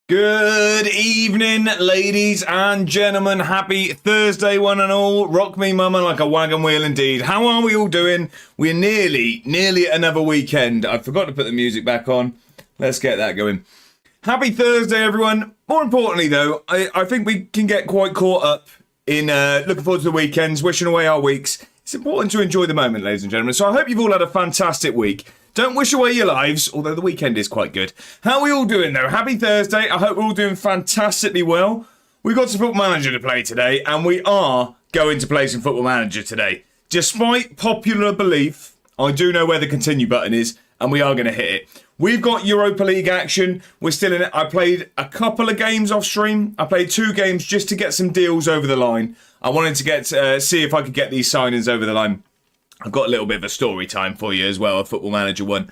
Good evening, ladies and gentlemen. Happy Thursday, one and all. Rock me, mama, like a wagon wheel indeed. How are we all doing? We're nearly at another weekend. I forgot to put the music back on. Let's get that going. Happy Thursday, everyone. More importantly, though, I think we can get quite caught up in looking forward to the weekends, wishing away our weeks. It's important to enjoy the moment, ladies and gentlemen. So I hope you've all had a fantastic week. Don't wish away your lives, although the weekend is quite good. How are we all doing, though? Happy Thursday. I hope we're all doing fantastically well. We've got some Football Manager to play today, and we are going to play some Football Manager today. Despite popular belief, I do know where the continue button is, and we are going to hit it. We've got Europa League action. We're still in it. I played a couple of games off stream. I played 2 games just to get some deals over the line. I wanted to see if I could get these signings over the line. I've got a little bit of a story time for you as well, a Football Manager one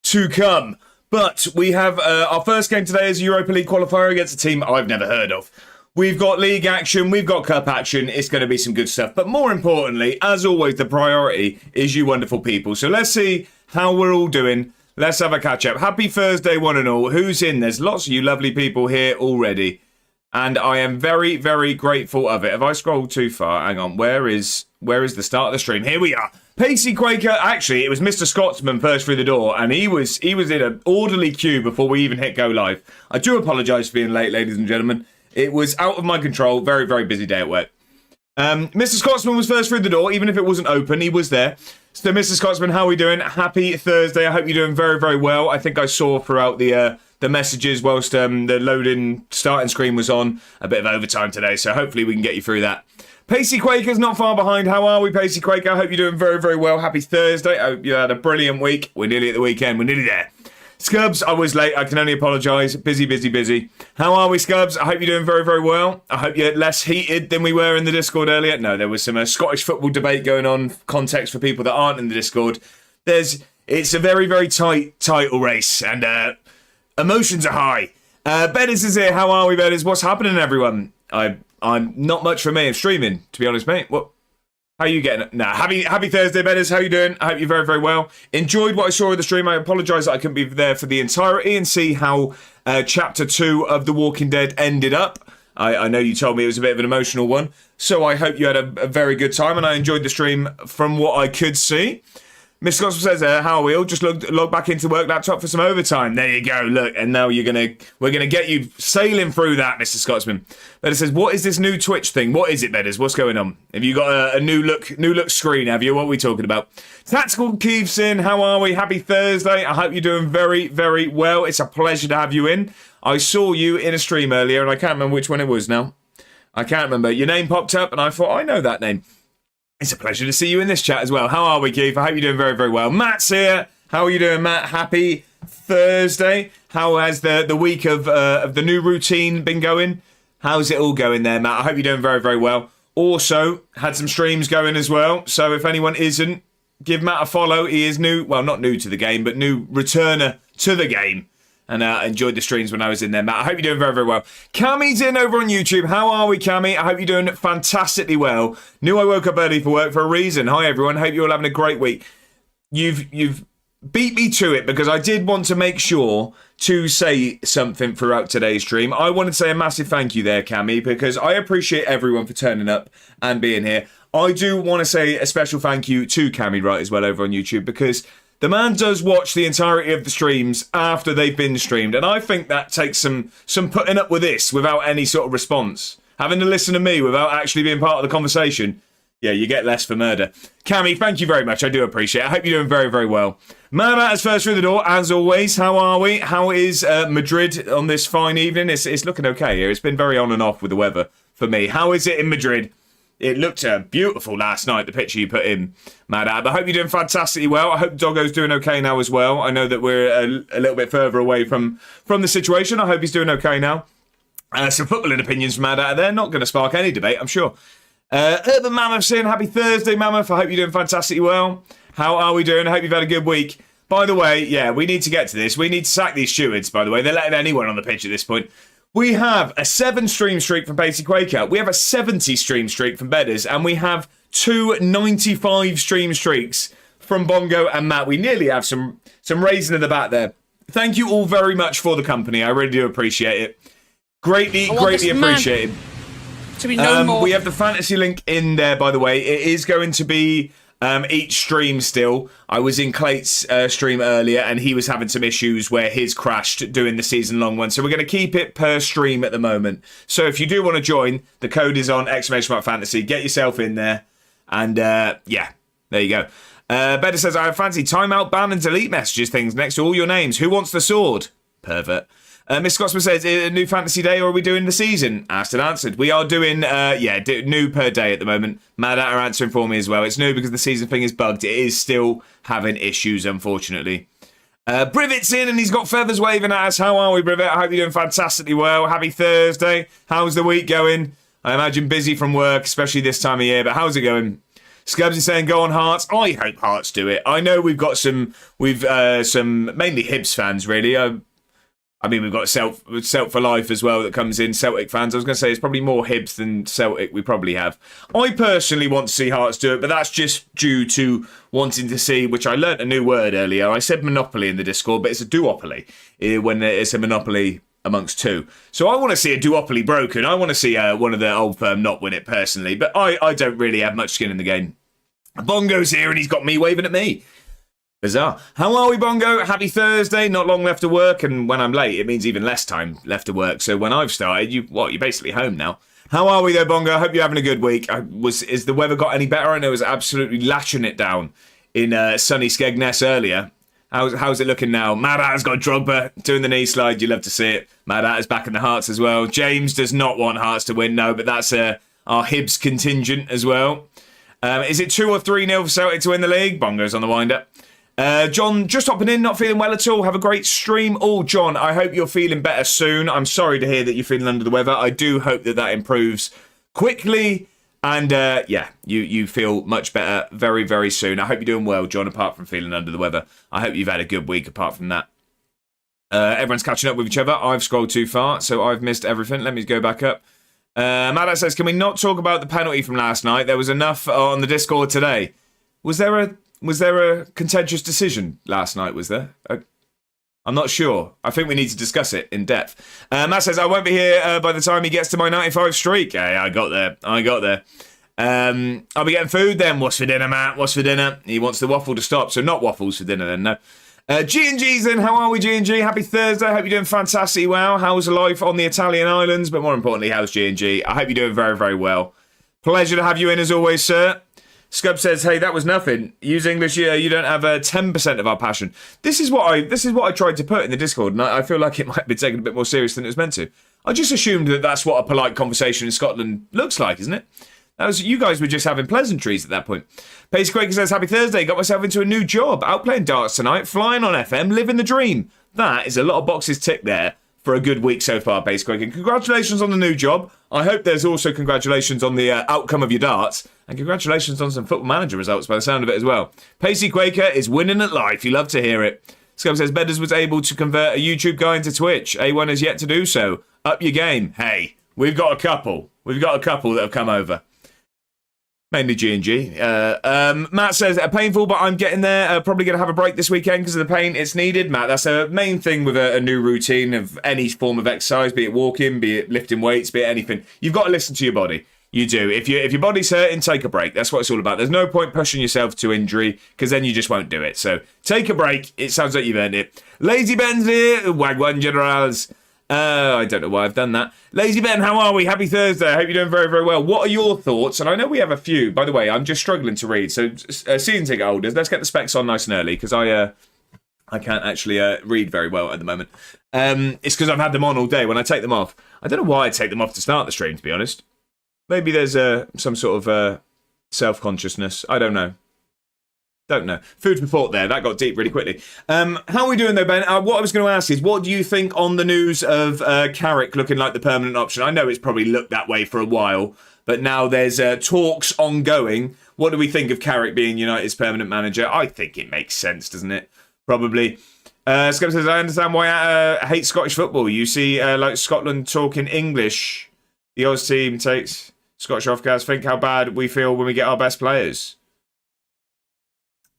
to come. But we have our first game today is a Europa League qualifier against a team I've never heard of. We've got league action, we've got cup action, it's going to be some good stuff. But more importantly, as always, the priority is you wonderful people. So let's see how we're all doing. Let's have a catch up. Happy Thursday, one and all. Who's in? There's lots of you lovely people here already. And I am very, very grateful of it. Have I scrolled too far? Hang on. Where is the start of the stream? Here we are. Pacey Quaker. Actually, it was Mr. Scotsman first through the door, and he was in an orderly queue before we even hit go live. I do apologise for being late, ladies and gentlemen. It was out of my control. Very, very busy day at work. Mr. Scotsman was first through the door, even if it wasn't open. He was there. So, Mr. Scotsman, how are we doing? Happy Thursday. I hope you're doing very, very well. I think I saw throughout the messages whilst the loading starting screen was on. A bit of overtime today, so hopefully we can get you through that. Pacey Quaker's not far behind. How are we, Pacey Quaker? I hope you're doing very, very well. Happy Thursday. I hope you had a brilliant week. We're nearly at the weekend. We're nearly there. Scubs, I was late. I can only apologise. Busy, busy, busy. How are we, Scubs? I hope you're doing very, very well. I hope you're less heated than we were in the Discord earlier. No, there was some Scottish football debate going on. Context for people that aren't in the Discord. It's a very, very tight title race, and emotions are high. Bedders is here. How are we, Bedders? What's happening, everyone? I'm not much for me. I'm streaming, to be honest, mate. What? How are you getting? Nah, happy Thursday, Bedders. How you doing? I hope you're very, very well. Enjoyed what I saw of the stream. I apologise that I couldn't be there for the entirety and see how Chapter 2 of The Walking Dead ended up. I know you told me it was a bit of an emotional one, so I hope you had a very good time, and I enjoyed the stream from what I could see. Mr. Scotsman says, how are we all? Just log back into work laptop for some overtime. There you go. Look, and now we're gonna get you sailing through that, Mr. Scotsman. Bedders says, what is this new Twitch thing? What is it, Bedders? What's going on? Have you got a new look screen? Have you? What are we talking about? Tactical Keeves in. How are we? Happy Thursday. I hope you're doing very, very well. It's a pleasure to have you in. I saw you in a stream earlier, and I can't remember which one it was now. I can't remember. Your name popped up, and I thought I know that name. It's a pleasure to see you in this chat as well. How are we, Keith? I hope you're doing very, very well. Matt's here. How are you doing, Matt? Happy Thursday. How has the week of the new routine been going? How's it all going there, Matt? I hope you're doing very, very well. Also, had some streams going as well. So if anyone isn't, give Matt a follow. He is new. Well, not new to the game, but new returner to the game. And enjoyed the streams when I was in there, Matt. I hope you're doing very, very well. Cammy's in over on YouTube. How are we, Cammy? I hope you're doing fantastically well. Knew I woke up early for work for a reason. Hi, everyone. Hope you're all having a great week. You've beat me to it because I did want to make sure to say something throughout today's stream. I wanted to say a massive thank you there, Cammy, because I appreciate everyone for turning up and being here. I do want to say a special thank you to Cammy Wright as well over on YouTube, because the man does watch the entirety of the streams after they've been streamed, and I think that takes some putting up with this without any sort of response. Having to listen to me without actually being part of the conversation. Yeah, you get less for murder. Cammy, thank you very much. I do appreciate it. I hope you're doing very, very well. Murder is first through the door, as always. How are we? How is Madrid on this fine evening? It's looking okay here. It's been very on and off with the weather for me. How is it in Madrid? It looked beautiful last night, the picture you put in, Mad Ab. I hope you're doing fantastically well. I hope Doggo's doing okay now as well. I know that we're a little bit further away from the situation. I hope he's doing okay now. Some footballing opinions from Mad Ab there. Not going to spark any debate, I'm sure. Urban Mammoth saying, happy Thursday, Mammoth. I hope you're doing fantastically well. How are we doing? I hope you've had a good week. By the way, yeah, we need to get to this. We need to sack these stewards, by the way. They're letting anyone on the pitch at this point. We have a 7 stream streak from Pacey Quaker. We have a 70 stream streak from Bedders. And we have 2 95 stream streaks from Bongo and Matt. We nearly have some raising in the back there. Thank you all very much for the company. I really do appreciate it. Greatly appreciated. To be no more. We have the fantasy link in there, by the way. It is going to be each stream still. I was in Clate's stream earlier, and he was having some issues where his crashed doing the season-long one. So we're going to keep it per stream at the moment. So if you do want to join, the code is on !fantasy. Get yourself in there. And yeah, there you go. Better says, I fancy timeout, ban and delete messages things next to all your names. Who wants the sword? Pervert. Miss Scotsman says, a new fantasy day, or are we doing the season? Asked and answered. We are doing, new per day at the moment. Mad at are answering for me as well. It's new because the season thing is bugged. It is still having issues, unfortunately. Brivet's in and he's got feathers waving at us. How are we, Brivet? I hope you're doing fantastically well. Happy Thursday. How's the week going? I imagine busy from work, especially this time of year, but how's it going? Scubs is saying, go on Hearts. I hope Hearts do it. I know we've got some mainly Hibs fans, really. I mean, we've got Celt for Life as well that comes in, Celtic fans. I was going to say it's probably more Hibs than Celtic we probably have. I personally want to see Hearts do it, but that's just due to wanting to see, which I learnt a new word earlier. I said monopoly in the Discord, but it's a duopoly when it's a monopoly amongst two. So I want to see a duopoly broken. I want to see one of the old firm not win it personally, but I don't really have much skin in the game. Bongo's here and he's got me waving at me. Bizarre. How are we, Bongo? Happy Thursday. Not long left to work, and when I'm late, it means even less time left to work. So when I've started, you're basically home now. How are we though, Bongo? I hope you're having a good week. Is the weather got any better? I know it was absolutely lashing it down in sunny Skegness earlier. How's it looking now? Mad Hatter's got Drogba doing the knee slide. You love to see it. Mad Hatter's back in the Hearts as well. James does not want Hearts to win, no, but that's our Hibs contingent as well. Is it 2 or 3-0 for Celtic to win the league? Bongo's on the wind-up. John, just hopping in, not feeling well at all. Have a great stream. Oh, John, I hope you're feeling better soon. I'm sorry to hear that you're feeling under the weather. I do hope that improves quickly. And, you feel much better very, very soon. I hope you're doing well, John, apart from feeling under the weather. I hope you've had a good week apart from that. Everyone's catching up with each other. I've scrolled too far, so I've missed everything. Let me go back up. Madat says, can we not talk about the penalty from last night? There was enough on the Discord today. Was there a contentious decision last night, was there? I'm not sure. I think we need to discuss it in depth. Matt says, I won't be here by the time he gets to my 95 streak. Hey, I got there. I'll be getting food then. What's for dinner, Matt? What's for dinner? He wants the waffle to stop, so not waffles for dinner then, no. G&G's then. How are we, G&G? Happy Thursday. Hope you're doing fantastic. Wow. How's life on the Italian islands? But more importantly, how's G&G? I hope you're doing very, very well. Pleasure to have you in as always, sir. Scub says, hey, that was nothing. Use English here. You don't have 10% of our passion. This is what I tried to put in the Discord, and I feel like it might be taken a bit more serious than it was meant to. I just assumed that that's what a polite conversation in Scotland looks like, isn't it? You guys were just having pleasantries at that point. Pace Quaker says, happy Thursday. Got myself into a new job. Out playing darts tonight. Flying on FM. Living the dream. That is a lot of boxes ticked there for a good week so far, Pace Quaker. Congratulations on the new job. I hope there's also congratulations on the outcome of your darts. And congratulations on some Football Manager results by the sound of it as well. Pacey Quaker is winning at life. You love to hear it. Scum says, Bedders was able to convert a YouTube guy into Twitch. A1 has yet to do so. Up your game. Hey, we've got a couple. That have come over. Mainly G&G. Matt says, painful, but I'm getting there. Probably going to have a break this weekend because of the pain. It's needed. Matt, that's a main thing with a new routine of any form of exercise, be it walking, be it lifting weights, be it anything. You've got to listen to your body. You do. If your body's hurting, take a break. That's what it's all about. There's no point pushing yourself to injury because then you just won't do it. So take a break. It sounds like you've earned it. Lazy Ben's here. Wagwan Generals. I don't know why I've done that. Lazy Ben, how are we? Happy Thursday. I hope you're doing very, very well. What are your thoughts? And I know we have a few. By the way, I'm just struggling to read. So season ticket holders, let's get the specs on nice and early because I can't actually read very well at the moment. It's because I've had them on all day. When I take them off, I don't know why I take them off to start the stream, to be honest. Maybe there's some sort of self-consciousness. I don't know. Food for thought there. That got deep really quickly. How are we doing though, Ben? What I was going to ask is, what do you think on the news of Carrick looking like the permanent option? I know it's probably looked that way for a while, but now there's talks ongoing. What do we think of Carrick being United's permanent manager? I think it makes sense, doesn't it? Probably. Scum says, I understand why I hate Scottish football. You see, like Scotland talking English. The Oz team takes Scottish offcast. Think how bad we feel when we get our best players.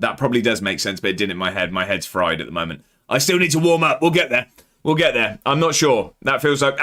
That probably does make sense, but it didn't in my head. My head's fried at the moment. I still need to warm up. We'll get there. We'll get there. I'm not sure. That feels like...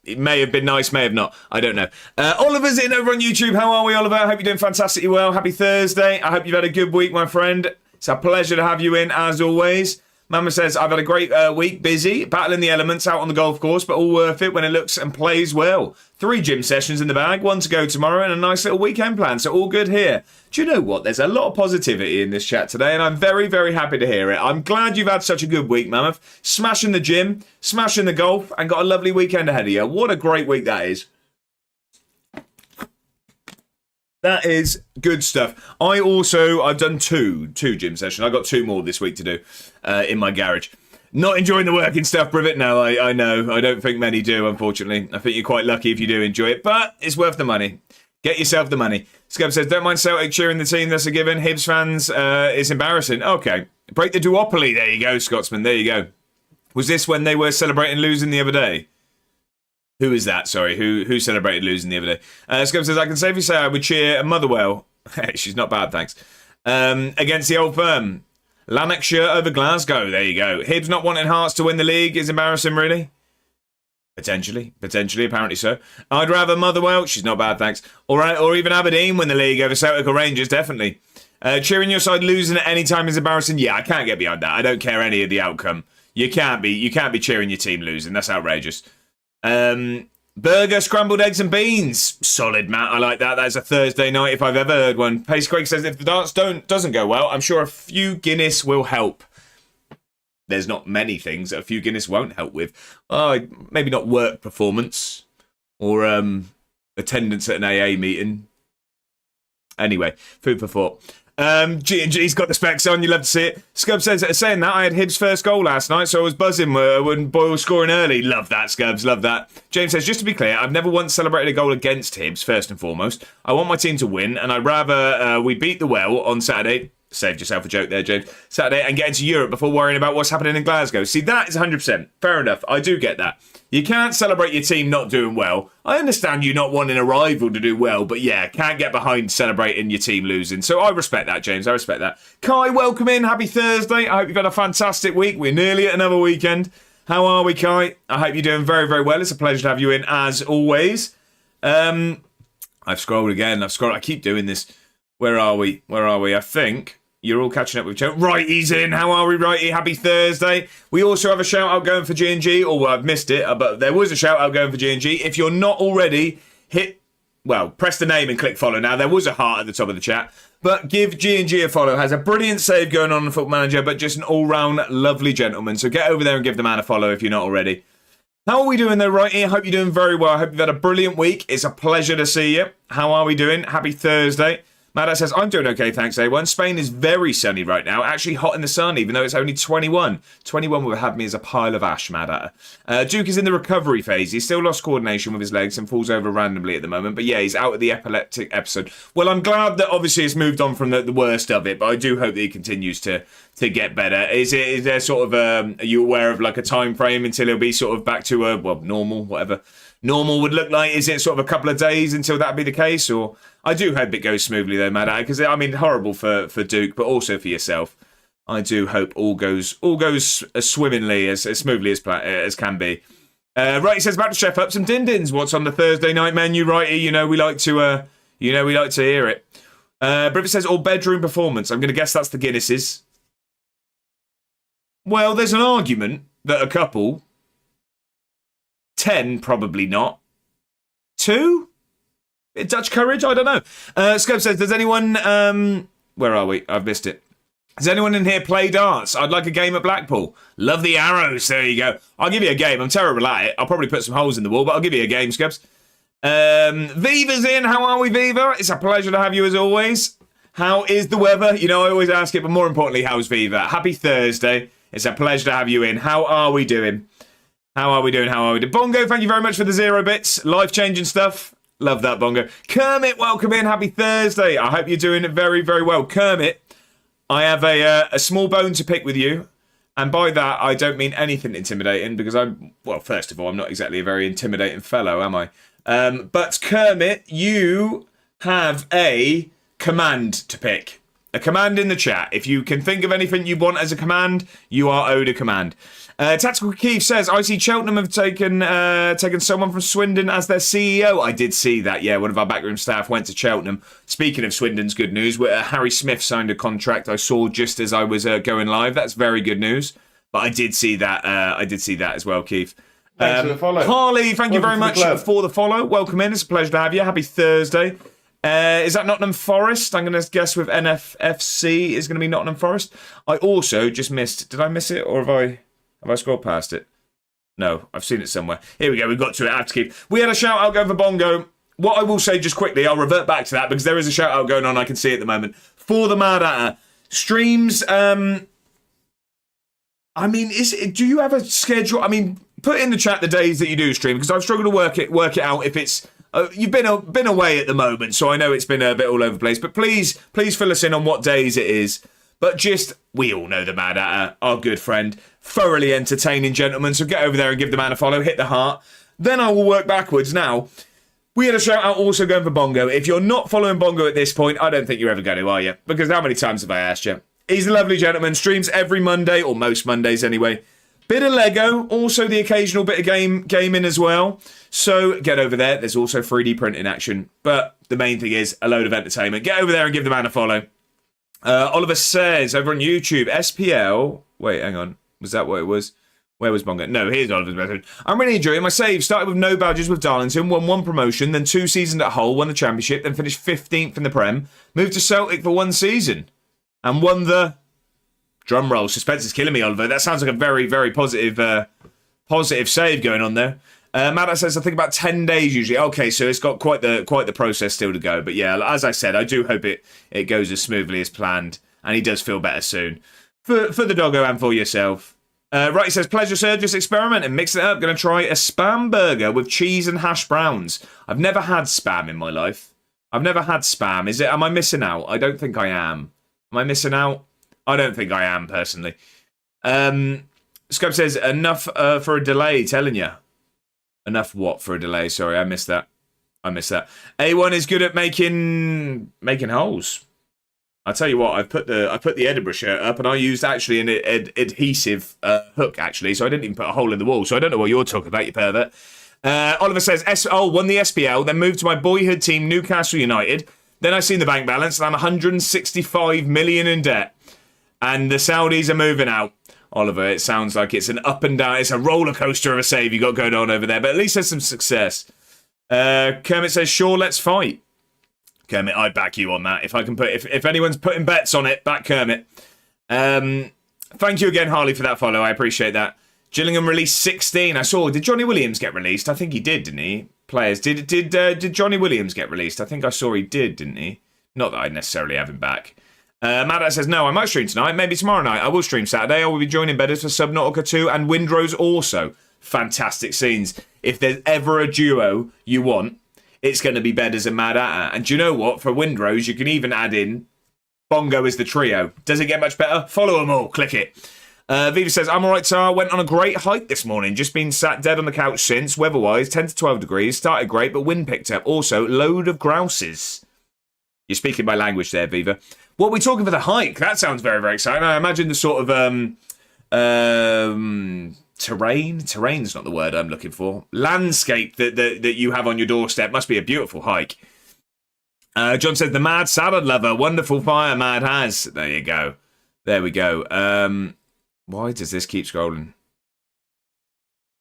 It may have been nice, may have not. I don't know. Oliver's in over on YouTube. How are we, Oliver? I hope you're doing fantastically well. Happy Thursday. I hope you've had a good week, my friend. It's a pleasure to have you in, as always. Mama says, I've had a great week, busy, battling the elements out on the golf course, but all worth it when it looks and plays well. 3 gym sessions in the bag, 1 to go tomorrow, and a nice little weekend plan, so all good here. Do you know what? There's a lot of positivity in this chat today, and I'm very, very happy to hear it. I'm glad you've had such a good week, Mammoth. Smashing the gym, smashing the golf, and got a lovely weekend ahead of you. What a great week that is. That is good stuff. I've done two gym sessions. I've got 2 more this week to do in my garage. Not enjoying the working stuff, Privet? No, I know. I don't think many do, unfortunately. I think you're quite lucky if you do enjoy it, but it's worth the money. Get yourself the money. Scub says, don't mind Celtic cheering the team, that's a given. Hibs fans, it's embarrassing. Okay. Break the duopoly. There you go, Scotsman. There you go. Was this when they were celebrating losing the other day? Who is that? Sorry, who celebrated losing the other day? Scum says, I can safely say I would cheer Motherwell. She's not bad, thanks. Against the old firm. Lanarkshire over Glasgow. There you go. Hibs not wanting Hearts to win the league is embarrassing, really? Potentially, apparently so. I'd rather Motherwell. She's not bad, thanks. Or even Aberdeen win the league over Celtic or Rangers, definitely. Cheering your side losing at any time is embarrassing. Yeah, I can't get behind that. I don't care any of the outcome. You can't be cheering your team losing. That's outrageous. Burger, scrambled eggs and beans. Solid, Matt. I like that. That's a Thursday night if I've ever heard one. Pace Craig says, if the darts doesn't go well, I'm sure a few Guinness will help. There's not many things that a few Guinness won't help with. Maybe not work performance or attendance at an AA meeting. Anyway, food for thought. G&G's got the specs on, you love to see it. Scub says, saying that, I had Hibs' first goal last night, so I was buzzing when Boyle was scoring early. Love that, Scubs, love that. James says, just to be clear, I've never once celebrated a goal against Hibs, first and foremost. I want my team to win, and I'd rather we beat the Well on Saturday. Saved yourself a joke there, James. Saturday, and get into Europe before worrying about what's happening in Glasgow. See, that is 100%. Fair enough. I do get that. You can't celebrate your team not doing well. I understand you not wanting a rival to do well, but yeah, can't get behind celebrating your team losing. So I respect that, James. I respect that. Kai, welcome in. Happy Thursday. I hope you've had a fantastic week. We're nearly at another weekend. How are we, Kai? I hope you're doing very, very well. It's a pleasure to have you in, as always. I've scrolled again. I keep doing this. Where are we? I think you're all catching up with Joe. Righty's in. How are we, Righty? Happy Thursday. We also have a shout-out going for G&G. I've missed it, but there was a shout-out going for G&G. If you're not already, press the name and click follow now. There was a heart at the top of the chat. But give G&G a follow. Has a brilliant save going on the Football Manager, but just an all-round lovely gentleman. So get over there and give the man a follow if you're not already. How are we doing though, Righty? I hope you're doing very well. I hope you've had a brilliant week. It's a pleasure to see you. How are we doing? Happy Thursday. Matt says, I'm doing okay, thanks, A1. Spain is very sunny right now. Actually hot in the sun, even though it's only 21. 21 would have me as a pile of ash, Mad Duke is in the recovery phase. He's still lost coordination with his legs and falls over randomly at the moment. But yeah, he's out of the epileptic episode. Well, I'm glad that obviously it's moved on from the worst of it, but I do hope that he continues to get better. Is there sort of, are you aware of like a time frame until he'll be sort of back to normal, whatever normal would look like? Is it sort of a couple of days until that'd be the case? Or I do hope it goes smoothly though, Mad because I mean horrible for Duke, but also for yourself. I do hope all goes as swimmingly as smoothly as can be. Righty says, about to chef up some din-dins. What's on the Thursday night menu, Righty? You know we like to hear it. Brivet says all bedroom performance. I'm going to guess that's the Guinnesses. Well, there's an argument that a couple. 10, probably not. 2? Dutch courage? I don't know. Scub says, does anyone... where are we? I've missed it. Does anyone in here play darts? I'd like a game at Blackpool. Love the arrows. There you go. I'll give you a game. I'm terrible at it. I'll probably put some holes in the wall, but I'll give you a game, Scubs. Viva's in. How are we, Viva? It's a pleasure to have you as always. How is the weather? You know, I always ask it, but more importantly, how's Viva? Happy Thursday. It's a pleasure to have you in. How are we doing? Bongo, thank you very much for the 0 bits. Life-changing stuff. Love that, Bongo. Kermit, welcome in. Happy Thursday. I hope you're doing very, very well. Kermit, I have a small bone to pick with you. And by that, I don't mean anything intimidating because first of all, I'm not exactly a very intimidating fellow, am I? But Kermit, you have a command to pick. A command in the chat. If you can think of anything you want as a command, you are owed a command. Tactical Keith says, I see Cheltenham have taken someone from Swindon as their CEO. I did see that, yeah. One of our backroom staff went to Cheltenham. Speaking of Swindon's good news, Harry Smith signed a contract I saw just as I was going live. That's very good news. But I did see that. As well, Keith. Thanks for the follow. Harley, thank you very much for the follow. Welcome in. It's a pleasure to have you. Happy Thursday. Is that Nottingham Forest? I'm going to guess with NFFC is going to be Nottingham Forest. I also just missed. Did I miss it, or have I scrolled past it? No, I've seen it somewhere. Here we go. We've got to it. I have to keep. We had a shout out going for Bongo. What I will say just quickly, I'll revert back to that because there is a shout out going on. I can see it at the moment for the Mad Hatter streams. Do you have a schedule? I mean, put in the chat the days that you do stream because I've struggled to work it out if it's. You've been away at the moment, so I know it's been a bit all over the place. But please fill us in on what days it is. But we all know the Mad Hatter, our good friend, thoroughly entertaining gentleman. So get over there and give the man a follow, hit the heart. Then I will work backwards. Now, we had a shout out also going for Bongo. If you're not following Bongo at this point, I don't think you're ever going to, are you? Because how many times have I asked you? He's a lovely gentleman, streams every Monday, or most Mondays anyway. Bit of Lego, also the occasional bit of gaming as well. So get over there. There's also 3D printing action. But the main thing is a load of entertainment. Get over there and give the man a follow. Oliver says over on YouTube, SPL. Wait, hang on. Was that what it was? Where was Bongo? No, here's Oliver's message. I'm really enjoying my save. Started with no badges with Darlington, won 1 promotion, then 2 seasons at Hull, won the Championship, then finished 15th in the Prem, moved to Celtic for 1 season, and won the... Drum roll. Suspense is killing me, Oliver. That sounds like a very, very positive save going on there. Matt says, I think about 10 days usually. Okay, so it's got quite the process still to go. But yeah, as I said, I do hope it goes as smoothly as planned. And he does feel better soon. For the doggo and for yourself. Right, he says, pleasure, sir. Just experimenting. Mixing it up. Going to try a spam burger with cheese and hash browns. I've never had spam in my life. I've never had spam. Am I missing out? I don't think I am. Am I missing out? I don't think I am, personally. Scope says, enough for a delay, telling you. Enough what for a delay? Sorry, I missed that. A1 is good at making holes. I'll tell you what, I put the Edinburgh shirt up and I used actually an adhesive hook, actually, so I didn't even put a hole in the wall, so I don't know what you're talking about, you pervert. Oliver says, won the SPL, then moved to my boyhood team, Newcastle United. Then I seen the bank balance and I'm 165 million in debt. And the Saudis are moving out. Oliver, it sounds like it's an up and down. It's a roller coaster of a save you got going on over there. But at least there's some success. Kermit says, sure, let's fight. Kermit, I'd back you on that. If anyone's putting bets on it, back Kermit. Thank you again, Harley, for that follow. I appreciate that. Gillingham released 16. I saw, did Johnny Williams get released? I think he did, didn't he? Players, did Johnny Williams get released? I think I saw he did, didn't he? Not that I necessarily have him back. Matt says, no, I might stream tonight, maybe tomorrow night. I will stream Saturday. I will be joining Bedders for Subnautica 2 and Windrose also. Fantastic scenes. If there's ever a duo you want, it's going to be Bedders and Mad Hatter. And do you know what? For Windrose, you can even add in Bongo as the trio. Does it get much better? Follow them all. Click it. Viva says, I'm alright, sir. Went on a great hike this morning. Just been sat dead on the couch since. Weather-wise, 10 to 12 degrees. Started great, but wind picked up. Also, load of grouses. You're speaking my language there, Viva. What are we talking for the hike? That sounds very, very exciting. I imagine the sort of terrain. Terrain's not the word I'm looking for. Landscape that you have on your doorstep must be a beautiful hike. John said, the mad salad lover. Wonderful fire Mad has. There you go. There we go. Why does this keep scrolling?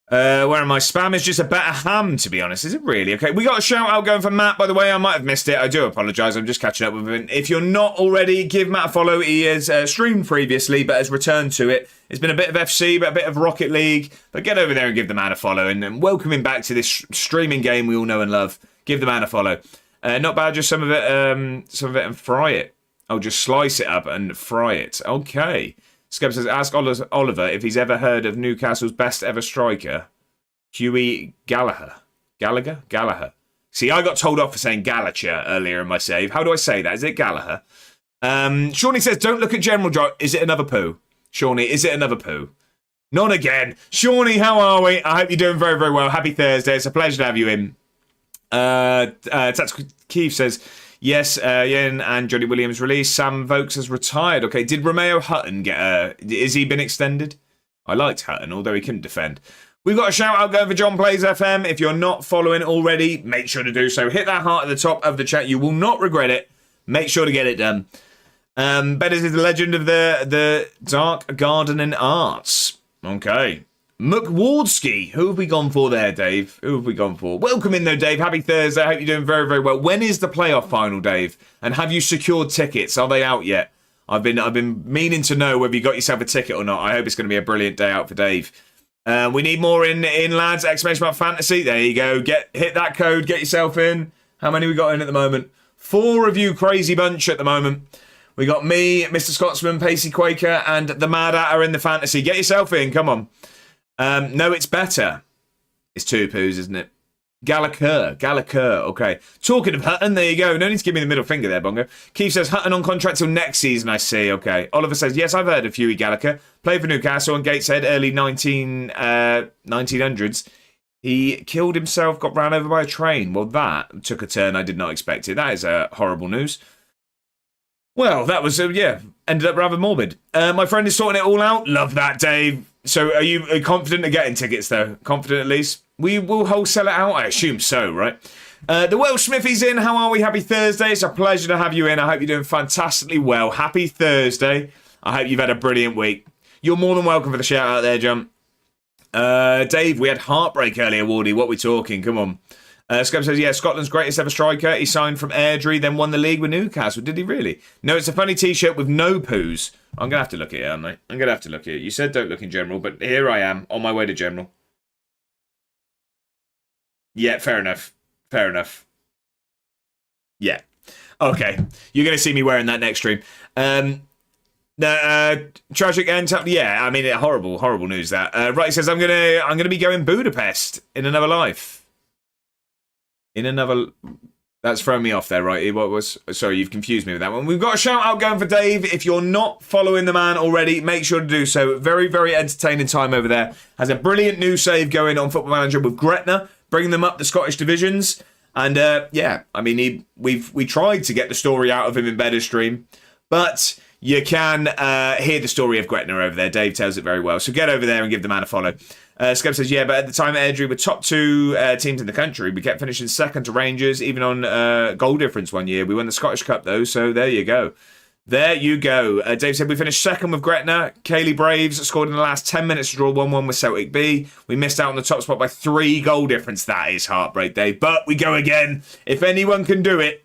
Where am I? Spam is just a better ham, to be honest. Is it really? Okay, we got a shout out going for Matt, by the way. I might have missed it. I do apologise. I'm just catching up with him. If you're not already, give Matt a follow. He has streamed previously, but has returned to it. It's been a bit of FC, but a bit of Rocket League. But get over there and give the man a follow and welcome him back to this streaming game we all know and love. Give the man a follow. Not bad, just some of it and fry it. Oh, just slice it up and fry it. Okay. Scub says, ask Oliver if he's ever heard of Newcastle's best ever striker, Hughie Gallagher. Gallagher. See, I got told off for saying Gallagher earlier in my save. How do I say that? Is it Gallagher? Shawnee says, don't look at General John. Is it another poo? Shawnee, is it another poo? Not again. Shawnee, how are we? I hope you're doing very, very well. Happy Thursday. It's a pleasure to have you in. Tactical Keith says, Yes, Ian and Johnny Williams released. Sam Vokes has retired. Okay, did Romeo Hutton get is he been extended? I liked Hutton, although he couldn't defend. We've got a shout out going for John Plays FM. If you're not following already, make sure to do so. Hit that heart at the top of the chat. You will not regret it. Make sure to get it done. Betters is the legend of the Dark Gardening Arts. Okay. McWardski. Who have we gone for there, Dave? Who have we gone for? Welcome in, though, Dave. Happy Thursday. I hope you're doing very, very well. When is the playoff final, Dave? And have you secured tickets? Are they out yet? I've been meaning to know whether you got yourself a ticket or not. I hope it's going to be a brilliant day out for Dave. We need more in lads. Exclamation mark fantasy. There you go. Hit that code. Get yourself in. How many we got in at the moment? 4 of you, crazy bunch at the moment. We got me, Mr. Scotsman, Pacey Quaker, and the Mad Hatter in the fantasy. Get yourself in. Come on. No, it's better. It's 2 poos, isn't it? Gallagher. Okay. Talking of Hutton, there you go. No need to give me the middle finger there, Bongo. Keith says Hutton on contract till next season, I see. Okay. Oliver says, yes, I've heard of Hughie Gallagher. Played for Newcastle and Gateshead early 1900s. He killed himself, got ran over by a train. Well, that took a turn I did not expect it. That is horrible news. Well, that was, ended up rather morbid. My friend is sorting it all out. Love that, Dave. So are you confident of getting tickets, though? Confident at least? We will wholesale it out? I assume so, right? The Welsh Smithy's in. How are we? Happy Thursday. It's a pleasure to have you in. I hope you're doing fantastically well. Happy Thursday. I hope you've had a brilliant week. You're more than welcome for the shout out there, Jump. Dave, we had heartbreak earlier, Wardy. What are we talking? Come on. Scum says, yeah, Scotland's greatest ever striker. He signed from Airdrie, then won the league with Newcastle. Did he really? No, it's a funny t-shirt with no poos. I'm going to have to look at it, aren't I? I'm going to have to look at it. You said don't look in general, but here I am, on my way to general. Yeah, fair enough. Yeah. Okay. You're going to see me wearing that next stream. Tragic end. Yeah, I mean, horrible news that. Right, he says, I'm gonna be going Budapest in another life. That's throwing me off there, right? Sorry, you've confused me with that one. We've got a shout out going for Dave. If you're not following the man already, make sure to do so. Very, very entertaining time over there. Has a brilliant new save going on Football Manager with Gretna, bringing them up the Scottish divisions. And I mean, we tried to get the story out of him in Better Stream, but you can hear the story of Gretna over there. Dave tells it very well. So get over there and give the man a follow. Scub says, yeah, but at the time Airdrie were top 2 teams in the country. We kept finishing second to Rangers, even on goal difference one year. We won the Scottish Cup, though, so there you go. Dave said we finished second with Gretna. Cayley Braves scored in the last 10 minutes to draw 1-1 with Celtic B. We missed out on the top spot by 3 goal difference. That is heartbreak, Dave. But we go again. If anyone can do it,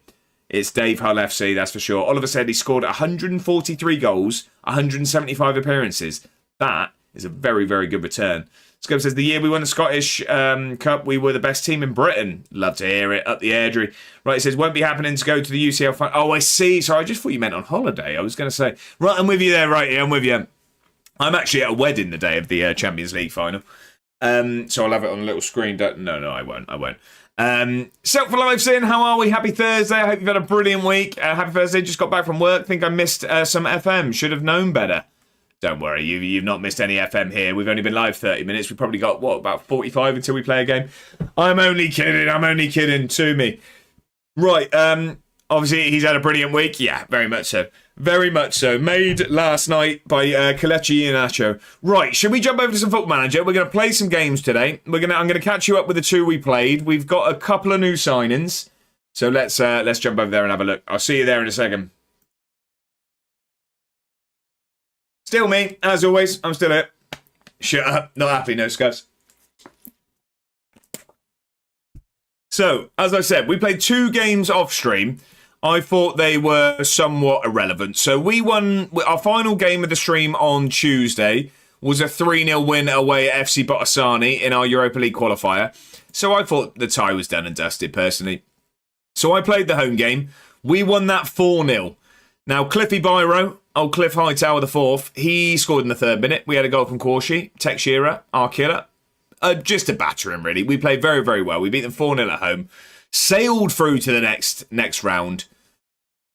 it's Dave Hull FC, that's for sure. Oliver said he scored 143 goals, 175 appearances. That is a very, very good return. Scub says, the year we won the Scottish Cup, we were the best team in Britain. Love to hear it. Up the Airdrie. Right, it says, won't be happening to go to the UCL final. Oh, I see. So I just thought you meant on holiday. I was going to say, right, I'm with you there, right, I'm with you. I'm actually at a wedding the day of the Champions League final. So I'll have it on a little screen. No, I won't. Self for Life saying, how are we? Happy Thursday. I hope you've had a brilliant week. Happy Thursday. Just got back from work. Think I missed some FM. Should have known better. Don't worry, you've not missed any FM here. We've only been live 30 minutes. We've probably got, about 45 until we play a game? I'm only kidding. To me. Right, obviously he's had a brilliant week. Yeah, very much so. Made last night by Kelechi Iheanacho. Right, should we jump over to some Football Manager? We're going to play some games today. I'm going to catch you up with the 2 we played. We've got a couple of new signings. So let's jump over there and have a look. I'll see you there in a second. Still me, as always. I'm still here. Shut up. Not happy, no scuffs. So, as I said, we played 2 games off stream. I thought they were somewhat irrelevant. So we won. Our final game of the stream on Tuesday was a 3-0 win away at FC Botasani in our Europa League qualifier. So I thought the tie was done and dusted, personally. So I played the home game. We won that 4-0. Now, Cliffy Biro, old Cliff Hightower the 4th, he scored in the 3rd minute. We had a goal from Corshi, Tech Shearer, our killer. Just to batter him, really. We played very, very well. We beat them 4-0 at home. Sailed through to the next round.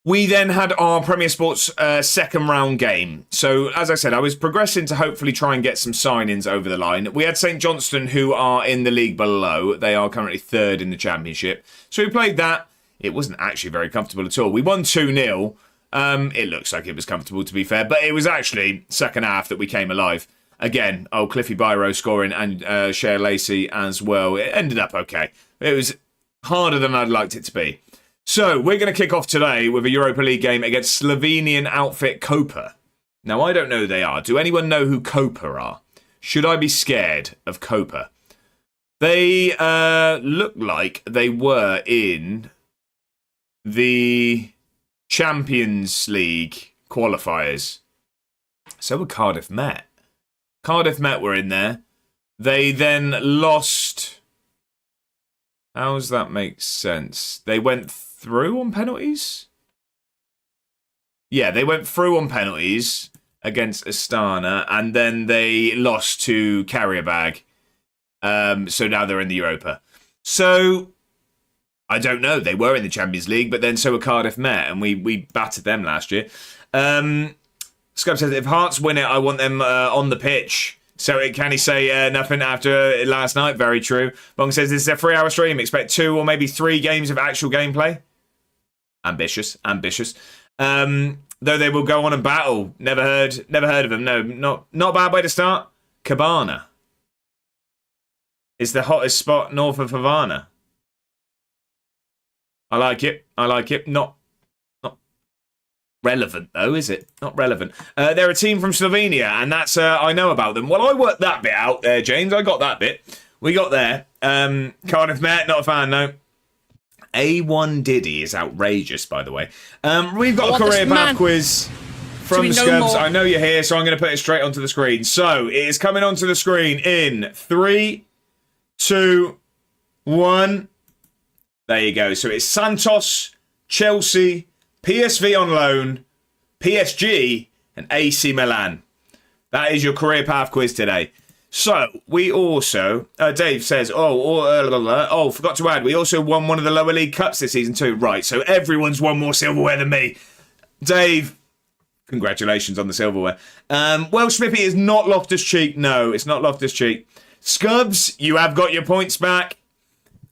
We then had our Premier Sports second round game. So, as I said, I was progressing to hopefully try and get some signings over the line. We had St Johnstone, who are in the league below. They are currently 3rd in the Championship. So we played that. it wasn't actually very comfortable at all. We won 2-0. It looks like it was comfortable, to be fair, but it was actually second half that we came alive. Again, Cliffy Byro scoring and Cher Lacey as well. It ended up okay. It was harder than I'd liked it to be. So, we're going to kick off today with a Europa League game against Slovenian outfit Koper. Now, I don't know who they are. Do anyone know who Koper are? Should I be scared of Koper? They look like they were in the Champions League qualifiers. So were Cardiff Met. Cardiff Met were in there. They then lost. How does that make sense? They went through on penalties? Yeah, they went through on penalties against Astana, and then they lost to Karabag. So now they're in the Europa. So, I don't know. They were in the Champions League, but then so were Cardiff Met, and we battered them last year. Scub says, if Hearts win it, I want them on the pitch. So can he say nothing after last night? Very true. Bong says, this is a 3-hour stream. Expect 2 or maybe 3 games of actual gameplay. Ambitious. Though they will go on and battle. Never heard of them. No, not a bad way to start. Cabana is the hottest spot north of Havana. I like it. Not relevant, though, is it? Not relevant. They're a team from Slovenia, and that's, I know about them. Well, I worked that bit out there, James. I got that bit. We got there. Cardiff Met, not a fan, no. A1 Diddy is outrageous, by the way. We've got a career path quiz from Scubs. I know you're here, so I'm going to put it straight onto the screen. So, it is coming onto the screen in 3, 2, 1. There you go. So it's Santos, Chelsea, PSV on loan, PSG, and AC Milan. That is your career path quiz today. So, we also... Dave says, forgot to add, we also won one of the lower league cups this season too. Right, so everyone's won more silverware than me. Dave, congratulations on the silverware. Well, Smithy is not Loftus-Cheek. No, it's not Loftus-Cheek. Scubs, you have got your points back.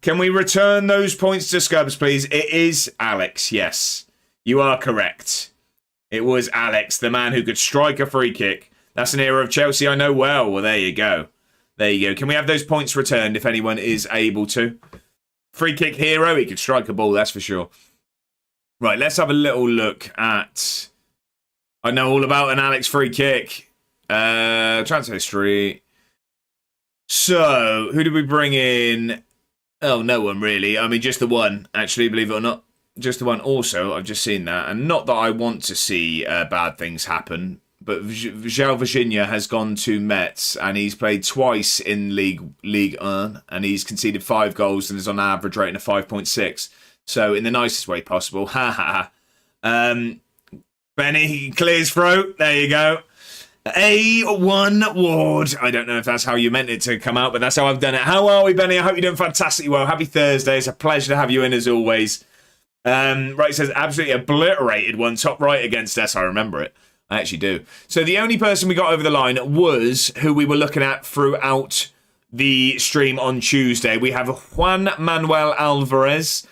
Can we return those points to Scubs, please? It is Alex, yes. You are correct. It was Alex, the man who could strike a free kick. That's an era of Chelsea I know well. Well, there you go. There you go. Can we have those points returned if anyone is able to? Free kick hero, he could strike a ball, that's for sure. Right, let's have a little look at... I know all about an Alex free kick. Transfer history. So, who did we bring in? Oh, no one really. I mean, just the one, actually, believe it or not. Just the one. Also, I've just seen that. And not that I want to see bad things happen, but João Virginia has gone to Metz, and he's played twice in League 1, and he's conceded 5 goals and is on an average rating of 5.6. So, in the nicest way possible. Ha ha ha. Benny clears throat. There you go. A1 Ward. I don't know if that's how you meant it to come out, but that's how I've done it. How are we, Benny? I hope you're doing fantastically well. Happy Thursday. It's a pleasure to have you in as always. Right, it says absolutely obliterated one top right against us. I remember it. I actually do. So the only person we got over the line was who we were looking at throughout the stream on Tuesday. We have Juan Manuel Alvarez.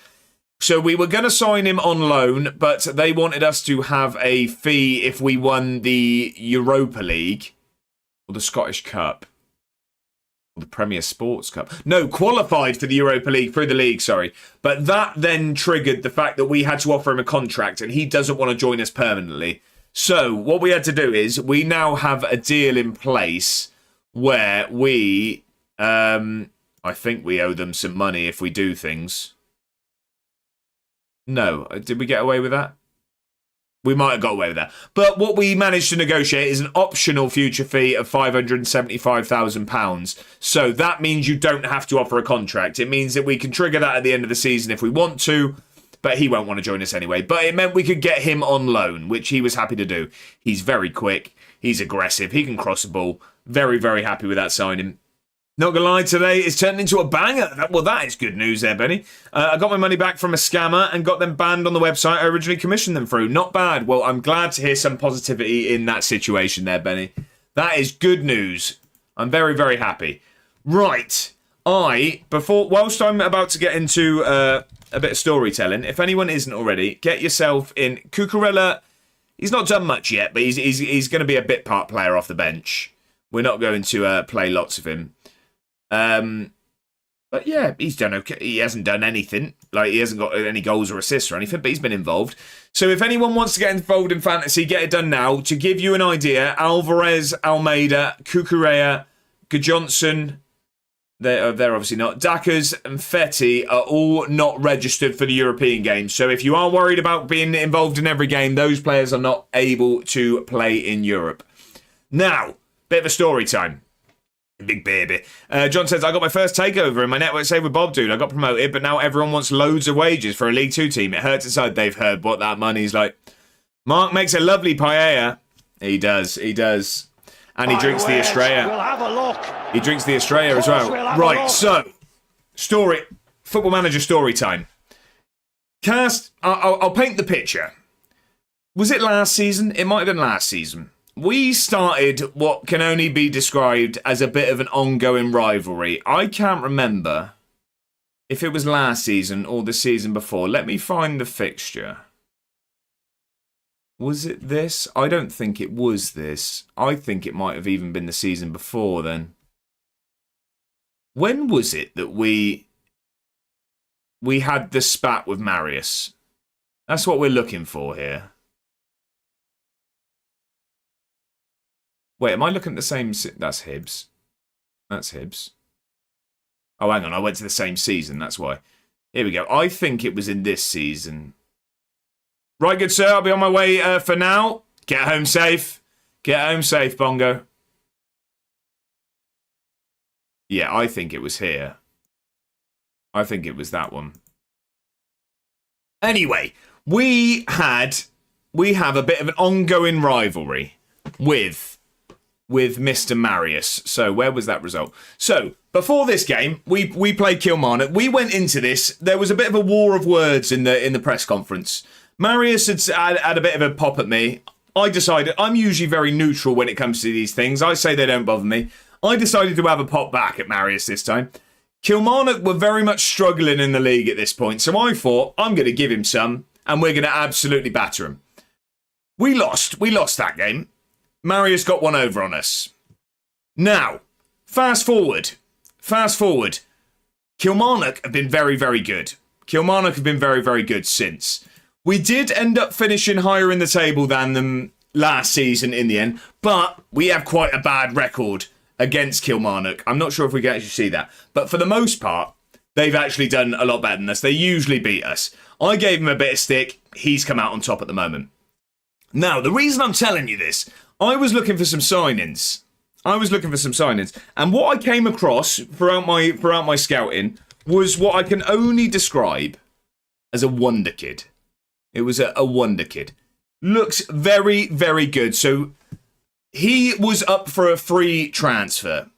So we were going to sign him on loan, but they wanted us to have a fee if we won the Europa League or the Scottish Cup or the Premier Sports Cup. No, qualified for the Europa League through the league, sorry. But that then triggered the fact that we had to offer him a contract and he doesn't want to join us permanently. So what we had to do is we now have a deal in place where we, I think we owe them some money if we do things. No. Did we get away with that? We might have got away with that. But what we managed to negotiate is an optional future fee of £575,000. So that means you don't have to offer a contract. It means that we can trigger that at the end of the season if we want to, but he won't want to join us anyway. But it meant we could get him on loan, which he was happy to do. He's very quick. He's aggressive. He can cross a ball. Very, very happy with that signing. Not gonna lie, today it's turned into a banger. Well, that is good news there, Benny. I got my money back from a scammer and got them banned on the website I originally commissioned them through. Not bad. Well, I'm glad to hear some positivity in that situation there, Benny. That is good news. I'm very, very happy. Right. whilst I'm about to get into a bit of storytelling, if anyone isn't already, get yourself in. Cucurella, he's not done much yet, but he's going to be a bit part player off the bench. We're not going to play lots of him. But yeah, he's done okay. He hasn't done anything. Like, he hasn't got any goals or assists or anything, but he's been involved. So if anyone wants to get involved in fantasy, get it done now. To give you an idea, Alvarez, Almeida, Cucurella, Johnson, they're obviously not. Dackers and Fetty are all not registered for the European games. So if you are worried about being involved in every game, those players are not able to play in Europe. Now, bit of a story time. Big baby. John says, I got my first takeover in my network save with Bob, dude. I got promoted, but now everyone wants loads of wages for a League 2 team. It hurts inside. They've heard what that money's like. Mark makes a lovely paella. He does. And he drinks the Estrella. We'll have a look. He drinks the Estrella as well. Right, so, Football Manager story time. I'll paint the picture. Was it last season? It might have been last season. We started what can only be described as a bit of an ongoing rivalry. I can't remember if it was last season or the season before. Let me find the fixture. Was it this? I don't think it was this. I think it might have even been the season before then. When was it that we had the spat with Marius? That's what we're looking for here. Wait, am I looking at the same... That's Hibs. That's Hibs. Oh, hang on. I went to the same season. That's why. Here we go. I think it was in this season. Right, good sir. I'll be on my way for now. Get home safe. Get home safe, Bongo. Yeah, I think it was here. I think it was that one. Anyway, we have a bit of an ongoing rivalry with Mr. Marius. So where was that result? So before this game, we played Kilmarnock. We went into this. There was a bit of a war of words in the press conference. Marius had a bit of a pop at me. I decided, I'm usually very neutral when it comes to these things. I say they don't bother me. I decided to have a pop back at Marius this time. Kilmarnock were very much struggling in the league at this point. So I thought, I'm going to give him some and we're going to absolutely batter him. We lost that game. Marius got one over on us. Now, fast forward. Kilmarnock have been very, very good. Kilmarnock have been very, very good since. We did end up finishing higher in the table than them last season in the end, but we have quite a bad record against Kilmarnock. I'm not sure if we can actually see that, but for the most part, they've actually done a lot better than us. They usually beat us. I gave him a bit of stick. He's come out on top at the moment. Now, the reason I'm telling you this, I was looking for some signings. And what I came across throughout my scouting was what I can only describe as a wonder kid. It was a wonder kid. Looks very, very good. So he was up for a free transfer.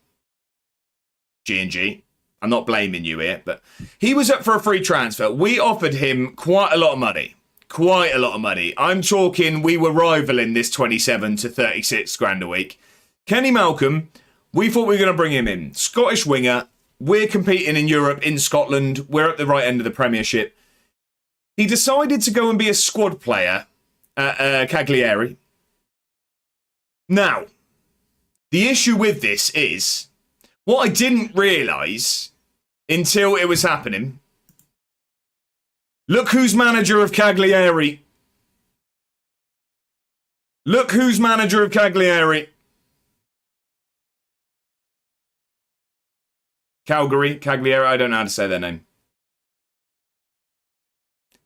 G&G. I'm not blaming you here, but he was up for a free transfer. We offered him quite a lot of money. I'm talking, we were rivaling this 27 to 36 grand a week. Kenny Malcolm, we thought we were going to bring him in. Scottish winger. We're competing in Europe, in Scotland. We're at the right end of the Premiership. He decided to go and be a squad player at Cagliari. Now, the issue with this is, what I didn't realise until it was happening, look who's manager of Cagliari. Cagliari, I don't know how to say their name.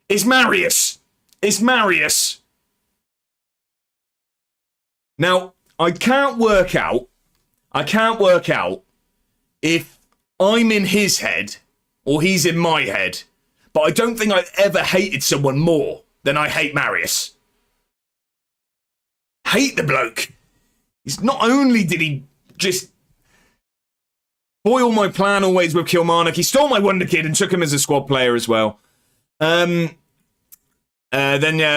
It's Marius. Now, I can't work out if I'm in his head or he's in my head, but I don't think I've ever hated someone more than I hate Marius. Hate the bloke. He's not only did he just foil my plan always with Kilmarnock, he stole my wonder kid and took him as a squad player as well. Then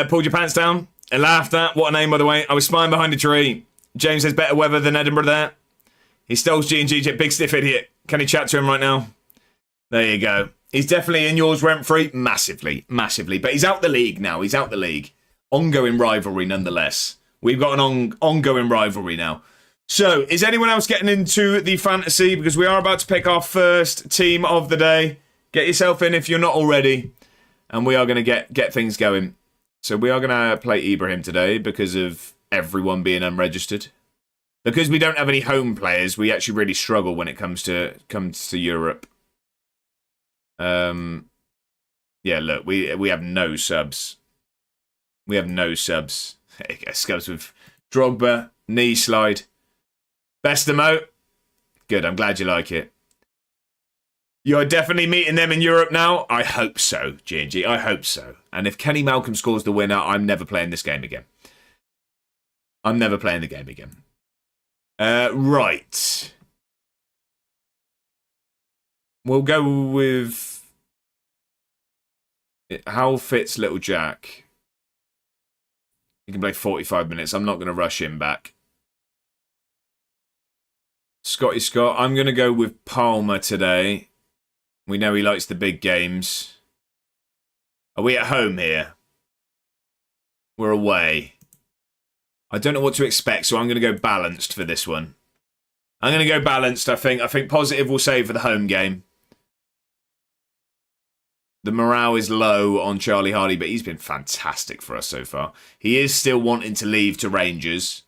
pulled your pants down and laughed at. What a name, by the way. I was spying behind a tree. James says better weather than Edinburgh there. He stole G&G, big stiff idiot. Can you chat to him right now? There you go. He's definitely in yours rent-free. Massively. But he's out the league now. He's out the league. Ongoing rivalry nonetheless. We've got an ongoing rivalry now. So, is anyone else getting into the fantasy? Because we are about to pick our first team of the day. Get yourself in if you're not already. And we are going to get things going. So we are going to play Ibrahim today because of everyone being unregistered. Because we don't have any home players, we actually really struggle when it comes to Europe. Yeah, look, we have no subs. We have no subs. Scubs with Drogba, knee slide. Best emote. Good, I'm glad you like it. You're definitely meeting them in Europe now? I hope so, G&G. I hope so. And if Kenny Malcolm scores the winner, I'm never playing this game again. I'm never playing the game again. Right. We'll go with... How fit's little Jack? He can play 45 minutes. I'm not going to rush him back. Scotty Scott. I'm going to go with Palmer today. We know he likes the big games. Are we at home here? We're away. I don't know what to expect, so I'm going to go balanced for this one. I'm going to go balanced, I think. I think positive will save for the home game. The morale is low on Charlie Hardy, but he's been fantastic for us so far. He is still wanting to leave to Rangers.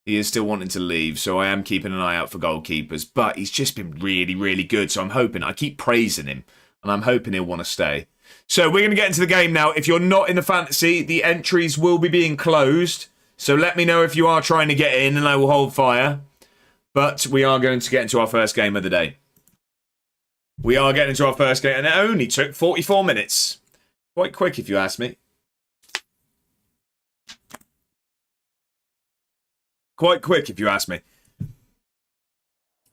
He is still wanting to leave, so I am keeping an eye out for goalkeepers. But he's just been really, really good, so I'm hoping. I keep praising him, and I'm hoping he'll want to stay. So we're going to get into the game now. If you're not in the fantasy, the entries will be being closed. So let me know if you are trying to get in, and I will hold fire. But we are going to get into our first game of the day. We are getting into our first game, and it only took 44 minutes. Quite quick, if you ask me. Quite quick, if you ask me.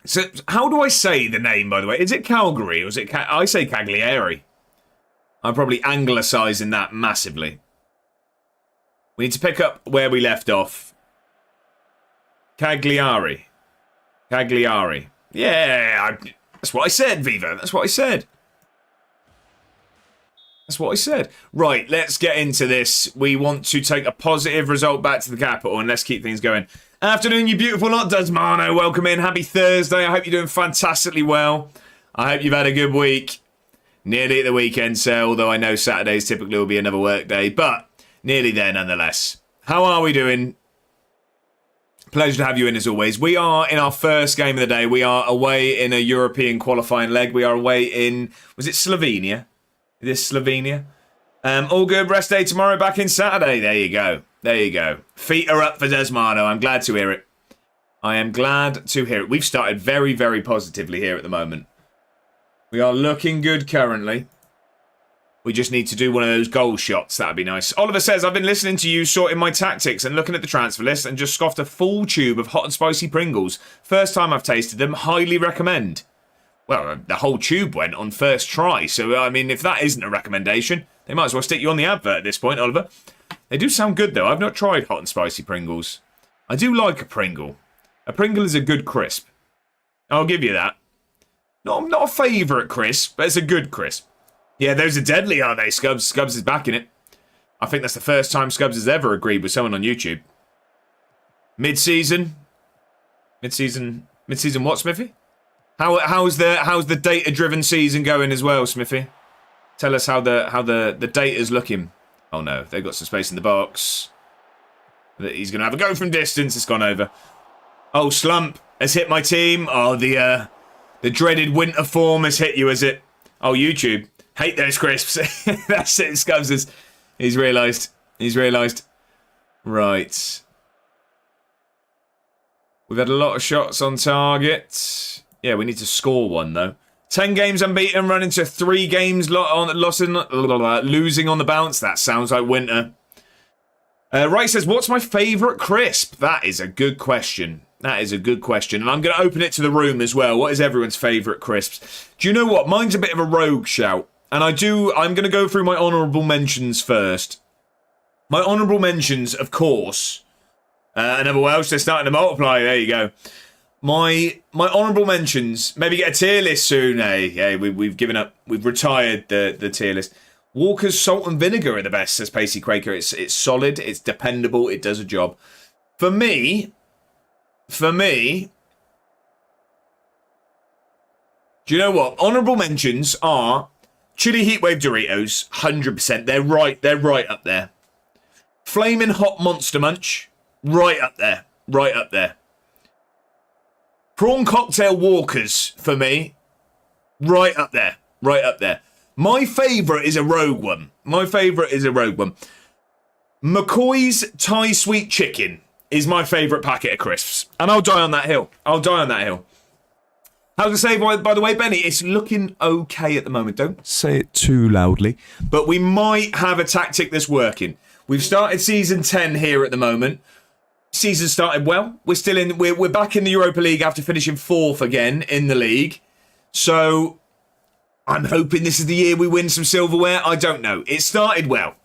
So, how do I say the name, by the way? Is it Calgary, or is it... I say Cagliari. I'm probably anglicising that massively. We need to pick up where we left off. Cagliari. Cagliari. Yeah, that's what I said, Viva. That's what I said. That's what I said. Right, let's get into this. We want to take a positive result back to the capital, and let's keep things going. Afternoon, you beautiful lot. Desmano, welcome in. Happy Thursday. I hope you're doing fantastically well. I hope you've had a good week. Nearly at the weekend, so although I know Saturdays typically will be another work day, but nearly there nonetheless. How are we doing? Pleasure to have you in as always. We are in our first game of the day. We are away in a European qualifying leg. We are away in, was it Slovenia? Is this Slovenia? All good. Rest day tomorrow. Back in Saturday. There you go. There you go. Feet are up for Desmano. I'm glad to hear it. I am glad to hear it. We've started very, very positively here at the moment. We are looking good currently. We just need to do one of those goal shots. That'd be nice. Oliver says, I've been listening to you sorting my tactics and looking at the transfer list and just scoffed a full tube of hot and spicy Pringles. First time I've tasted them. Highly recommend. Well, the whole tube went on first try. So, I mean, if that isn't a recommendation, they might as well stick you on the advert at this point, Oliver. They do sound good, though. I've not tried hot and spicy Pringles. I do like a Pringle. A Pringle is a good crisp. I'll give you that. Not a favourite crisp, but it's a good crisp. Yeah, those are deadly, aren't they, Scubs? Scubs is backing it. I think that's the first time Scubs has ever agreed with someone on YouTube. Mid-season? Mid-season what, Smithy? How's the data-driven season going as well, Smithy? Tell us how the data's looking. Oh no, they've got some space in the box. He's going to have a go from distance. It's gone over. Oh, Slump has hit my team. Oh, the dreaded winter form has hit you, has it? Oh, YouTube. Hate those crisps. That's it, Scubs. He's realised. He's realised. Right. We've had a lot of shots on target. Yeah, we need to score one, though. 10 games unbeaten, running to 3 games losing, losing on the bounce. That sounds like winter. Wright says, what's my favourite crisp? That is a good question. That is a good question. And I'm going to open it to the room as well. What is everyone's favourite crisps? Do you know what? Mine's a bit of a rogue shout. And I'm going to go through my honourable mentions first. My honourable mentions, of course. Another Welsh, they're starting to multiply. There you go. My honourable mentions. Maybe get a tier list soon, eh? Yeah, we've given up. We've retired the tier list. Walker's Salt and Vinegar are the best, says Pacey Quaker. It's solid. It's dependable. It does a job. For me, do you know what? Honourable mentions are Chili Heatwave Doritos, 100%. They're right up there. Flaming Hot Monster Munch, right up there. Right up there. Prawn Cocktail Walkers, for me, right up there. Right up there. My favourite is a rogue one. McCoy's Thai Sweet Chicken is my favourite packet of crisps. And I'll die on that hill. How's it say, by the way, Benny? It's looking okay at the moment. Don't say it too loudly. But we might have a tactic that's working. We've started season 10 here at the moment. Season started well. We're back in the Europa League after finishing 4th again in the league. So I'm hoping this is the year we win some silverware. I don't know. It started well.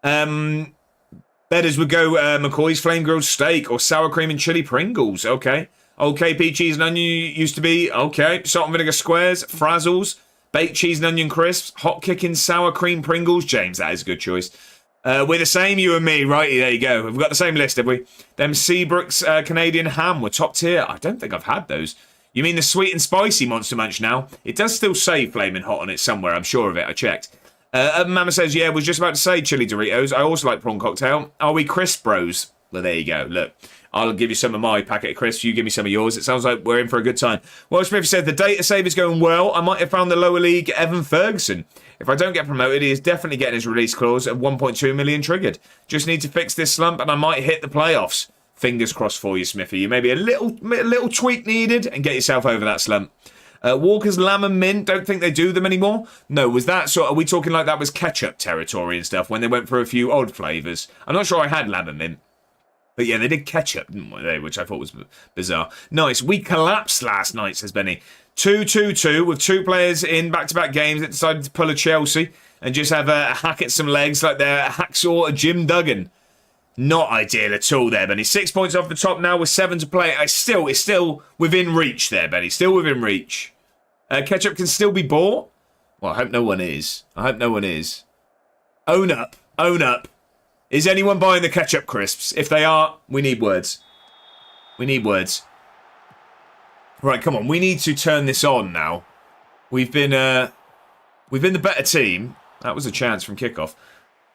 Betters would go McCoy's Flame Grilled Steak or Sour Cream and Chili Pringles. Okay. OKP Cheese and Onion used to be. Okay. Salt and Vinegar Squares, Frazzles, Baked Cheese and Onion Crisps, Hot Kicking Sour Cream Pringles. James, that is a good choice. We're the same, you and me, right? There you go. We've got the same list, have we? Them Seabrook's Canadian ham were top tier. I don't think I've had those. You mean the sweet and spicy Monster Munch now? It does still say Flaming Hot on it somewhere. I'm sure of it. I checked. Mama says, yeah, was just about to say Chili Doritos. I also like Prawn Cocktail. Are we crisp bros? Well, there you go. Look, I'll give you some of my packet of crisps. You give me some of yours. It sounds like we're in for a good time. Well, Smith said, the data save is going well. I might have found the lower league Evan Ferguson. If I don't get promoted, he is definitely getting his release clause of 1.2 million triggered. Just need to fix this slump and I might hit the playoffs. Fingers crossed for you, Smithy. You may be a little tweak needed and get yourself over that slump. Walker's Lamb and Mint, don't think they do them anymore. No, was that sort of, are we talking like that was ketchup territory and stuff when they went for a few odd flavours? I'm not sure I had Lamb and Mint. But yeah, they did ketchup, didn't they? Which I thought was bizarre. Nice. We collapsed last night, says Benny. 2-2-2 with 2 players in back-to-back games that decided to pull a Chelsea and just have a hack at some legs like they're hacksaw Jim Duggan. Not ideal at all there, Benny. 6 points off the top now with 7 to play. It's still within reach there, Benny. Still within reach. Ketchup can still be bought. Well, I hope no one is. Own up. Is anyone buying the ketchup crisps? If they are, we need words. Right, come on. We need to turn this on now. We've been the better team. That was a chance from kickoff.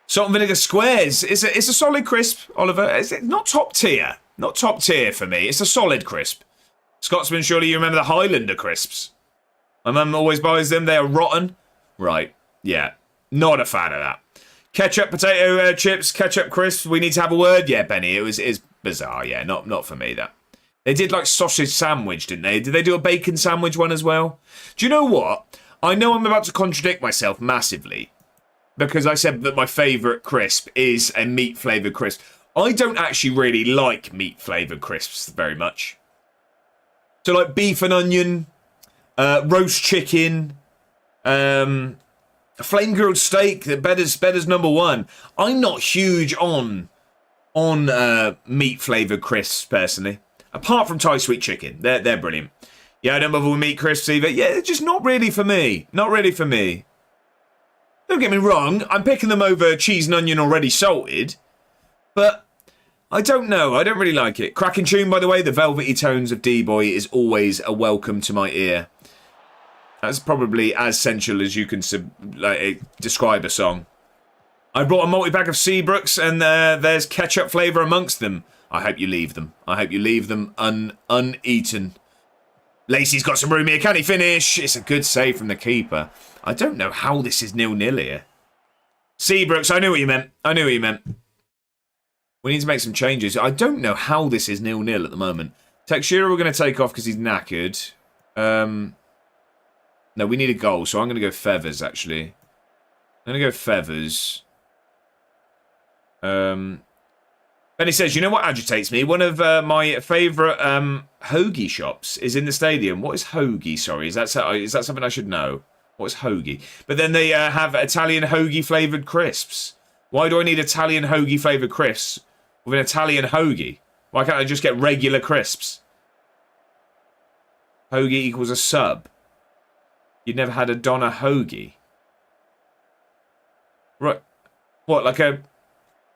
Salt and Vinegar Squares. It's a solid crisp, Oliver. It's not top tier. Not top tier for me. It's a solid crisp. Scotsman, surely you remember the Highlander crisps. My mum always buys them. They are rotten. Right. Yeah. Not a fan of that. Ketchup potato chips, ketchup crisps. We need to have a word. Yeah, Benny. It's bizarre. Yeah, not for me, that. They did like sausage sandwich, didn't they? Did they do a bacon sandwich one as well? Do you know what? I know I'm about to contradict myself massively because I said that my favourite crisp is a meat-flavoured crisp. I don't actually really like meat-flavoured crisps very much. So like beef and onion, roast chicken, flame grilled steak, the Better's number one. I'm not huge on meat-flavoured crisps, personally. Apart from Thai Sweet Chicken. They're brilliant. Yeah, I don't bother with meat crisps either. Yeah, it's just not really for me. Don't get me wrong, I'm picking them over cheese and onion already salted. But I don't know. I don't really like it. Cracking tune, by the way. The velvety tones of D-Boy is always a welcome to my ear. That's probably as sensual as you can describe a song. I brought a multi-pack of Seabrooks and there's ketchup flavour amongst them. I hope you leave them. Uneaten. Lacey's got some room here. Can he finish? It's a good save from the keeper. I don't know how this is 0-0 here. Seabrooks, I knew what you meant. We need to make some changes. I don't know how this is 0-0 at the moment. Textura we're going to take off because he's knackered. No, we need a goal, so I'm going to go Feathers, actually. I'm going to go Feathers. Benny says, you know what agitates me? One of my favourite hoagie shops is in the stadium. What is hoagie? Sorry, is that something I should know? What is hoagie? But then they have Italian hoagie flavoured crisps. Why do I need Italian hoagie flavoured crisps with an Italian hoagie? Why can't I just get regular crisps? Hoagie equals a sub. You'd never had a Donna hoagie. Right. What, like a...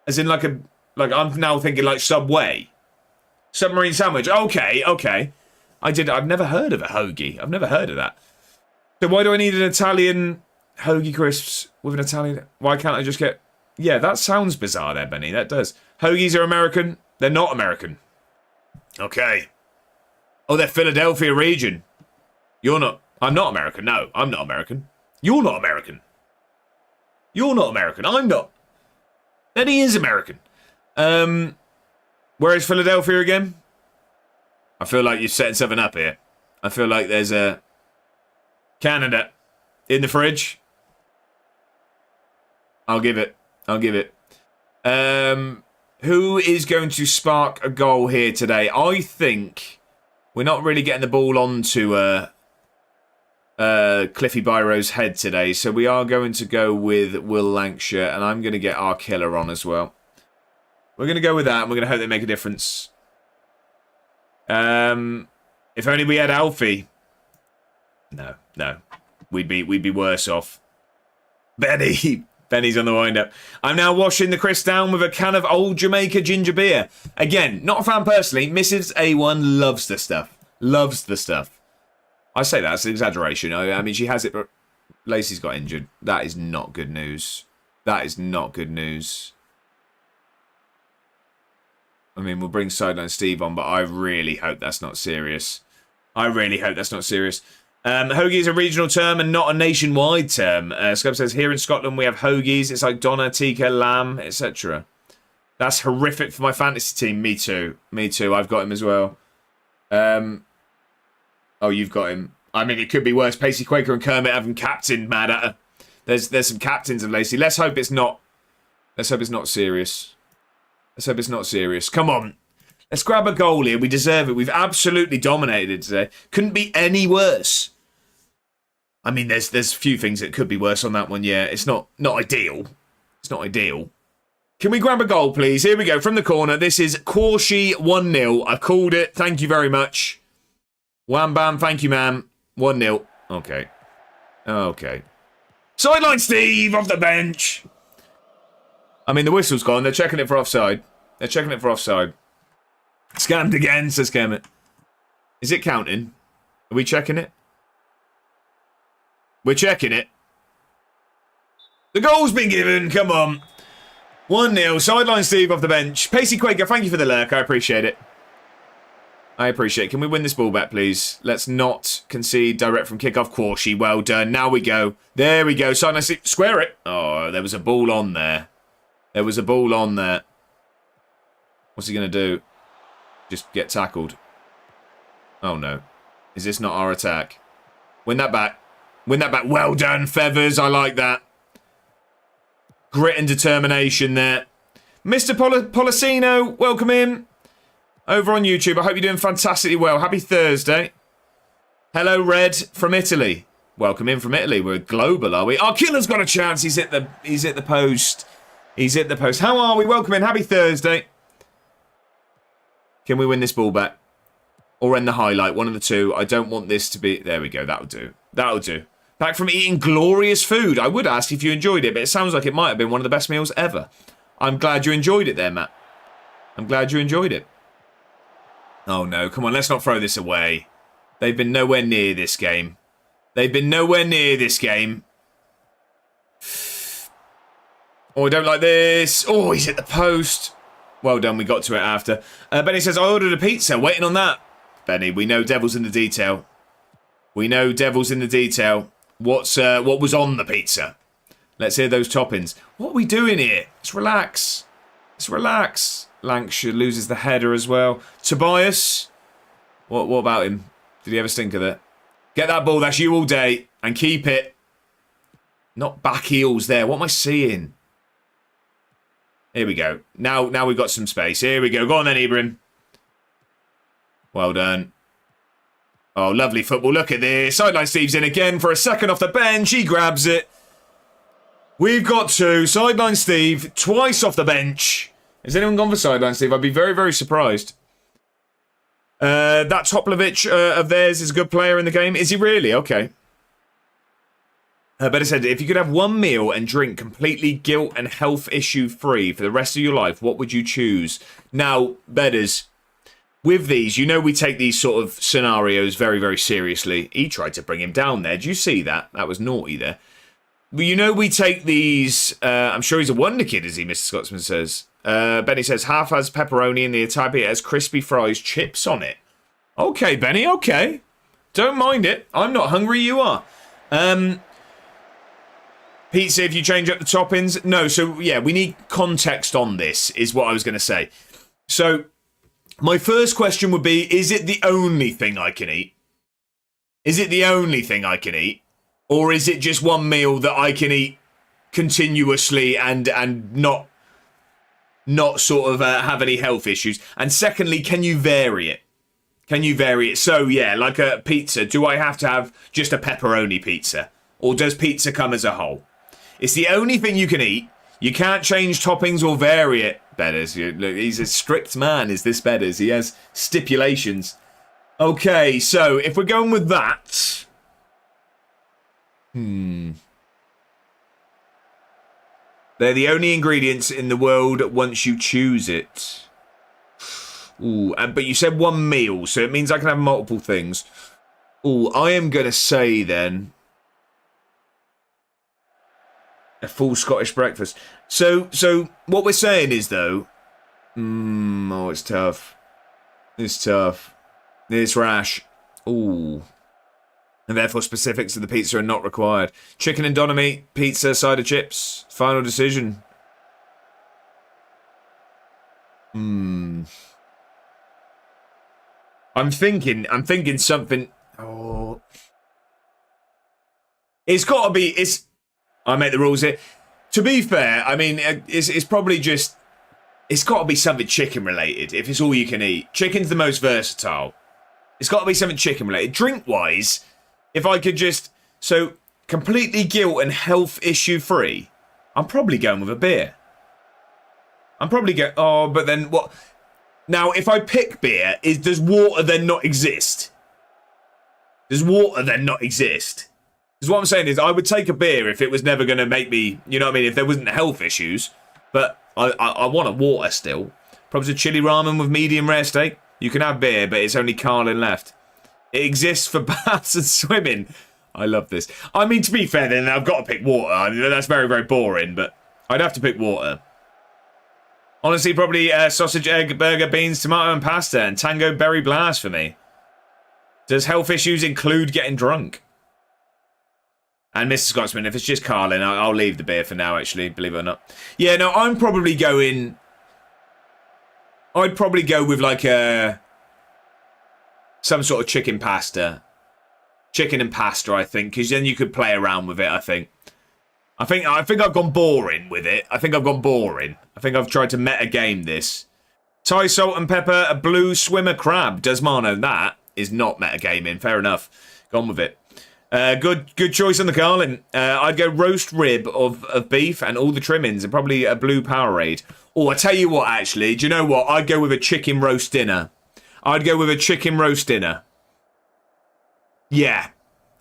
As in like a... Like, I'm now thinking like Subway. Submarine sandwich. Okay, okay. I've never heard of a hoagie. I've never heard of that. So why do I need an Italian hoagie crisps with an Italian... Why can't I just get... Yeah, that sounds bizarre there, Benny. That does. Hoagies are American. They're not American. Okay. Oh, they're Philadelphia region. You're not... I'm not American. No, I'm not American. You're not American. You're not American. I'm not. Benny is American. Where is Philadelphia again? I feel like you're setting something up here. I feel like there's a... Canada in the fridge. I'll give it. I'll give it. Who is going to spark a goal here today? I think we're not really getting the ball onto Cliffy Byro's head today, so we are going to go with Will Lancashire, and I'm going to get our killer on as well. We're going to go with that, and we're going to hope they make a difference. If only we had Alfie. No, no. We'd be worse off. Benny's on the wind-up. I'm now washing the crisp down with a can of old Jamaica ginger beer. Again, not a fan personally. Mrs. A1 loves the stuff. Loves the stuff. I say that's an exaggeration. I mean, she has it, but Lacey's got injured. That is not good news. That is not good news. I mean, we'll bring Sideline Steve on, but I really hope that's not serious. I really hope that's not serious. Hoagie is a regional term and not a nationwide term. Scub says, here in Scotland we have hoagies. It's like Donna, Tikka, lamb, etc. That's horrific for my fantasy team. Me too. Me too. I've got him as well. Oh, you've got him. I mean, it could be worse. Pacey Quaker and Kermit have him captained, mad at her. There's some captains of Lacey. Let's hope it's not. Let's hope it's not serious. Let's hope it's not serious. Come on. Let's grab a goal here. We deserve it. We've absolutely dominated today. Couldn't be any worse. I mean, there's a few things that could be worse on that one, yeah. It's not ideal. It's not ideal. Can we grab a goal, please? Here we go, from the corner. This is Quashie 1-0. I've called it. Thank you very much. Wham bam, thank you, ma'am. 1-0. Okay. Okay. Sideline Steve off the bench. I mean, the whistle's gone. They're checking it for offside. They're checking it for offside. Scammed again, says Kermit. Is it counting? Are we checking it? We're checking it. The goal's been given. Come on. 1-0. Sideline Steve off the bench. Pacey Quaker, thank you for the lurk. I appreciate it. I appreciate it. Can we win this ball back, please? Let's not concede direct from kickoff. Quashie, well done. Now we go. There we go. Sideline Steve. Square it. Oh, there was a ball on there. There was a ball on there. What's he going to do? Just get tackled. Oh, no. Is this not our attack? Win that back. Win that back. Well done, Feathers. I like that. Grit and determination there. Mr. Policino, welcome in. Over on YouTube. I hope you're doing fantastically well. Happy Thursday. Hello, Red from Italy. Welcome in from Italy. We're global, are we? Our killer's got a chance. He's hit the post. He's hit the post. How are we? Welcome in. Happy Thursday. Can we win this ball back? Or end the highlight? One of the two. I don't want this to be... There we go. That'll do. That'll do. Back from eating glorious food. I would ask if you enjoyed it, but it sounds like it might have been one of the best meals ever. I'm glad you enjoyed it there, Matt. I'm glad you enjoyed it. Oh, no. Come on, let's not throw this away. They've been nowhere near this game. They've been nowhere near this game. Oh, I don't like this. Oh, he's hit the post. Well done, we got to it after. Benny says, I ordered a pizza. Waiting on that. Benny, we know devil's in the detail. We know devil's in the detail. What was on the pizza? Let's hear those toppings. What are we doing here? Let's relax. Let's relax. Lancashire loses the header as well. Tobias. What about him? Did he ever stink of it? Get that ball. That's you all day. And keep it. Not back heels there. What am I seeing? Here we go. Now we've got some space. Here we go. Go on then, Ibrahim. Well done. Oh, lovely football. Look at this. Sideline Steve's in again for a second off the bench. He grabs it. We've got two. Sideline Steve, twice off the bench. Has anyone gone for Sideline Steve? I'd be very, very surprised. That Toplovic of theirs is a good player in the game. Is he really? Okay. Better said, if you could have one meal and drink completely guilt and health issue free for the rest of your life, what would you choose? Now, Bedders, with these, you know we take these sort of scenarios very, very seriously. He tried to bring him down there. Did you see that? That was naughty there. Well, you know we take these... I'm sure he's a wonder kid, is he, Mr. Scotsman says. Benny says, half has pepperoni and the entire bit has crispy fries, chips on it. Okay, Benny, okay. Don't mind it. I'm not hungry, you are. Pizza, if you change up the toppings. No, so, yeah, we need context on this, is what I was going to say. So, my first question would be, is it the only thing I can eat? Is it the only thing I can eat? Or is it just one meal that I can eat continuously and not sort of have any health issues? And secondly, can you vary it? Can you vary it? So, yeah, like a pizza, do I have to have just a pepperoni pizza? Or does pizza come as a whole? It's the only thing you can eat. You can't change toppings or vary it. Bedders, he's a strict man, is this Bedders? He has stipulations. Okay, so if we're going with that... They're the only ingredients in the world once you choose it. Ooh, but you said one meal, so it means I can have multiple things. Ooh, I am going to say then... a full Scottish breakfast. So what we're saying is, though... oh, it's tough. It's tough. It's rash. Ooh. And therefore specifics of the pizza are not required. Chicken and doner meat, pizza, side of chips. Final decision. I'm thinking something. Oh. It's got to be. I make the rules here. To be fair, I mean, it's probably just. It's got to be something chicken related. If it's all you can eat, chicken's the most versatile. It's got to be something chicken related. Drink wise. If I could just... So, completely guilt and health issue free, I'm probably going with a beer. I'm probably going... Oh, but then what... Now, if I pick beer, does water then not exist? Does water then not exist? Because what I'm saying is, I would take a beer if it was never going to make me... You know what I mean? If there wasn't health issues. But I want a water still. Probably a chili ramen with medium rare steak. You can have beer, but it's only Carlin left. It exists for baths and swimming. I love this. I mean, to be fair, then I've got to pick water. I mean, that's very, very boring, but I'd have to pick water. Honestly, probably sausage, egg, burger, beans, tomato, and pasta, and tango berry blast for me. Does health issues include getting drunk? And Mr. Scotsman, if it's just Carlin, I'll leave the beer for now, actually, believe it or not. Yeah, no, I'm probably going... I'd probably go with like a... some sort of chicken pasta. Chicken and pasta, I think, because then you could play around with it, I think. I think I've gone boring with it. I think I've gone boring. I think I've tried to meta game this. Thai salt and pepper, a blue swimmer crab. Does Mano, that is not meta gaming. Fair enough. Gone with it. Good choice on the Carlin. I'd go roast rib of beef and all the trimmings and probably a blue Powerade. Oh, I tell you what, actually. Do you know what? I'd go with a chicken roast dinner. I'd go with a chicken roast dinner. Yeah.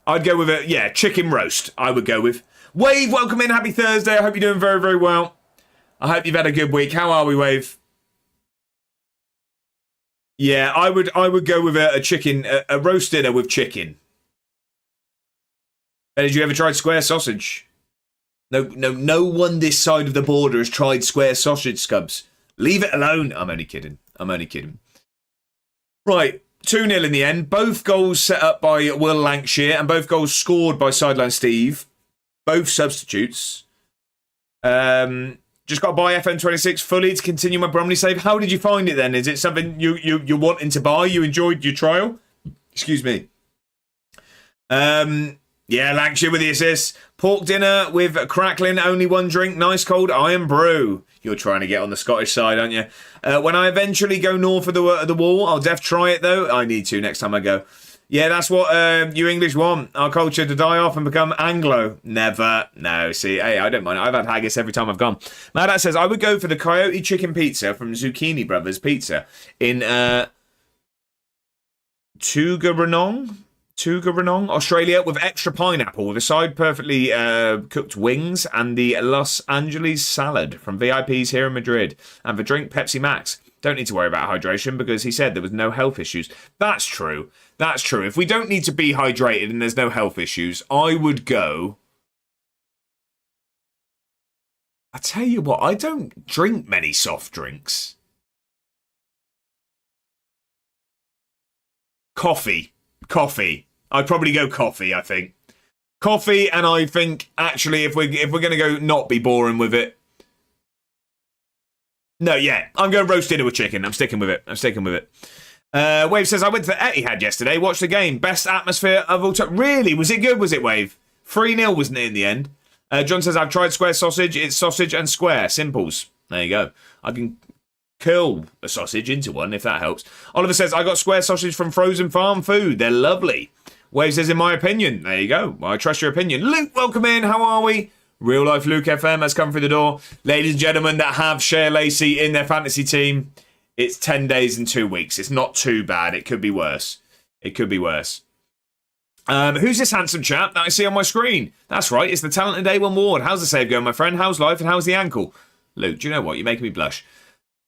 I'd go with a, chicken roast. I would go with. Wave, welcome in. Happy Thursday. I hope you're doing very, very well. I hope you've had a good week. How are we, Wave? Yeah, I would go with a chicken, a roast dinner with chicken. And did you ever try square sausage? No one this side of the border has tried square sausage, Scubs. Leave it alone. I'm only kidding. Right, 2-0 in the end. Both goals set up by Will Lancashire and both goals scored by Sideline Steve. Both substitutes. Just got to buy FM26 fully to continue my Bromley save. How did you find it then? Is it something you're wanting to buy? You enjoyed your trial? Excuse me. Yeah, Lancashire with the assist. Pork dinner with crackling, only one drink, nice cold iron brew. You're trying to get on the Scottish side, aren't you? When I eventually go north of the wall, I'll def try it though. I need to next time I go. Yeah, that's what you English want. Our culture to die off and become Anglo. Never. No, see, hey, I don't mind. I've had haggis every time I've gone. Madat says, I would go for the Coyote Chicken Pizza from Zucchini Brothers Pizza in Tugaranong, Australia, with extra pineapple, with a side perfectly cooked wings and the Los Angeles salad from VIPs here in Madrid. And for drink, Pepsi Max. Don't need to worry about hydration because he said there was no health issues. That's true. That's true. If we don't need to be hydrated and there's no health issues, I would go... I tell you what, I don't drink many soft drinks. Coffee. I'd probably go coffee, I think. Coffee, and I think, actually, if we're going to go not be boring with it, no, yeah, I'm going roast dinner with chicken. I'm sticking with it. Wave says, I went to the Etihad yesterday, watched the game. Best atmosphere of all time. Really? Was it good, was it, Wave? 3-0, wasn't it, in the end? John says, I've tried square sausage. It's sausage and square. Simples. There you go. I can curl a sausage into one, if that helps. Oliver says, I got square sausage from Frozen Farm Food. They're lovely. Wave says, in my opinion. There you go. Well, I trust your opinion. Luke, welcome in. How are we? Real life Luke FM has come through the door. Ladies and gentlemen that have Shea Lacey in their fantasy team, it's 10 days and 2 weeks. It's not too bad. It could be worse. Who's this handsome chap that I see on my screen? That's right, it's the talented A1 Ward. How's the save going, my friend? How's life and how's the ankle? Luke, do you know what? You're making me blush.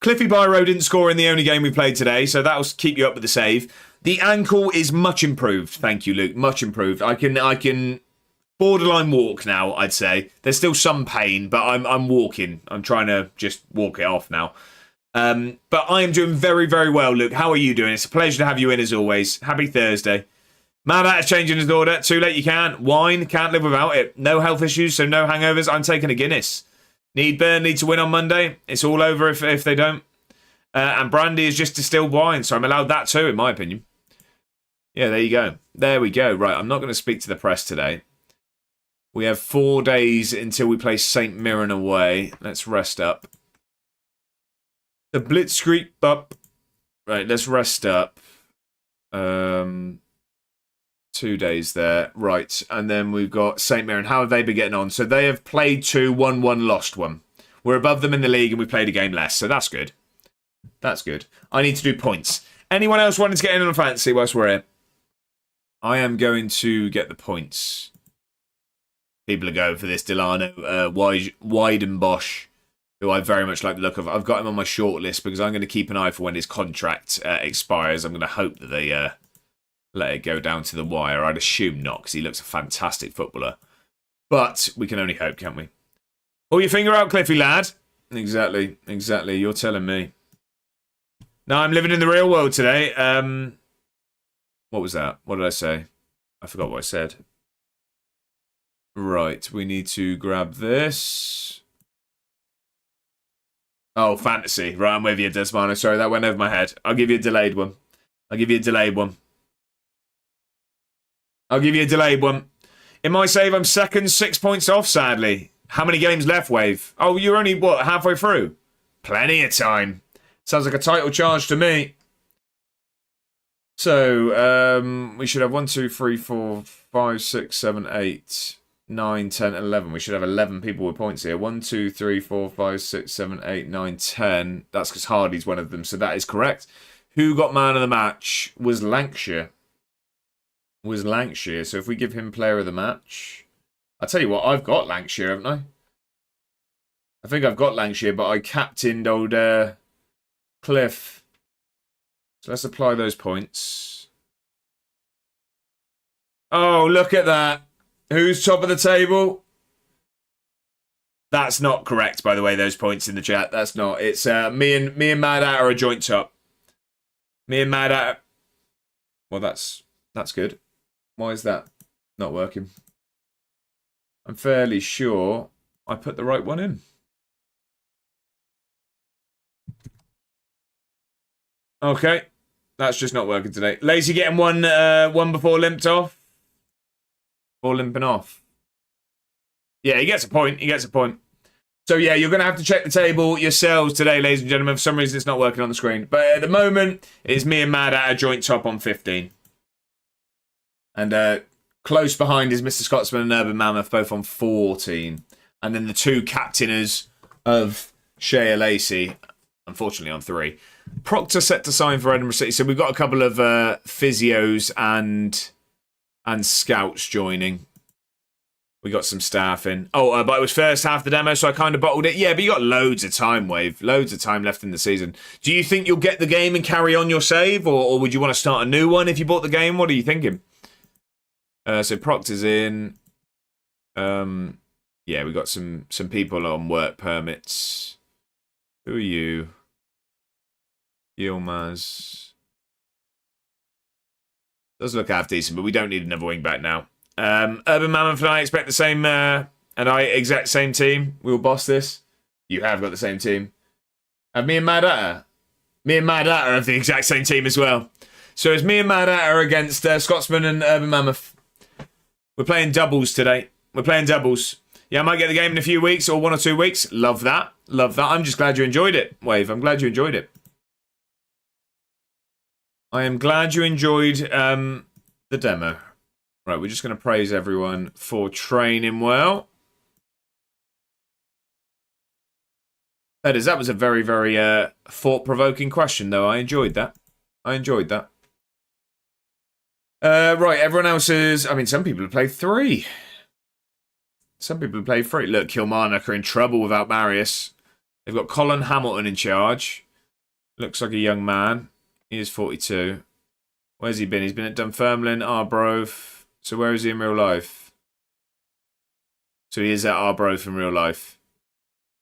Cliffy Byro didn't score in the only game we played today, so that'll keep you up with the save. The ankle is much improved. Thank you, Luke. Much improved. I can borderline walk now, I'd say. There's still some pain, but I'm walking. I'm trying to just walk it off now. But I am doing very, very well, Luke. How are you doing? It's a pleasure to have you in as always. Happy Thursday. Mad at changing his order. Too late you can't. Wine, can't live without it. No health issues, so no hangovers. I'm taking a Guinness. Need Burnley to win on Monday. It's all over if they don't. And brandy is just distilled wine, so I'm allowed that too, in my opinion. Yeah, there you go. There we go. Right, I'm not going to speak to the press today. We have 4 days until we play St. Mirren away. Let's rest up. The Blitzkrieg up. Right, let's rest up. 2 days there. Right, and then we've got St. Mirren. How have they been getting on? So they have played 2, won 1, lost 1. We're above them in the league and we played a game less, so that's good. That's good. I need to do points. Anyone else wanting to get in on a fantasy whilst we're here? I am going to get the points. People are going for this Delano Weidenbosch, who I very much like the look of. I've got him on my short list because I'm going to keep an eye for when his contract expires. I'm going to hope that they let it go down to the wire. I'd assume not because he looks a fantastic footballer. But we can only hope, can't we? Pull your finger out, Cliffy lad. Exactly. You're telling me. No, I'm living in the real world today. What was that? What did I say? I forgot what I said. Right, we need to grab this. Oh, fantasy. Right, I'm with you, Desmano. Sorry, that went over my head. I'll give you a delayed one. In my save, I'm second, 6 points off, sadly. How many games left, Wave? Oh, you're only, what, halfway through? Plenty of time. Sounds like a title charge to me. So, we should have 1, 2, 3, 4, 5, 6, 7, 8, 9, 10, 11. We should have 11 people with points here. 1, 2, 3, 4, 5, 6, 7, 8, 9, 10. That's because Hardy's one of them, so that is correct. Who got man of the match was Lancashire. So if we give him player of the match... I'll tell you what, I've got Lancashire, haven't I? I think I've got Lancashire, but I captained old Cliff. So let's apply those points. Oh, look at that. Who's top of the table? That's not correct, by the way, those points in the chat. That's not. It's me and Mad At are a joint top. Me and Mad At... Well, that's good. Why is that not working? I'm fairly sure I put the right one in. Okay. That's just not working today. Lazy getting one before limped off. Or limping off. Yeah, he gets a point. So yeah, you're going to have to check the table yourselves today, ladies and gentlemen. For some reason, it's not working on the screen. But at the moment, it's me and Mad at a joint top on 15. And close behind is Mr. Scotsman and Urban Mammoth, both on 14. And then the two captainers of Shea Lacey, unfortunately on 3. Proctor set to sign for Edinburgh City. So we've got a couple of physios and scouts joining. We got some staff in. Oh, but it was first half the demo, so I kind of bottled it. Yeah, but you got loads of time, Wave. Loads of time left in the season. Do you think you'll get the game and carry on your save, or would you want to start a new one if you bought the game? What are you thinking? So Proctor's in. Yeah, we got some people on work permits. Who are you? Yilmaz. Does look half decent, but we don't need another wing back now. Urban Mammoth and I expect the same, exact same team. We will boss this. You have got the same team. Me and Mad Hatter. Me and Mad Hatter have the exact same team as well. So it's me and Mad Hatter against Scotsman and Urban Mammoth. We're playing doubles today. We're playing doubles. Yeah, I might get the game in a few weeks or 1 or 2 weeks. Love that. Love that. I'm just glad you enjoyed it, Wave. I'm glad you enjoyed it. I am glad you enjoyed the demo. Right, we're just going to praise everyone for training well. That was a very, very thought-provoking question, though. I enjoyed that. Right, everyone else is... I mean, some people have played 3. Look, Kilmarnock are in trouble without Marius. They've got Colin Hamilton in charge. Looks like a young man. He is 42. Where's he been? He's been at Dunfermline, Arbroath. So where is he in real life? So he is at Arbroath in real life.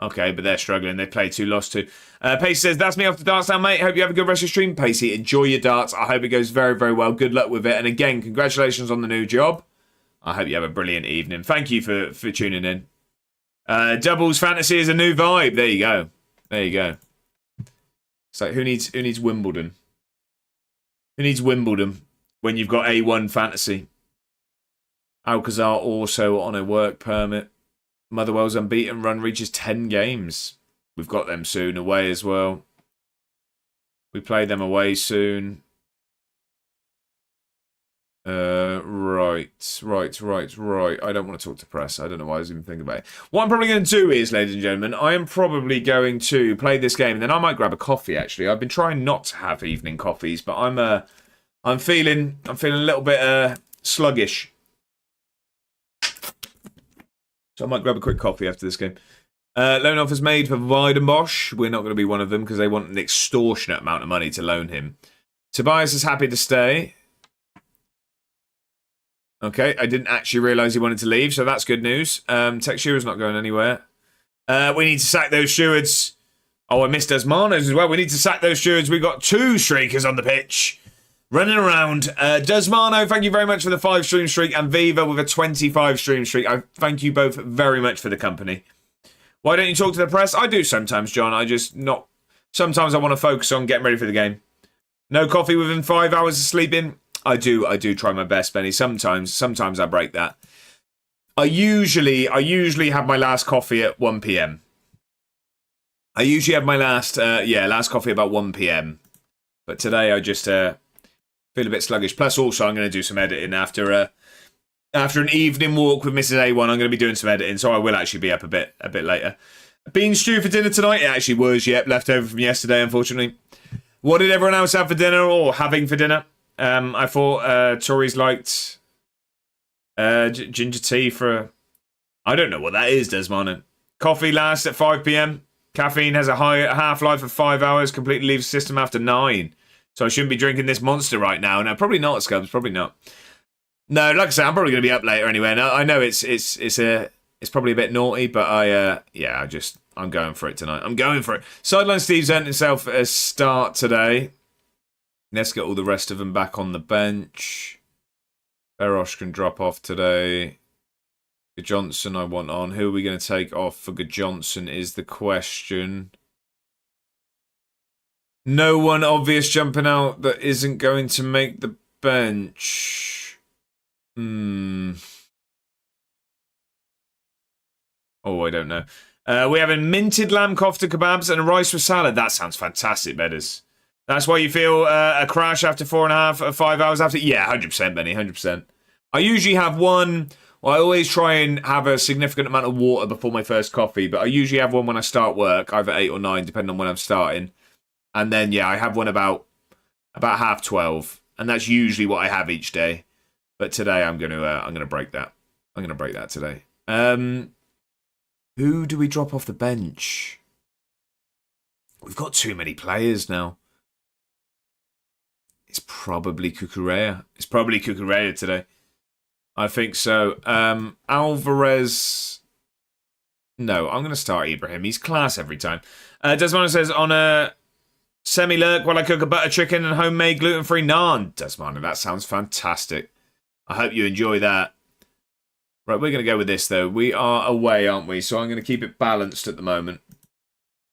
Okay, but they're struggling. They played 2, lost 2. Pacey says, that's me off the darts now, mate. Hope you have a good rest of your stream. Pacey, enjoy your darts. I hope it goes very, very well. Good luck with it. And again, congratulations on the new job. I hope you have a brilliant evening. Thank you for tuning in. Doubles Fantasy is a new vibe. There you go. There you go. So who needs Wimbledon? Who needs Wimbledon when you've got A1 Fantasy? Alcazar also on a work permit. Motherwell's unbeaten run reaches 10 games. We've got them soon away as well. We play them away soon. Right. I don't want to talk to press. I don't know why I was even thinking about it. What I'm probably going to do is, ladies and gentlemen, I am probably going to play this game, and then I might grab a coffee. Actually, I've been trying not to have evening coffees, but I'm feeling a little bit sluggish. So I might grab a quick coffee after this game. Loan offers made for Weidenbosch. We're not going to be one of them because they want an extortionate amount of money to loan him. Tobias is happy to stay. Okay, I didn't actually realise he wanted to leave, so that's good news. Tech Shearer's not going anywhere. We need to sack those stewards. Oh, I missed Desmanos as well. We need to sack those stewards. We've got 2 streakers on the pitch. Running around. Desmano, thank you very much for the 5 stream streak. And Viva with a 25 stream streak. I thank you both very much for the company. Why don't you talk to the press? I do sometimes, John. Sometimes I want to focus on getting ready for the game. No coffee within 5 hours of sleeping. I do try my best, Benny. Sometimes I break that. I usually have my last coffee at 1 p.m. I usually have my last coffee about 1 p.m. But today I just feel a bit sluggish. Plus, also, I'm going to do some editing after an evening walk with Mrs. A1. I'm going to be doing some editing, so I will actually be up a bit later. Bean stew for dinner tonight? It actually was, yep, left over from yesterday, unfortunately. What did everyone else have for dinner or having for dinner? I thought Tories liked ginger tea for... I don't know what that is, Desmond. Coffee lasts at 5 p.m. Caffeine has a high half-life of 5 hours. Completely leaves the system after 9. So I shouldn't be drinking this monster right now. No, probably not, Scubs. Probably not. No, like I said, I'm probably going to be up later anyway. No, I know it's probably a bit naughty, but I'm going for it tonight. I'm going for it. Sideline Steve's earned himself a start today. Let's get all the rest of them back on the bench. Berosh can drop off today. Johnson I want on. Who are we going to take off for Johnson is the question. No one obvious jumping out that isn't going to make the bench. Oh, I don't know. We have a minted lamb kofta kebabs and a rice with salad. That sounds fantastic, Bedders. That's why you feel a crash after 4.5 or 5 hours after? Yeah, 100%, Benny, 100%. I usually have one... Well, I always try and have a significant amount of water before my first coffee, but I usually have one when I start work, either 8 or 9, depending on when I'm starting. And then, yeah, I have one about 12:30. And that's usually what I have each day. But today I'm gonna break that. I'm gonna break that today. Who do we drop off the bench? We've got too many players now. It's probably Cucurella. It's probably Cucurella today. I think so. Alvarez. No, I'm going to start Ibrahim. He's class every time. Desmond says, on a semi-lurk while I cook a butter chicken and homemade gluten-free naan. Desmond, that sounds fantastic. I hope you enjoy that. Right, we're going to go with this, though. We are away, aren't we? So I'm going to keep it balanced at the moment.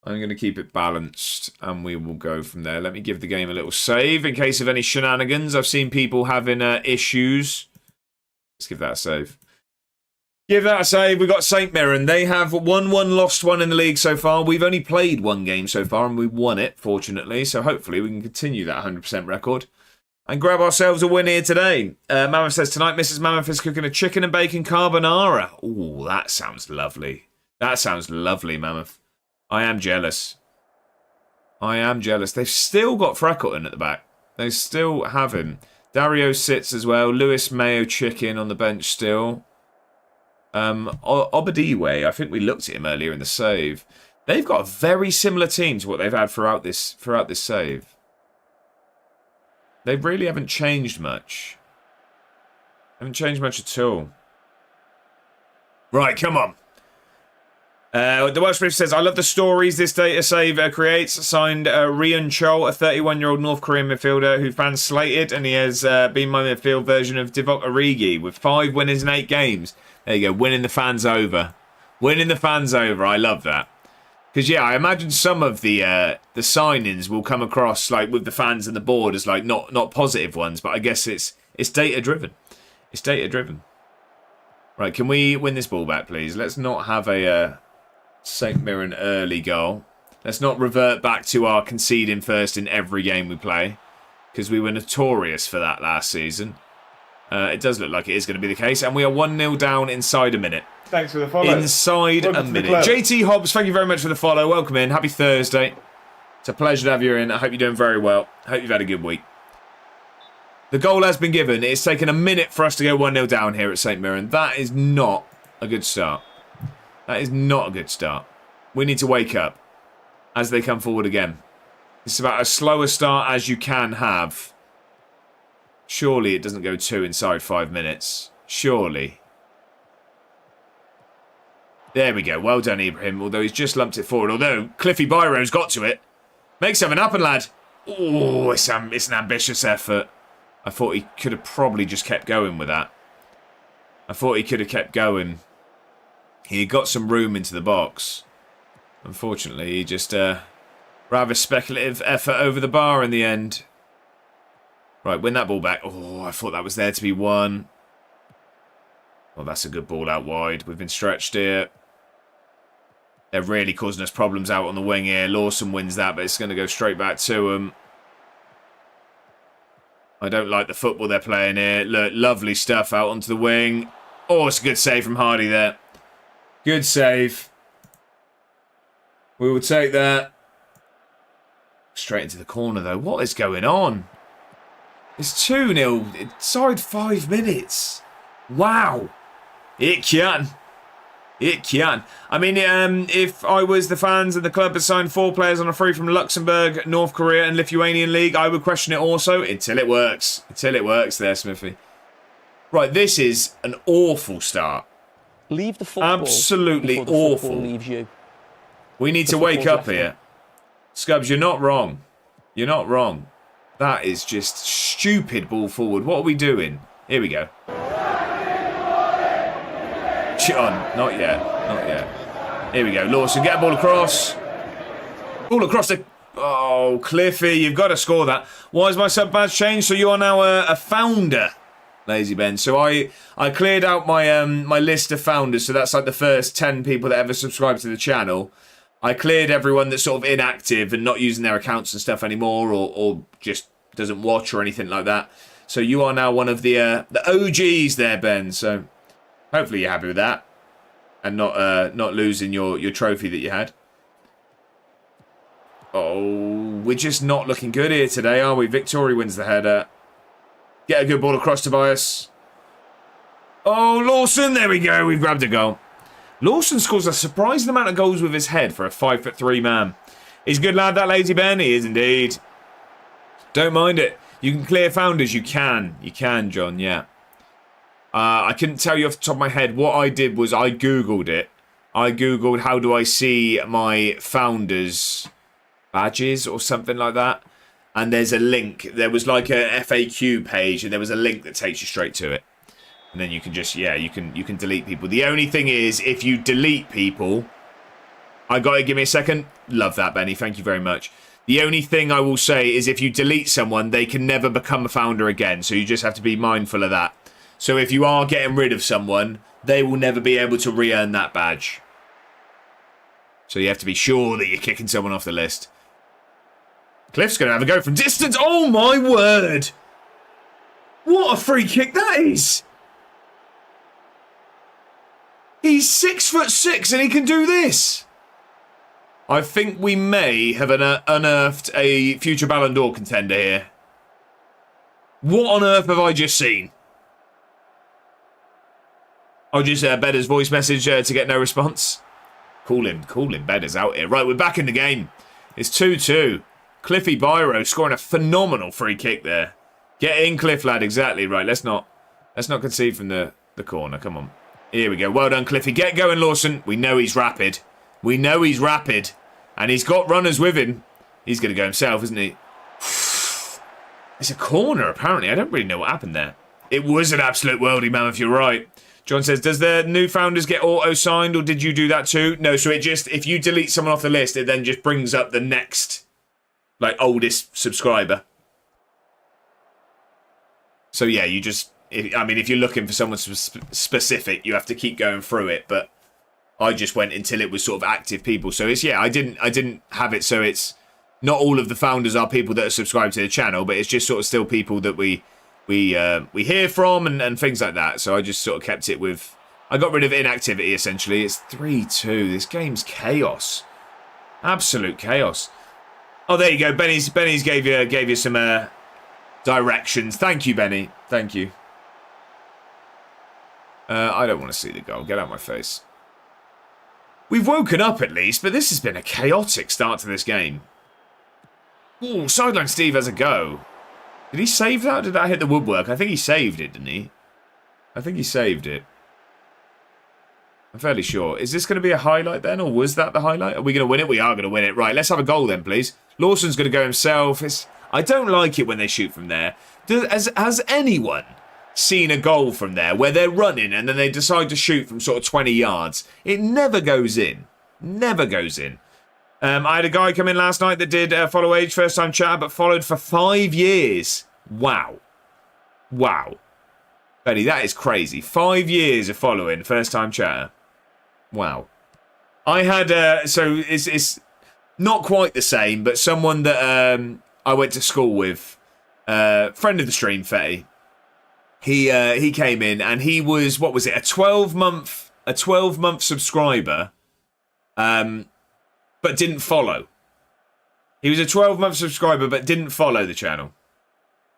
I'm going to keep it balanced, and we will go from there. Let me give the game a little save in case of any shenanigans. I've seen people having issues. Let's give that a save. Give that a save. We've got St. Mirren. They have won one, lost one in the league so far. We've only played one game so far, and we won it, fortunately. So hopefully we can continue that 100% record and grab ourselves a win here today. Mammoth says, tonight Mrs. Mammoth is cooking a chicken and bacon carbonara. Ooh, that sounds lovely. That sounds lovely, Mammoth. I am jealous. I am jealous. They've still got Freckleton at the back. They still have him. Dario sits as well. Lewis Mayo chicken on the bench still. Obadiwe, I think we looked at him earlier in the save. They've got a very similar team to what they've had throughout this save. They really haven't changed much. Haven't changed much at all. Right, come on. The Welsh Brief says, I love the stories this data save creates. Signed Rian Chol, a 31-year-old North Korean midfielder who fans slated, and he has been my midfield version of Divock Origi with 5 winners in 8 games. There you go, winning the fans over. Winning the fans over, I love that. Because, yeah, I imagine some of the signings will come across, like, with the fans and the board as, like, not positive ones, but I guess it's data-driven. It's data-driven. Right, can we win this ball back, please? Let's not have a St. Mirren early goal. Let's not revert back to our conceding first in every game we play, because we were notorious for that last season. It does look like it is going to be the case, and we are 1-0 down inside a minute. Thanks for the follow. Inside a minute. JT Hobbs, thank you very much for the follow. Welcome in. Happy Thursday. It's a pleasure to have you in. I hope you're doing very well. I hope you've had a good week. The goal has been given. It's taken a minute for us to go 1-0 down here at St. Mirren. That is not a good start. That is not a good start. We need to wake up as they come forward again. It's about as slow a start as you can have. Surely it doesn't go 2 inside 5 minutes. Surely. There we go. Well done, Ibrahim. Although he's just lumped it forward. Although Cliffy Byro's got to it. Make something happen, lad. Oh, it's an ambitious effort. I thought he could have probably just kept going with that. I thought he could have kept going. He got some room into the box. Unfortunately, he just rather speculative effort over the bar in the end. Right, win that ball back. Oh, I thought that was there to be won. Well, that's a good ball out wide. We've been stretched here. They're really causing us problems out on the wing here. Lawson wins that, but it's going to go straight back to them. I don't like the football they're playing here. Look, lovely stuff out onto the wing. Oh, it's a good save from Hardy there. Good save. We will take that. Straight into the corner, though. What is going on? It's 2-0 inside 5 minutes. Wow. It can. It can. I mean, if I was the fans and the club had signed 4 players on a free from Luxembourg, North Korea and Lithuanian League, I would question it also until it works. Until it works there, Smithy. Right, this is an awful start. Leave the football. Absolutely before the awful. Football leaves you. We need to wake up here. Scubs, you're not wrong. You're not wrong. That is just stupid ball forward. What are we doing? Here we go. Shit on. Not yet. Not yet. Here we go. Lawson, get a ball across. Ball across the... Oh, Cliffy, you've got to score that. Why has my sub badge changed? So you are now a founder, Lazy Ben. So I cleared out my my list of founders. So that's like the first 10 people that ever subscribed to the channel. I cleared everyone that's sort of inactive and not using their accounts and stuff anymore, or just doesn't watch or anything like that. So you are now one of the OGs there, Ben. So hopefully you're happy with that, and not losing your trophy that you had. Oh, we're just not looking good here today, are we? Victoria wins the header. Get a good ball across, Tobias. Oh, Lawson, there we go. We've grabbed a goal. Lawson scores a surprising amount of goals with his head for a 5'3" man. He's a good lad, that lazy Ben. He is indeed. Don't mind it. You can clear founders. You can. You can, John, yeah. I couldn't tell you off the top of my head. What I did was I Googled it. I Googled how do I see my founders badges or something like that. And there's a link. There was like a FAQ page and there was a link that takes you straight to it. And then you can just, yeah, you can delete people. The only thing is, if you delete people... I got it, give me a second. Love that, Benny. Thank you very much. The only thing I will say is if you delete someone, they can never become a founder again. So you just have to be mindful of that. So if you are getting rid of someone, they will never be able to re-earn that badge. So you have to be sure that you're kicking someone off the list. Cliff's going to have a go from distance. Oh, my word. What a free kick that is. He's 6'6" and he can do this. I think we may have unearthed a future Ballon d'Or contender here. What on earth have I just seen? I'll just Bedder's voice message to get no response. Call him. Bedder's out here. Right, we're back in the game. It's 2-2. Cliffy Biro scoring a phenomenal free kick there. Get in, Cliff, lad. Exactly right. Let's not concede from the corner. Come on. Here we go. Well done, Cliffy. Get going, Lawson. We know he's rapid. And he's got runners with him. He's going to go himself, isn't he? It's a corner, apparently. I don't really know what happened there. It was an absolute worldie, man, if you're right. John says, does the new founders get auto-signed, or did you do that too? No, so it just, if you delete someone off the list, it then just brings up the next, like, oldest subscriber. So, yeah, you just... if you're looking for someone specific, you have to keep going through it. But I just went until it was sort of active people. So it's, yeah, I didn't have it so it's not all of the founders are people that are subscribed to the channel, but it's just sort of still people that we hear from and things like that. So I just sort of kept it with. I got rid of inactivity essentially. It's 3-2. This game's chaos, absolute chaos. Oh, there you go. Benny's gave you some directions. Thank you, Benny. Thank you. I don't want to see the goal. Get out of my face. We've woken up at least, but this has been a chaotic start to this game. Ooh, Sideline Steve has a go. Did he save that or did that hit the woodwork? I think he saved it, didn't he? I think he saved it. I'm fairly sure. Is this going to be a highlight then, or was that the highlight? Are we going to win it? We are going to win it. Right, let's have a goal then, please. Lawson's going to go himself. I don't like it when they shoot from there. Has anyone seen a goal from there where they're running and then they decide to shoot from sort of 20 yards? It never goes in. Never goes in. I had a guy come in last night that did follow age, first time chat, but followed for 5 years. Wow. Wow. Benny, that is crazy. 5 years of following, first time chatter. Wow. I had, so it's not quite the same, but someone that I went to school with, friend of the stream, Fetty. He came in and he was, what was it, a 12-month subscriber, but didn't follow. He was a 12-month subscriber but didn't follow the channel.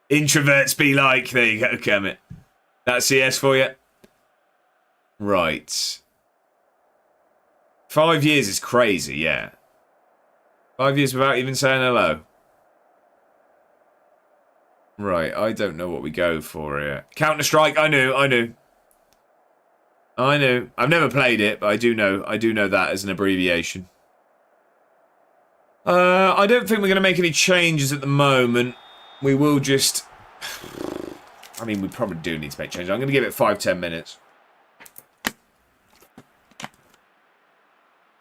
Introverts be like, there you go, Kermit. That's CS for you. Right. 5 years is crazy, yeah. 5 years without even saying hello. Right, I don't know what we go for here. Counter-Strike, I knew. I've never played it, but I do know that as an abbreviation. I don't think we're going to make any changes at the moment. We will just... I mean, we probably do need to make changes. I'm going to give it 5-10 minutes.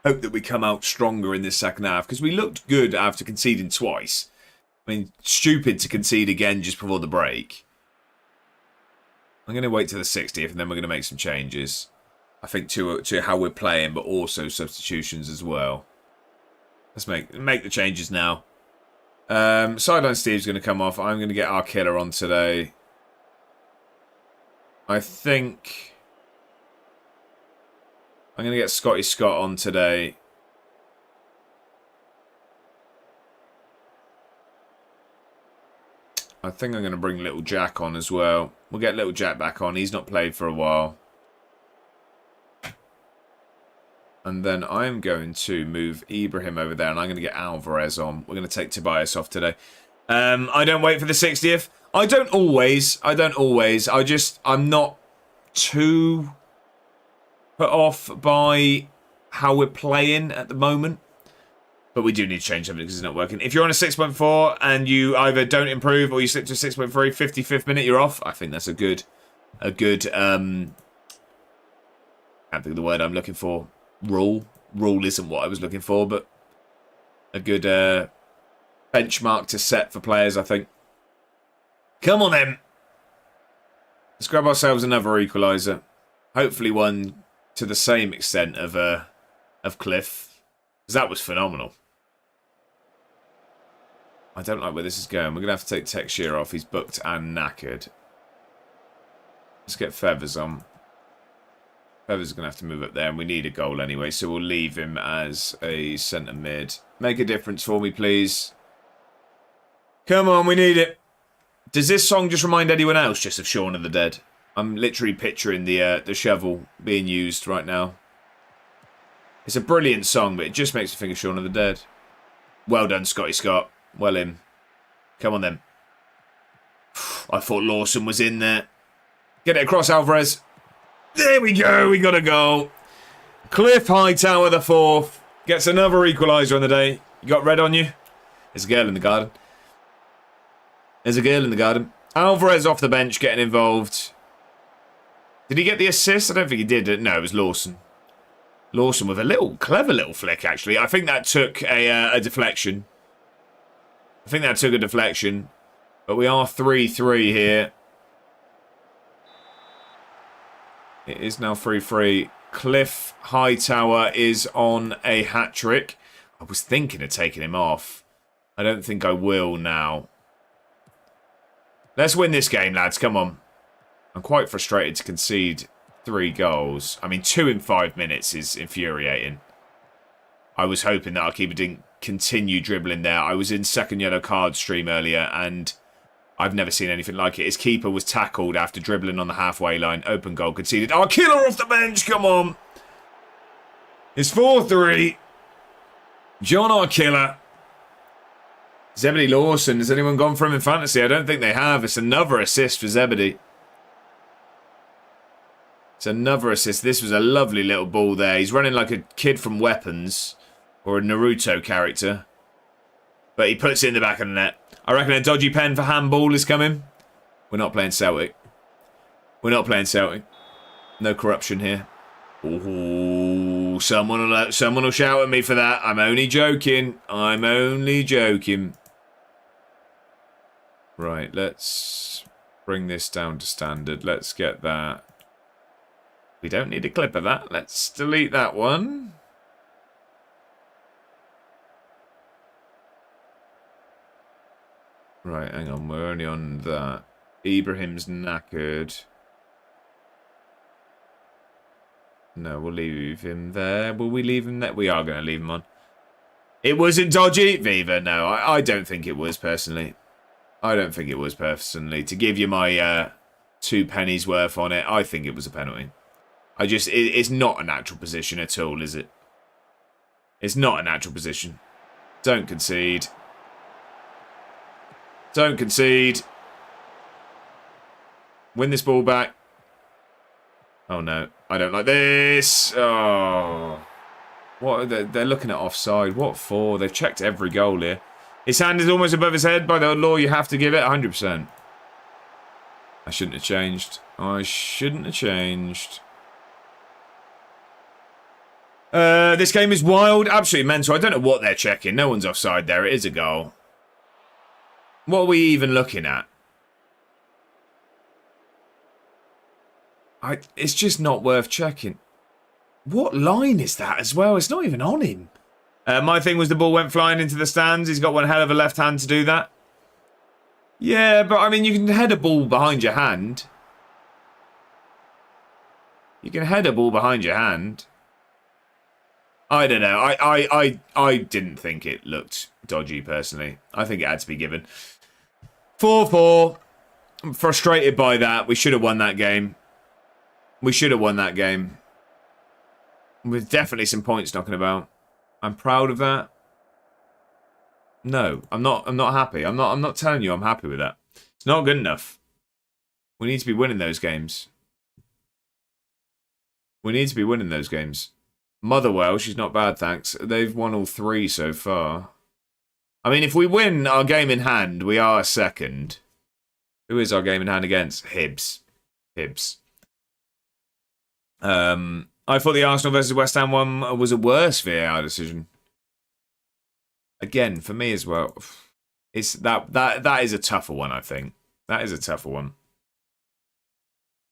Hope that we come out stronger in this second half, because we looked good after conceding twice. I mean, stupid to concede again just before the break. I'm going to wait till the 60th, and then we're going to make some changes. I think to how we're playing, but also substitutions as well. Let's make the changes now. Sideline Steve's going to come off. I'm going to get our killer on today. I think I'm going to get Scotty Scott on today. think I'm going to bring Little Jack on as well. We'll get Little Jack back on. He's not played for a while. And then I'm going to move Ibrahim over there, and I'm going to get Alvarez on. We're going to take Tobias off today. I don't wait for the 60th. I don't always. I'm not too put off by how we're playing at the moment. But we do need to change something because it's not working. If you're on a 6.4 and you either don't improve or you slip to a 6.3, 55th minute, you're off. I think that's a good, I can't think of the word I'm looking for. Rule isn't what I was looking for, but a good benchmark to set for players, I think. Come on then. Let's grab ourselves another equaliser. Hopefully one to the same extent of Cliff. Because that was phenomenal. I don't like where this is going. We're going to have to take Texier off. He's booked and knackered. Let's get Feathers on. Feathers is going to have to move up there, and we need a goal anyway, so we'll leave him as a centre mid. Make a difference for me, please. Come on, we need it. Does this song just remind anyone else just of Shaun of the Dead? I'm literally picturing the shovel being used right now. It's a brilliant song, but it just makes me think of Shaun of the Dead. Well done, Scotty Scott. Well in. Come on, then. I thought Lawson was in there. Get it across, Alvarez. There we go. We got a goal. Cliff Hightower, the fourth, gets another equaliser on the day. You got red on you? There's a girl in the garden. There's a girl in the garden. Alvarez off the bench getting involved. Did he get the assist? I don't think he did. No, it was Lawson. Lawson with a clever little flick, actually. I think that took a deflection. But we are 3-3 here. It is now 3-3. Cliff Hightower is on a hat-trick. I was thinking of taking him off. I don't think I will now. Let's win this game, lads. Come on. I'm quite frustrated to concede 3 goals. I mean, 2 in 5 minutes is infuriating. I was hoping that our keeper didn't continue dribbling there. I was in second yellow card stream earlier, and I've never seen anything like it. His keeper was tackled after dribbling on the halfway line. Open goal conceded. Our killer off the bench. Come on. It's 4-3. John Arkiller. Zebedee Lawson. Has anyone gone for him in fantasy? I don't think they have. It's another assist for Zebedee. It's another assist. This was a lovely little ball there. He's running like a kid from Weapons or a Naruto character. But he puts it in the back of the net. I reckon a dodgy pen for handball is coming. We're not playing Celtic. No corruption here. Ooh, someone will shout at me for that. I'm only joking. Right, let's bring this down to standard. Let's get that. We don't need a clip of that. Let's delete that one. Right, hang on. We're only on that. Ibrahim's knackered. No, we'll leave him there. Will we leave him there? We are going to leave him on. It wasn't dodgy. Viva, no. I don't think it was, personally. To give you my 2 pennies worth on it, I think it was a penalty. It's not a natural position at all, is it? It's not a natural position. Don't concede. Win this ball back. Oh, no. I don't like this. Oh. What? They're looking at offside. What for? They've checked every goal here. His hand is almost above his head. By the law, you have to give it 100%. I shouldn't have changed. This game is wild. Absolutely mental. I don't know what they're checking. No one's offside there. It is a goal. What are we even looking at? It's just not worth checking. What line is that as well? It's not even on him. My thing was the ball went flying into the stands. He's got one hell of a left hand to do that. Yeah, but I mean, you can head a ball behind your hand. I don't know. I didn't think it looked dodgy, personally. I think it had to be given. 4-4. I'm frustrated by that. We should have won that game. We should have won that game. With definitely some points knocking about. I'm proud of that. No, I'm not happy. I'm not telling you I'm happy with that. It's not good enough. We need to be winning those games. We need to be winning those games. Motherwell, she's not bad, thanks. They've won all 3 so far. I mean, if we win our game in hand, we are second. Who is our game in hand against? Hibs. Hibs. I thought the Arsenal versus West Ham one was a worse VAR decision. Again, for me as well. It's that is a tougher one, I think. That is a tougher one.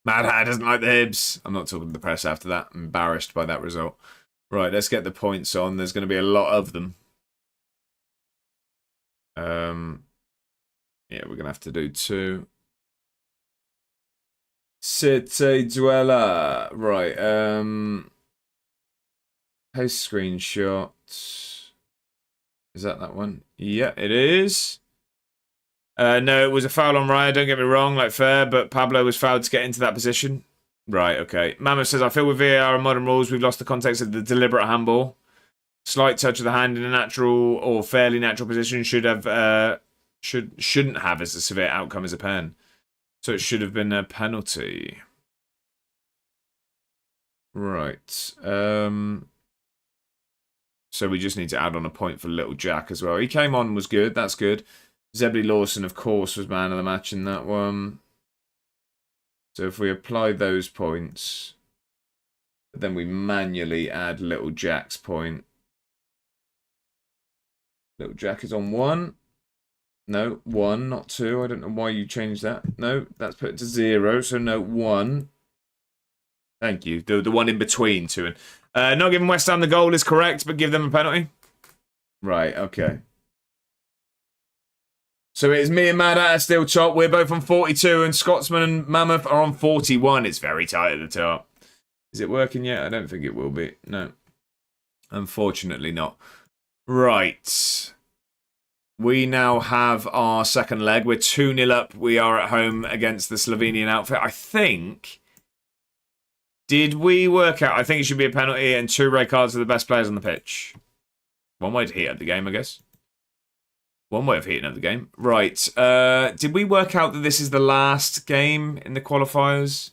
Mad Hat doesn't like the Hibs. I'm not talking to the press after that. I'm embarrassed by that result. Right, let's get the points on. There's going to be a lot of them. Yeah, we're going to have to do 2. City Dweller. Right, post screenshot. Is that one? Yeah, it is. No, it was a foul on Raya, don't get me wrong, like fair, but Pablo was fouled to get into that position. Right, okay. Mammoth says, I feel with VAR and modern rules, we've lost the context of the deliberate handball. Slight touch of the hand in a natural or fairly natural position shouldn't have as a severe outcome as a pen. So it should have been a penalty. Right. So we just need to add on a point for Little Jack as well. He came on, was good. That's good. Zebby Lawson, of course, was man of the match in that one. So if we apply those points, then we manually add Little Jack's point. Little Jack is on 1. No, 1, not 2. I don't know why you changed that. No, that's put it to 0. So no, 1. Thank you. The one in between 2 and... not giving West Ham the goal is correct, but give them a penalty. Right, okay. So it's me and Mad Hatter still top. We're both on 42, and Scotsman and Mammoth are on 41. It's very tight at the top. Is it working yet? I don't think it will be. No. Unfortunately not. Right. We now have our second leg. We're 2-0 up. We are at home against the Slovenian outfit. I think... Did we work out? I think it should be a penalty and 2 red cards for the best players on the pitch. One way to heat up the game, I guess. One way of heating up the game. Right. Did we work out that this is the last game in the qualifiers?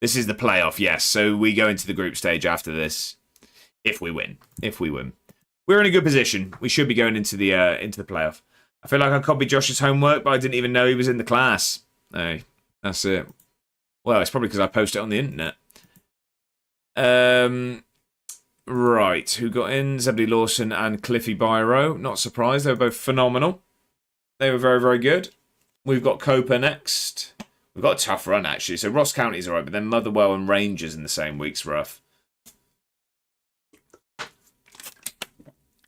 This is the playoff, yes. So we go into the group stage after this. If we win. If we win. We're in a good position. We should be going into the playoff. I feel like I copied Josh's homework, but I didn't even know he was in the class. Hey, that's it. Well, it's probably because I posted it on the internet. Right, who got in? Zebby Lawson and Cliffy Byro. Not surprised, they were both phenomenal. They were very, very good. We've got Copa next. We've got a tough run, actually. So Ross County's all right, but then Motherwell and Rangers in the same week's rough.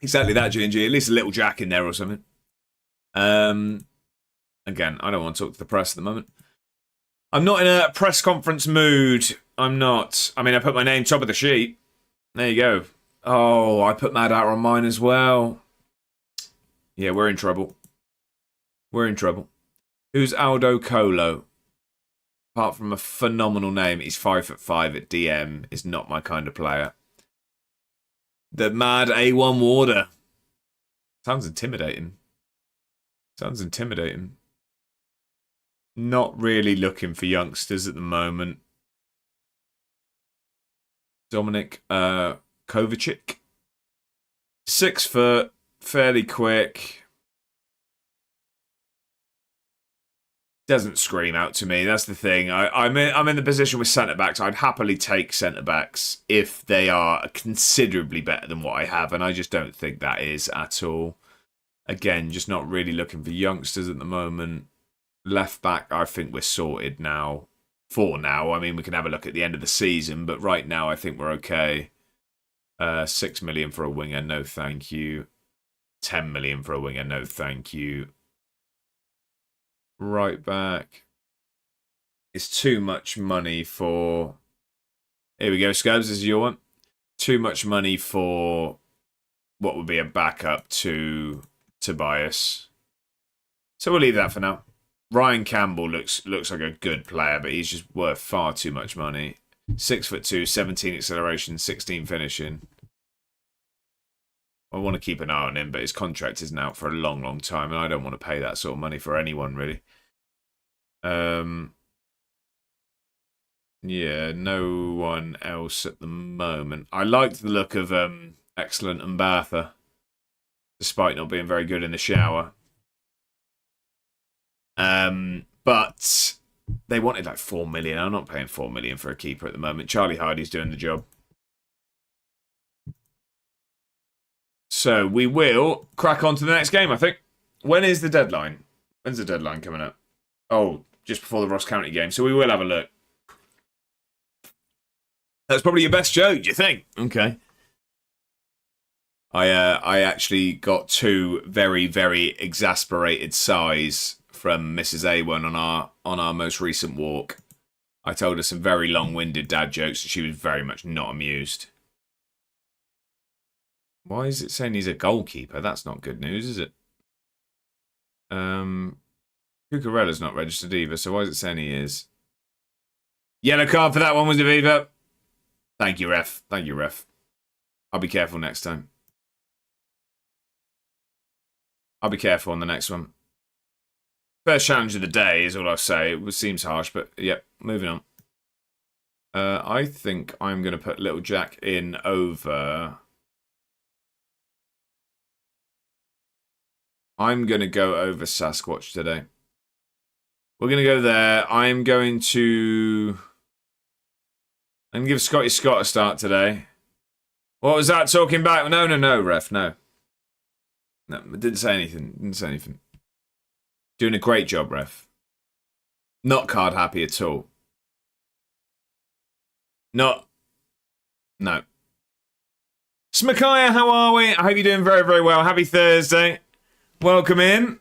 Exactly that, G&G. At least a Little Jack in there or something. Again, I don't want to talk to the press at the moment. I'm not in a press conference mood. I'm not. I mean, I put my name top of the sheet. There you go. Oh, I put Mad Hatter on mine as well. Yeah, we're in trouble. We're in trouble. Who's Aldo Colo? Apart from a phenomenal name, he's 5'5" at DM. Is not my kind of player. The Mad A1 Warder. Sounds intimidating. Sounds intimidating. Not really looking for youngsters at the moment. Dominic Kovacic. 6 foot, fairly quick. Doesn't scream out to me. That's the thing. I'm in the position with centre backs. I'd happily take centre backs if they are considerably better than what I have, and I just don't think that is at all. Again, just not really looking for youngsters at the moment. Left back, I think we're sorted now. For now, I mean, we can have a look at the end of the season, but right now I think we're okay. 6 million for a winger, no thank you. 10 million for a winger, no thank you. Right back. It's too much money for... Here we go, Scubs, this is your one. Too much money for what would be a backup to Tobias. So we'll leave that for now. Ryan Campbell looks like a good player, but he's just worth far too much money. 6'2", 17 acceleration, 16 finishing. I want to keep an eye on him, but his contract isn't out for a long, long time, and I don't want to pay that sort of money for anyone, really. Yeah, no one else at the moment. I liked the look of Excellent and Mbatha, despite not being very good in the shower. But they wanted like 4 million. I'm not paying 4 million for a keeper at the moment. Charlie Hardy's doing the job. So we will crack on to the next game, I think. When is the deadline? When's the deadline coming up? Oh, just before the Ross County game. So we will have a look. That's probably your best joke, do you think? Okay. I actually got 2 very, very exasperated sighs from Mrs. A1 on our most recent walk. I told her some very long-winded dad jokes and she was very much not amused. Why is it saying he's a goalkeeper? That's not good news, is it? Cucurella's not registered either, so why is it saying he is? Yellow card for that one, was it, Viva? Thank you, ref. Thank you, ref. I'll be careful next time. I'll be careful on the next one. First challenge of the day is all I'll say. It seems harsh, but yep, moving on. I think I'm going to put Little Jack in over... I'm going to go over Sasquatch today. We're going to go there. I'm going to give Scotty Scott a start today. What was that talking about? No, ref, no. No, didn't say anything. Doing a great job, ref. Not card happy at all. No. Smakaya, how are we? I hope you're doing very, very well. Happy Thursday. Welcome in.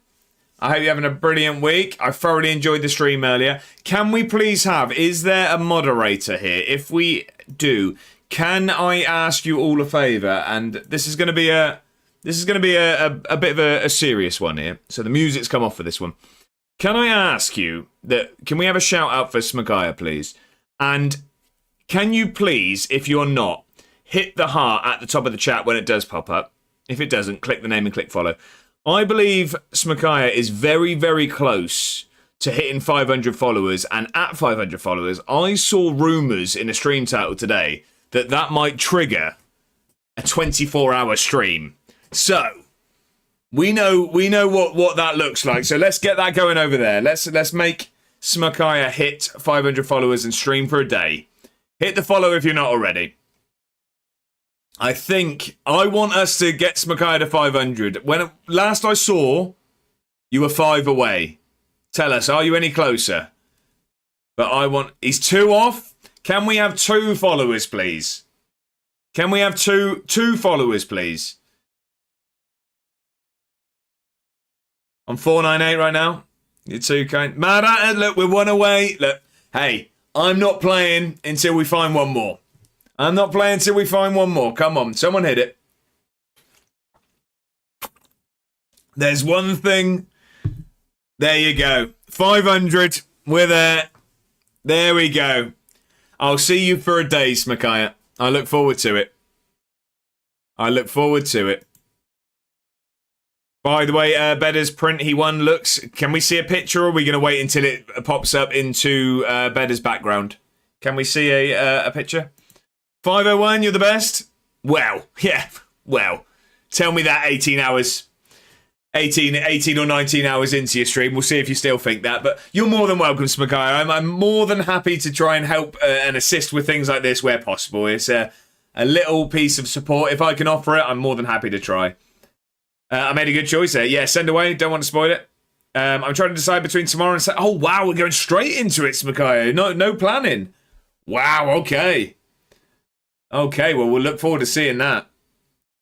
I hope you're having a brilliant week. I thoroughly enjoyed the stream earlier. Can we please have, is there a moderator here? If we do, can I ask you all a favour? And this is going to be a bit of a serious one here. So the music's come off for this one. Can I ask you can we have a shout out for Smakaya, please? And can you please, if you're not, hit the heart at the top of the chat when it does pop up. If it doesn't, click the name and click follow. I believe Smakaya is very, very close to hitting 500 followers. And at 500 followers, I saw rumours in a stream title today that might trigger a 24-hour stream. So, we know what that looks like. So let's get that going over there. Let's make Smakaya hit 500 followers and stream for a day. Hit the follow if you're not already. I think I want us to get Smakaya to 500. When last I saw, you were 5 away. Tell us, are you any closer? But he's 2 off. Can we have 2 followers, please? Can we have two followers, please? I'm 498 right now. You're too kind. Mad at it. Look, we're 1 away. Look, hey, I'm not playing until we find 1 more. I'm not playing until we find 1 more. Come on, someone hit it. There's 1 thing. There you go. 500. We're there. There we go. I'll see you for a day, Smakaya. I look forward to it. By the way, Bedder's print he won looks... Can we see a picture or are we going to wait until it pops up into Bedder's background? Can we see a picture? 501, you're the best? Well, yeah. Well, tell me that 18 hours... 18 or 19 hours into your stream. We'll see if you still think that. But you're more than welcome, Smakaya. I'm more than happy to try and help and assist with things like this where possible. It's a little piece of support. If I can offer it, I'm more than happy to try. I made a good choice there. Yeah, send away. Don't want to spoil it. I'm trying to decide between tomorrow and... Oh, wow. We're going straight into it, Smakaya. No planning. Wow, okay. Okay, well, we'll look forward to seeing that.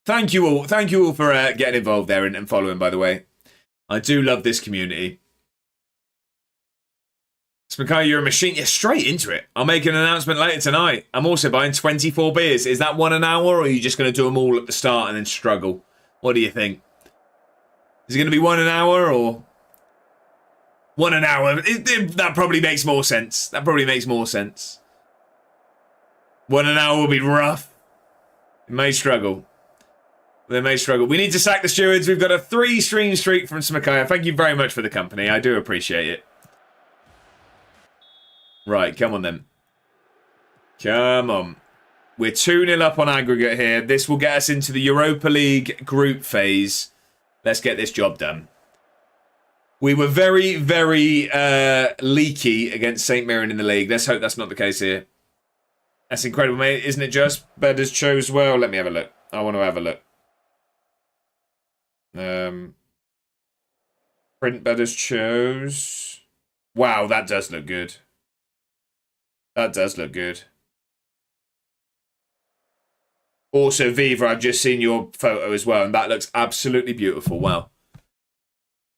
Thank you all for getting involved there and following, by the way. I do love this community. Smakaya, you're a machine. Yeah, straight into it. I'll make an announcement later tonight. I'm also buying 24 beers. Is that 1 an hour, or are you just going to do them all at the start and then struggle? What do you think? Is it going to be 1 an hour, or 1 an hour. That probably makes more sense. 1 an hour will be rough. It may struggle. They may struggle. We need to sack the stewards. We've got a 3-stream streak from Smakaya. Thank you very much for the company. I do appreciate it. Right, come on then. Come on. We're 2-0 up on aggregate here. This will get us into the Europa League group phase. Let's get this job done. We were very, very leaky against St. Mirren in the league. Let's hope that's not the case here. That's incredible, mate. Isn't it just? Bedders chose well. Let me have a look. I want to have a look. Print Bedders chose. Wow, that does look good. That does look good. Also, Viva, I've just seen your photo as well, and that looks absolutely beautiful. Wow.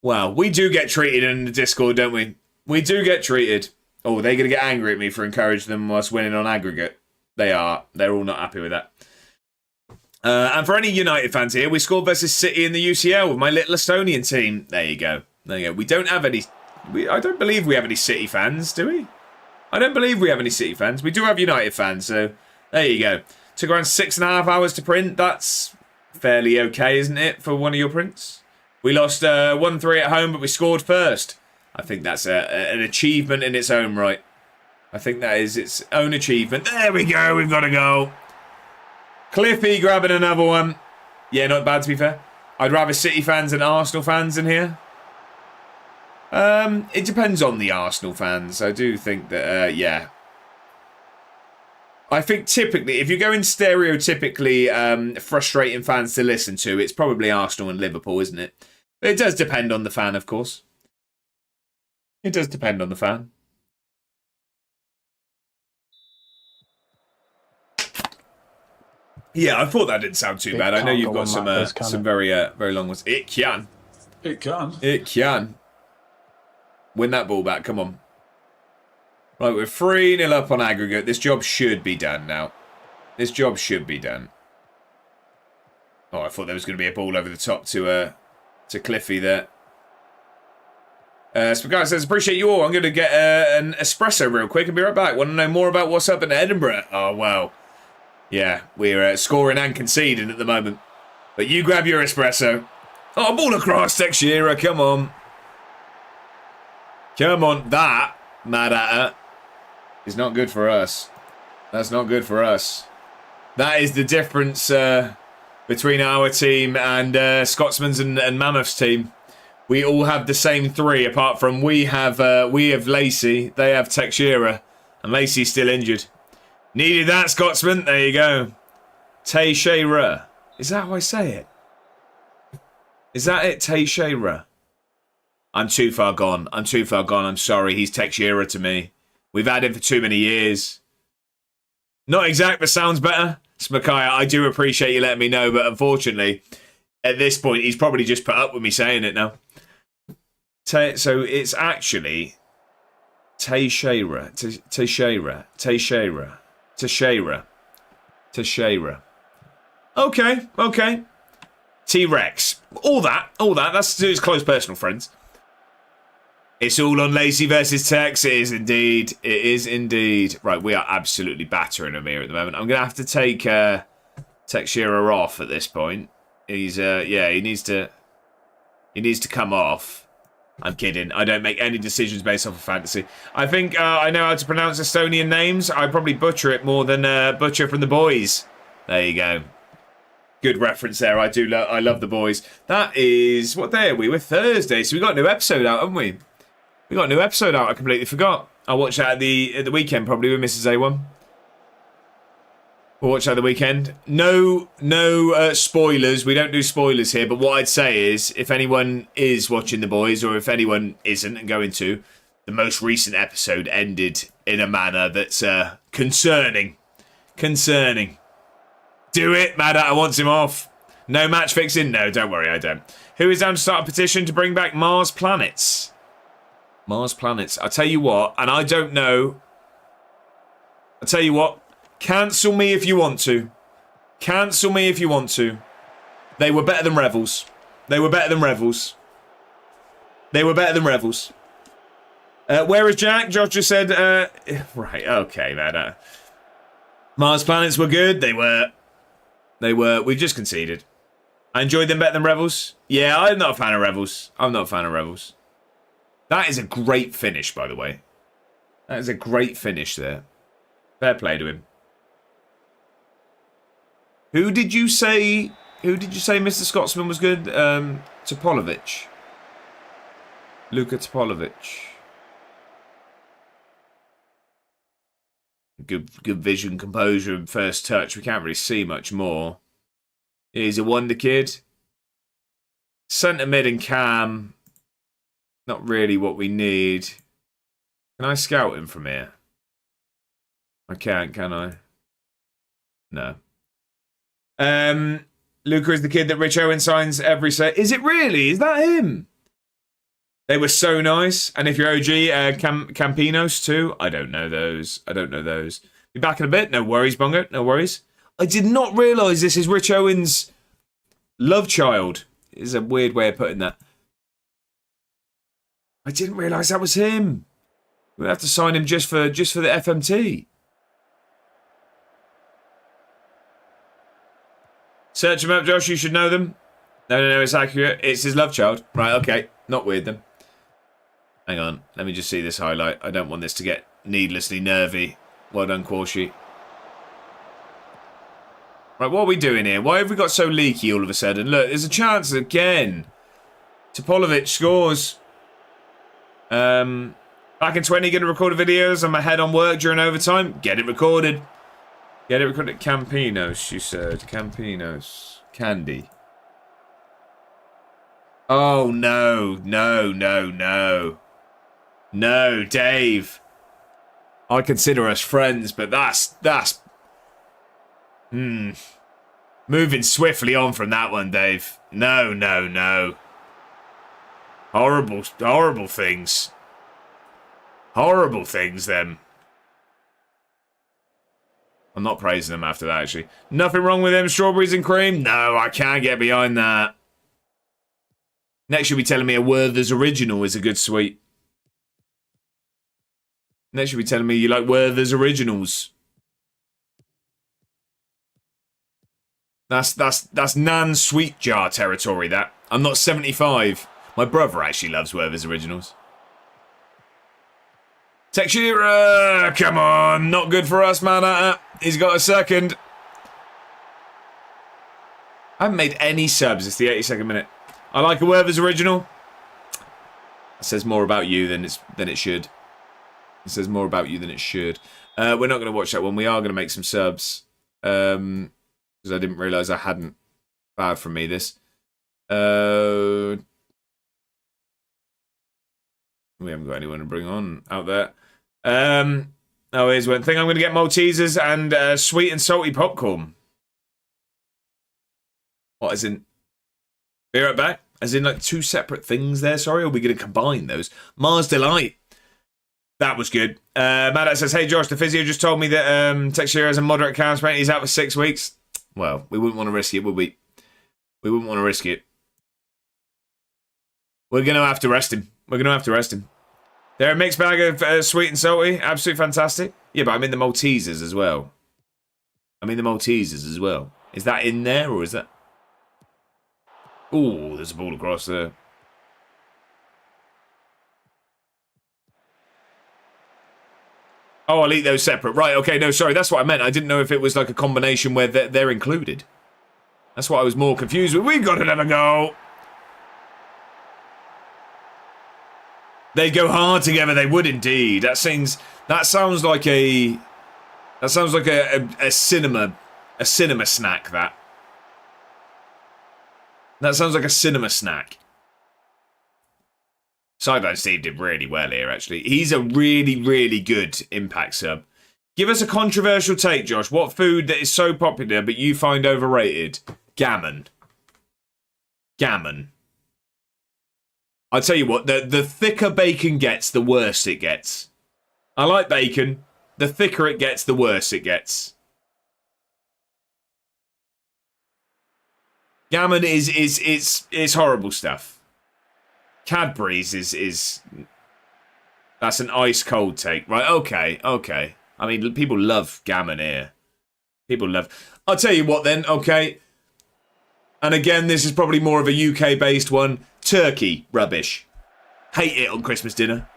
Wow, we do get treated in the Discord, don't we? We do get treated. Oh, they're going to get angry at me for encouraging them us winning on aggregate. They are. They're all not happy with that. And for any United fans here, we scored versus City in the UCL with my little Estonian team. There you go. There you go. We don't have any... I don't believe we have any City fans, do we? I don't believe we have any City fans. We do have United fans, so there you go. Took around 6.5 hours to print. That's fairly okay, isn't it, for one of your prints? We lost 1-3 at home, but we scored first. I think that's an achievement in its own right. I think that is its own achievement. There we go. We've got a goal. Cliffy grabbing another one. Yeah, not bad to be fair. I'd rather City fans than Arsenal fans in here. It depends on the Arsenal fans. I do think that, yeah. I think typically, if you're going stereotypically frustrating fans to listen to, it's probably Arsenal and Liverpool, isn't it? But it does depend on the fan, of course. It does depend on the fan. Yeah, I thought that didn't sound too bad. I know you've got some very long ones. It can. It can. It can. Win that ball back. Come on. Right, we're 3-0 up on aggregate. This job should be done now. This job should be done. Oh, I thought there was going to be a ball over the top to Cliffy there. Spaghetti says, appreciate you all. I'm going to get an espresso real quick and be right back. Want to know more about what's up in Edinburgh? Oh, well. Yeah, we're scoring and conceding at the moment. But you grab your espresso. Oh, ball across, Teixeira. Come on. Come on. That, mad at her, is not good for us. That's not good for us. That is the difference between our team and Scotsman's and Mammoth's team. We all have the same three, apart from we have Lacey, they have Teixeira, and Lacey's still injured. Needed that, Scotsman. There you go. Teixeira. Is that how I say it? Is that it, Teixeira? I'm too far gone. I'm too far gone. I'm sorry. He's Teixeira to me. We've had him for too many years. Not exact, but sounds better. Smakaya, I do appreciate you letting me know, but unfortunately, at this point, he's probably just put up with me saying it now. So it's actually Teixeira. Teixeira. Teixeira. Teixeira. Teixeira. Okay, okay. T-Rex. All that. That's to his close personal friends. It's all on Lacey versus Tex. It is indeed. It is indeed. Right, we are absolutely battering him here at the moment. I'm going to have to take Teixeira off at this point. He's, yeah, he needs to come off. I'm kidding. I don't make any decisions based off of fantasy. I think I know how to pronounce Estonian names. I probably butcher it more than Butcher from The Boys. There you go. Good reference there. I love The Boys. That is... What day are we? We're Thursday, so we got a new episode out, haven't we? We got a new episode out. I completely forgot. I'll watch that at the weekend, probably, with Mrs. A1. We'll watch that the weekend. No spoilers. We don't do spoilers here. But what I'd say is, if anyone is watching The Boys, or if anyone isn't and going to, the most recent episode ended in a manner that's concerning. Concerning. Do it, Madata wants him off. No match fixing? No, don't worry, I don't. Who is down to start a petition to bring back Mars Planets? Mars Planets. I'll tell you what, and I don't know. I'll tell you what. Cancel me if you want to. Cancel me if you want to. They were better than Revels. They were better than Revels. They were better than Revels. Where is Jack? Josh just said, right, okay, man. Mars Planets were good. They were. We've just conceded. I enjoyed them better than Rebels. Yeah, I'm not a fan of Rebels. That is a great finish, by the way. That is a great finish there. Fair play to him. Who did you say Mr. Scotsman was good? Topolovic. Luka Topolovic. Good vision, composure, and first touch. We can't really see much more. He's a wonder kid. Centre mid and cam. Not really what we need. Can I scout him from here? I can't, can I? No. Luca is the kid that Rich Owen signs every set. Is it really? Is that him? They were so nice. And if you're OG, Campinos too. I don't know those. Be back in a bit. No worries, Bongo. No worries. I did not realise this is Rich Owen's love child. Is a weird way of putting that. I didn't realise that was him. We'll have to sign him just for the FMT. Search him up, Josh. You should know them. No, it's accurate. It's his love child. Right, okay. Not weird then. Hang on. Let me just see this highlight. I don't want this to get needlessly nervy. Well done, Quashi. Right, what are we doing here? Why have we got so leaky all of a sudden? Look, there's a chance again. Topolovic scores. Back in 20, going to record videos. I'm ahead on work during overtime. Get it recorded. Get it recorded. Campinos, you said. Campinos. Candy. Oh, no. No, Dave. I consider us friends, but that's... Moving swiftly on from that one, Dave. No. Horrible things. Horrible things, them. I'm not praising them after that, actually. Nothing wrong with them strawberries and cream? No, I can't get behind that. Next, you'll be telling me a Werther's Original is a good sweet. Next, you'll be telling me you like Werther's Originals. That's Nan sweet jar territory, that. I'm not 75. My brother actually loves Werther's Originals. Textura, come on. Not good for us, man. He's got a second. I haven't made any subs. It's the 82nd minute. I like a Werther's Original. It says more about you than it should. It says more about you than it should. We're not going to watch that one. We are going to make some subs. Because I didn't realise I hadn't. Bad from me, this. We haven't got anyone to bring on out there. Oh, here's one thing. I'm going to get Maltesers and sweet and salty popcorn. What, as in... Be right back? As in, like, two separate things there, sorry? Or are we going to combine those? Mars Delight. That was good. Madat says, hey, Josh, the physio just told me that Texture has a moderate calf sprain. He's out for 6 weeks. Well, we wouldn't want to risk it, would we? We wouldn't want to risk it. We're going to have to rest him. They're a mixed bag of sweet and salty. Absolutely fantastic. Yeah, but I'm in the Maltesers as well. Is that in there, or is that... Ooh, there's a ball across there. Oh, I'll eat those separate. Right, okay, no, sorry, that's what I meant. I didn't know if it was like a combination where they're included. That's what I was more confused with. We've got to never go. They go hard together, they would indeed. That sounds like a cinema snack, that. That sounds like a cinema snack. Sideline Steve did really well here, actually. He's a really, really good impact sub. Give us a controversial take, Josh. What food that is so popular but you find overrated? Gammon. I'll tell you what, the thicker bacon gets, the worse it gets. I like bacon. The thicker it gets, the worse it gets. Gammon is horrible stuff. Cadbury's is That's an ice cold take. Right, okay. I mean, people love gammon here. People love... I'll tell you what then, okay. And again, this is probably more of a UK-based one. Turkey, rubbish. Hate it on Christmas dinner.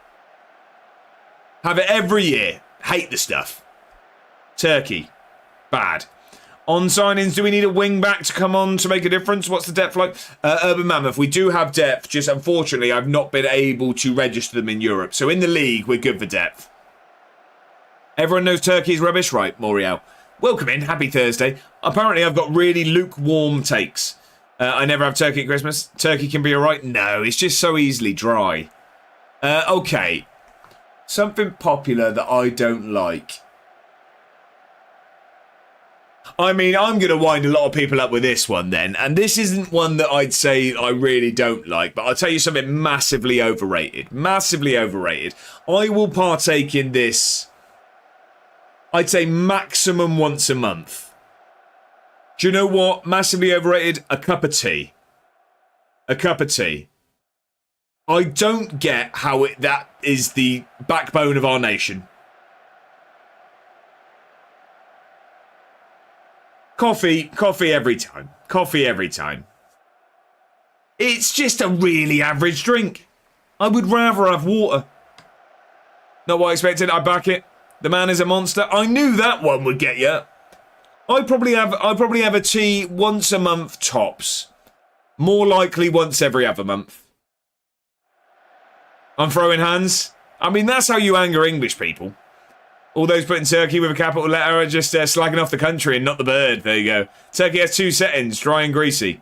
Have it every year. Hate the stuff. Turkey, bad. On signings, do we need a wing back to come on to make a difference? What's the depth like? Urban Mammoth, we do have depth. Just unfortunately, I've not been able to register them in Europe. So in the league, we're good for depth. Everyone knows Turkey is rubbish? Right, Moriel. Welcome in. Happy Thursday. Apparently, I've got really lukewarm takes. I never have turkey at Christmas. Turkey can be alright? No, it's just so easily dry. Okay. Something popular that I don't like. I mean, I'm going to wind a lot of people up with this one then. And this isn't one that I'd say I really don't like. But I'll tell you something massively overrated. Massively overrated. I will partake in this, I'd say maximum once a month. Do you know what? Massively overrated. A cup of tea. A cup of tea. I don't get how that is the backbone of our nation. Coffee every time. Coffee every time. It's just a really average drink. I would rather have water. Not what I expected. I back it. The man is a monster. I knew that one would get you. I probably have a tea once a month tops. More likely once every other month. I'm throwing hands. I mean, that's how you anger English people. All those putting Turkey with a capital letter are just slagging off the country and not the bird. There you go. Turkey has 2 settings, dry and greasy.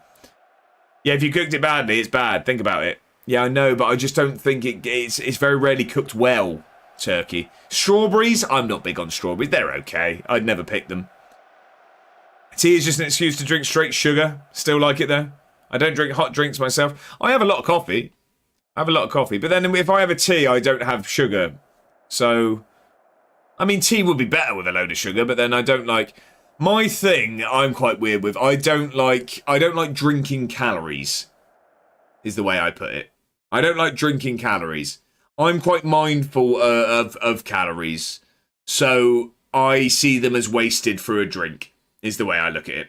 Yeah, if you cooked it badly, it's bad. Think about it. Yeah, I know, but I just don't think it's very rarely cooked well, turkey. Strawberries? I'm not big on strawberries. They're okay. I'd never pick them. Tea is just an excuse to drink straight sugar. Still like it, though. I don't drink hot drinks myself. I have a lot of coffee. But then if I have a tea, I don't have sugar. So... I mean, tea would be better with a load of sugar, but then I don't like... My thing, I'm quite weird with. I don't like drinking calories, is the way I put it. I don't like drinking calories. I'm quite mindful of calories. So I see them as wasted through a drink, is the way I look at it.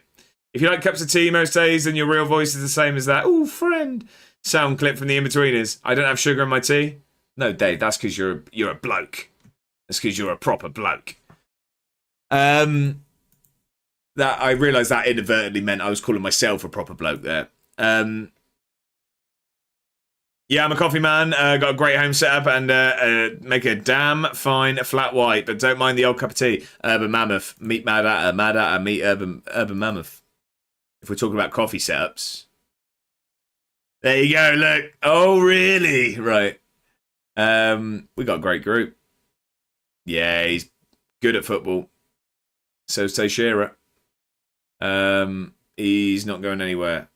If you like cups of tea most days, then your real voice is the same as that. Ooh, friend. Sound clip from the In-Betweeners. I don't have sugar in my tea. No, Dave, that's because you're a bloke. That's because you're a proper bloke. That I realised that inadvertently meant I was calling myself a proper bloke there. Yeah, I'm a coffee man. Got a great home setup and make a damn fine flat white, but don't mind the old cup of tea. Urban Mammoth, meet Mad Atta, meet Urban Mammoth. If we're talking about coffee setups. There you go, look. Oh, really? Right. We got a great group. Yeah, he's good at football. So's Teixeira. He's not going anywhere.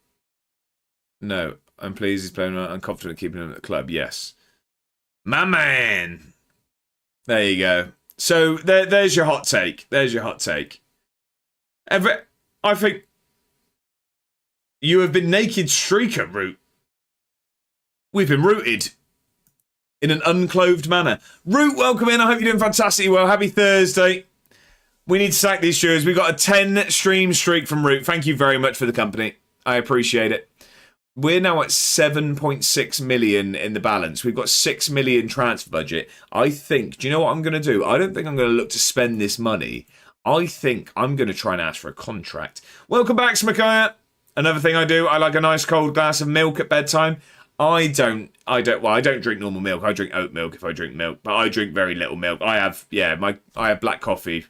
No, I'm pleased he's playing well. I'm confident keeping him at the club. Yes. My man. There you go. So there's your hot take. There's your hot take. I think you have been naked streaker, Root. We've been rooted. In an unclothed manner. Root, welcome in. I hope you're doing fantastically well. Happy Thursday. We need to sack these shows. We've got a 10 stream streak from Root. Thank you very much for the company. I appreciate it. We're now at 7.6 million in the balance. We've got 6 million transfer budget. I think, do you know what I'm going to do? I don't think I'm going to look to spend this money. I think I'm going to try and ask for a contract. Welcome back, Smakaya. Another thing I do, I like a nice cold glass of milk at bedtime. I don't drink normal milk. I drink oat milk if I drink milk, but I drink very little milk. I have black coffee.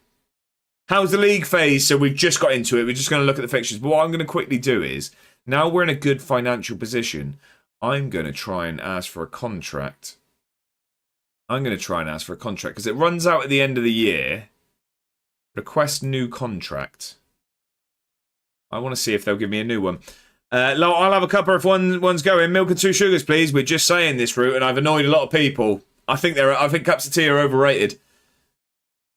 How's the league phase? So we've just got into it. We're just going to look at the fixtures. But what I'm going to quickly do is, now we're in a good financial position, I'm going to try and ask for a contract. Because it runs out at the end of the year. Request new contract. I want to see if they'll give me a new one. I'll have a cuppa if one's going. Milk and 2 sugars, please. We're just saying this, Route, and I've annoyed a lot of people. I think cups of tea are overrated.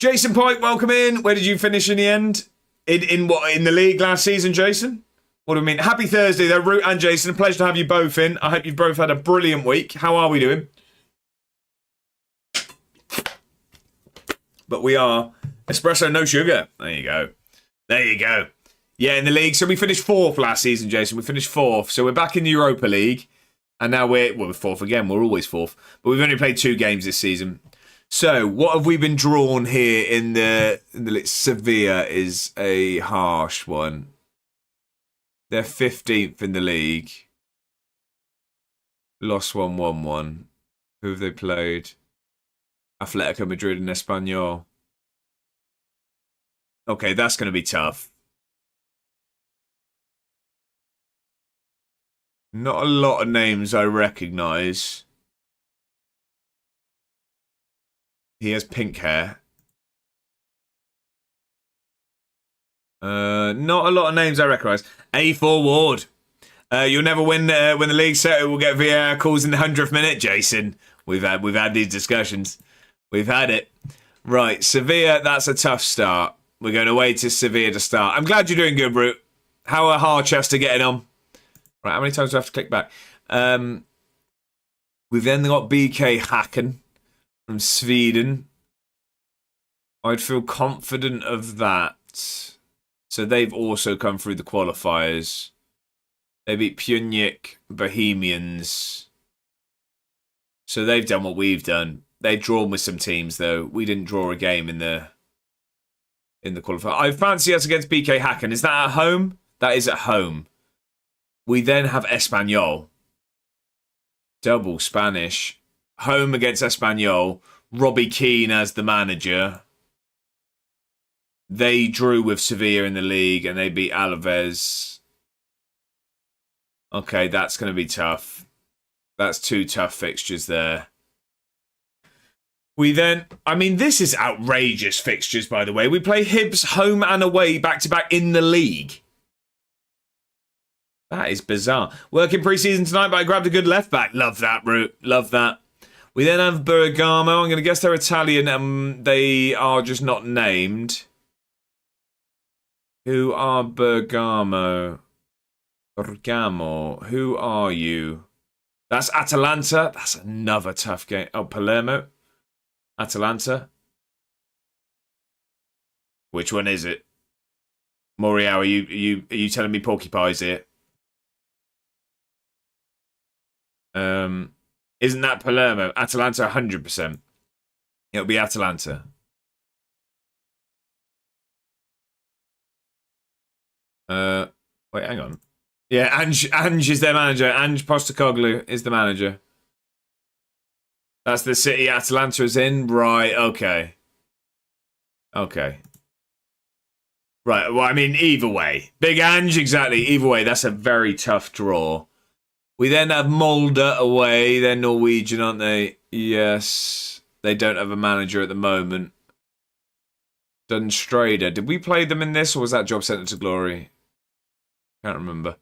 Jason Pike, welcome in. Where did you finish in the end? In the league last season, Jason? What do I mean? Happy Thursday, though, Root and Jason. A pleasure to have you both in. I hope you've both had a brilliant week. How are we doing? but we are. Espresso, no sugar. There you go. There you go. Yeah, in the league. So we finished 4th last season, Jason. We finished 4th. So we're back in the Europa League. And now we're 4th again. We're always 4th. But we've only played 2 games this season. So what have we been drawn here in the Sevilla is a harsh one. They're 15th in the league. Lost 1-1-1. Who have they played? Atletico Madrid and Espanyol. Okay, that's going to be tough. Not a lot of names I recognise. He has pink hair. Not a lot of names I recognise. A4 Ward. You'll never win when the league's set. We'll get VAR calls in the 100th minute, Jason. We've had these discussions. We've had it. Right, Sevilla, that's a tough start. We're going away to Sevilla to start. I'm glad you're doing good, Brute. How are Harchester getting on? Right, how many times do I have to click back? We've then got BK Häcken from Sweden. I'd feel confident of that. So they've also come through the qualifiers. They beat Pjunik Bohemians. So they've done what we've done. They've drawn with some teams, though. We didn't draw a game in the qualifier. I fancy us against BK Häcken. Is that at home? That is at home. We then have Espanyol. Double Spanish. Home against Espanyol. Robbie Keane as the manager. They drew with Sevilla in the league and they beat Alaves. Okay, that's going to be tough. That's 2 tough fixtures there. We then... I mean, this is outrageous fixtures, by the way. We play Hibs home and away back-to-back in the league. That is bizarre. Working pre-season tonight, but I grabbed a good left-back. Love that, Root. Love that. We then have Bergamo. I'm going to guess they're Italian. They are just not named. Who are Bergamo? Bergamo. Who are you? That's Atalanta. That's another tough game. Oh, Palermo. Atalanta. Which one is it? Morial, are you telling me Porcupines here? Isn't that Palermo? Atalanta 100%. It'll be Atalanta. Wait, hang on. Yeah, Ange is their manager. Ange Postecoglou is the manager. That's the city Atalanta is in? Right, okay. Okay. Right, well, I mean, either way. Big Ange, exactly. Either way, that's a very tough draw. We then have Molde away. They're Norwegian, aren't they? Yes. They don't have a manager at the moment. Dunstrader. Did we play them in this, or was that Job Centre to Glory? Can't remember.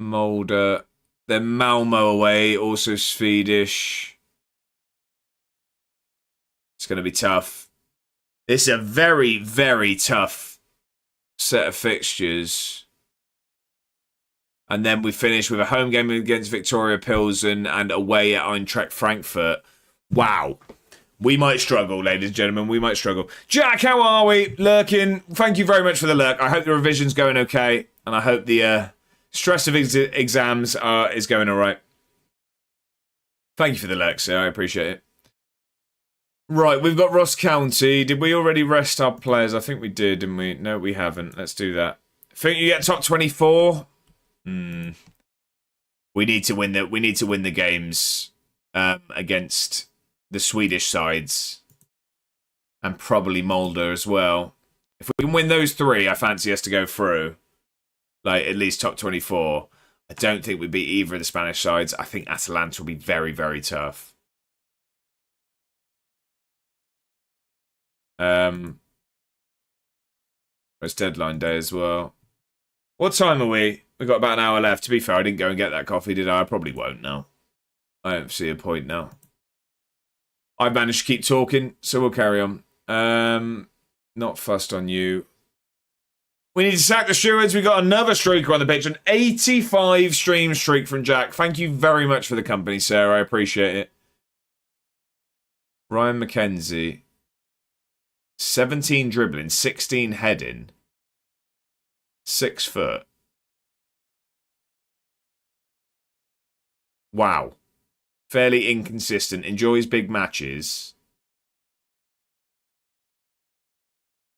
Molde. Then Malmo away, also Swedish. It's going to be tough. This is a very, very tough set of fixtures. And then we finish with a home game against Victoria Pilsen and away at Eintracht Frankfurt. Wow. We might struggle, ladies and gentlemen. We might struggle. Jack, how are we? Lurking. Thank you very much for the lurk. I hope the revision's going okay. And I hope the stress of exams is going all right. Thank you for the lurk, sir. I appreciate it. Right, we've got Ross County. Did we already rest our players? I think we did, didn't we? No, we haven't. Let's do that. Think you get top 24? We need to win the games against the Swedish sides and probably Molde as well. If we can win those 3, I fancy us to go through, like at least top 24. I don't think we beat either of the Spanish sides. I think Atalanta will be very, very tough. It's deadline day as well. What time are we? We've got about an hour left. To be fair, I didn't go and get that coffee, did I? I probably won't now. I don't see a point now. I managed to keep talking, so we'll carry on. Not fussed on you. We need to sack the stewards. We got another streaker on the pitch. An 85 stream streak from Jack. Thank you very much for the company, sir. I appreciate it. Ryan McKenzie. 17 dribbling, 16 heading, 6 foot. Wow. Fairly inconsistent. Enjoys big matches.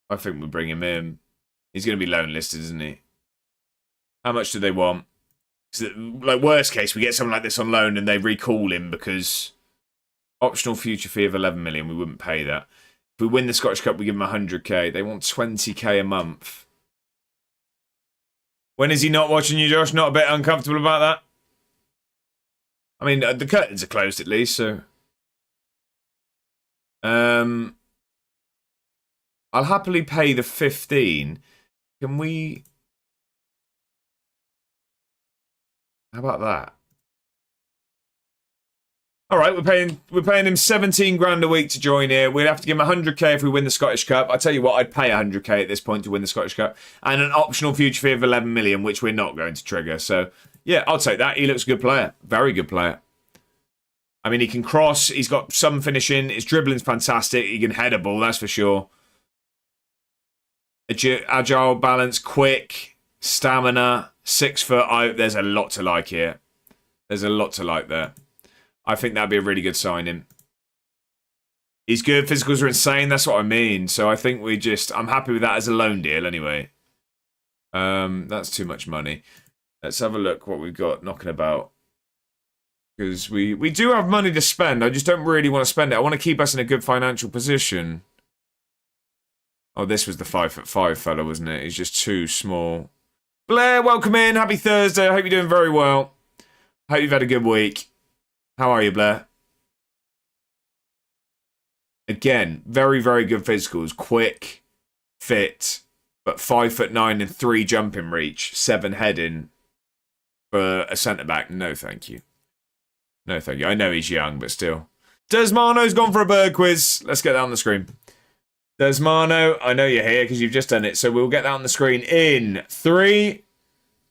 I think we'll bring him in. He's going to be loan listed, isn't he? How much do they want? Like, worst case, we get someone like this on loan and they recall him because optional future fee of 11 million. We wouldn't pay that. If we win the Scottish Cup, we give him 100k. They want 20k a month. When is he not watching you, Josh? Not a bit uncomfortable about that? I mean, the curtains are closed at least, so... I'll happily pay the 15. Can we... How about that? All right, we're paying him 17 grand a week to join here. We'd have to give him 100k if we win the Scottish Cup. I tell you what, I'd pay 100k at this point to win the Scottish Cup, and an optional future fee of 11 million, which we're not going to trigger. So yeah, I'll take that. He looks a good player, very good player. I mean, he can cross. He's got some finishing. His dribbling's fantastic. He can head a ball, that's for sure. Agile, balance, quick, stamina, 6 foot. There's a lot to like here. There's a lot to like there. I think that'd be a really good signing. He's good. Physicals are insane. That's what I mean. So I think I'm happy with that as a loan deal anyway. That's too much money. Let's have a look what we've got knocking about. Because we do have money to spend. I just don't really want to spend it. I want to keep us in a good financial position. Oh, this was the 5'5" fella, wasn't it? He's just too small. Blair, welcome in. Happy Thursday. I hope you're doing very well. Hope you've had a good week. How are you, Blair? Again, very, very good physicals. Quick, fit, but 5'9" and 3 jumping reach, 7 heading for a centre-back. No, thank you. No, thank you. I know he's young, but still. Desmano's gone for a bird quiz. Let's get that on the screen. Desmano, I know you're here because you've just done it, so we'll get that on the screen in 3,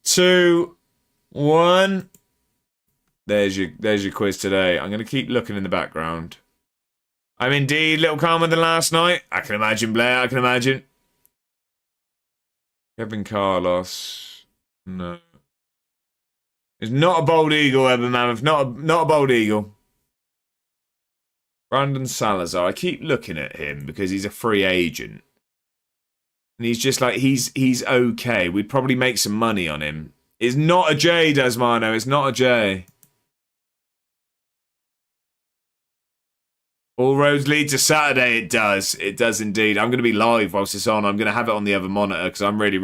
2, 1... There's your quiz today. I'm going to keep looking in the background. I'm indeed a little calmer than last night. I can imagine, Blair. I can imagine. Kevin Carlos. No. It's not a bold eagle, Evan Mammoth. Not a bold eagle. Brandon Salazar. I keep looking at him because he's a free agent. And he's just like, he's okay. We'd probably make some money on him. It's not a J, Desmano. It's not a J. All roads lead to Saturday. It does. It does indeed. I'm going to be live whilst it's on. I'm going to have it on the other monitor because I'm really,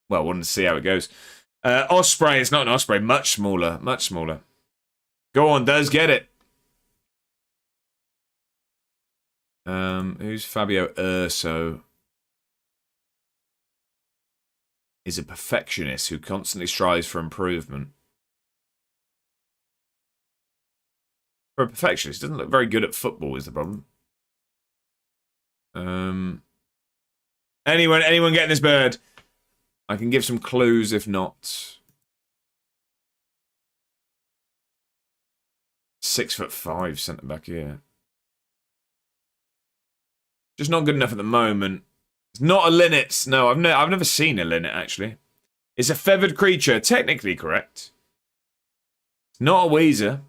well, wanted to see how it goes. Osprey. It's not an Osprey. Much smaller. Much smaller. Go on, Does get it. Who's Fabio Urso? Is a perfectionist who constantly strives for improvement. For a perfectionist, doesn't look very good at football is the problem. Anyone getting this bird? I can give some clues if not. 6'5" centre back here. Just not good enough at the moment. It's not a linnet. No, I've never seen a linnet actually. It's a feathered creature, technically correct. Not a Weezer.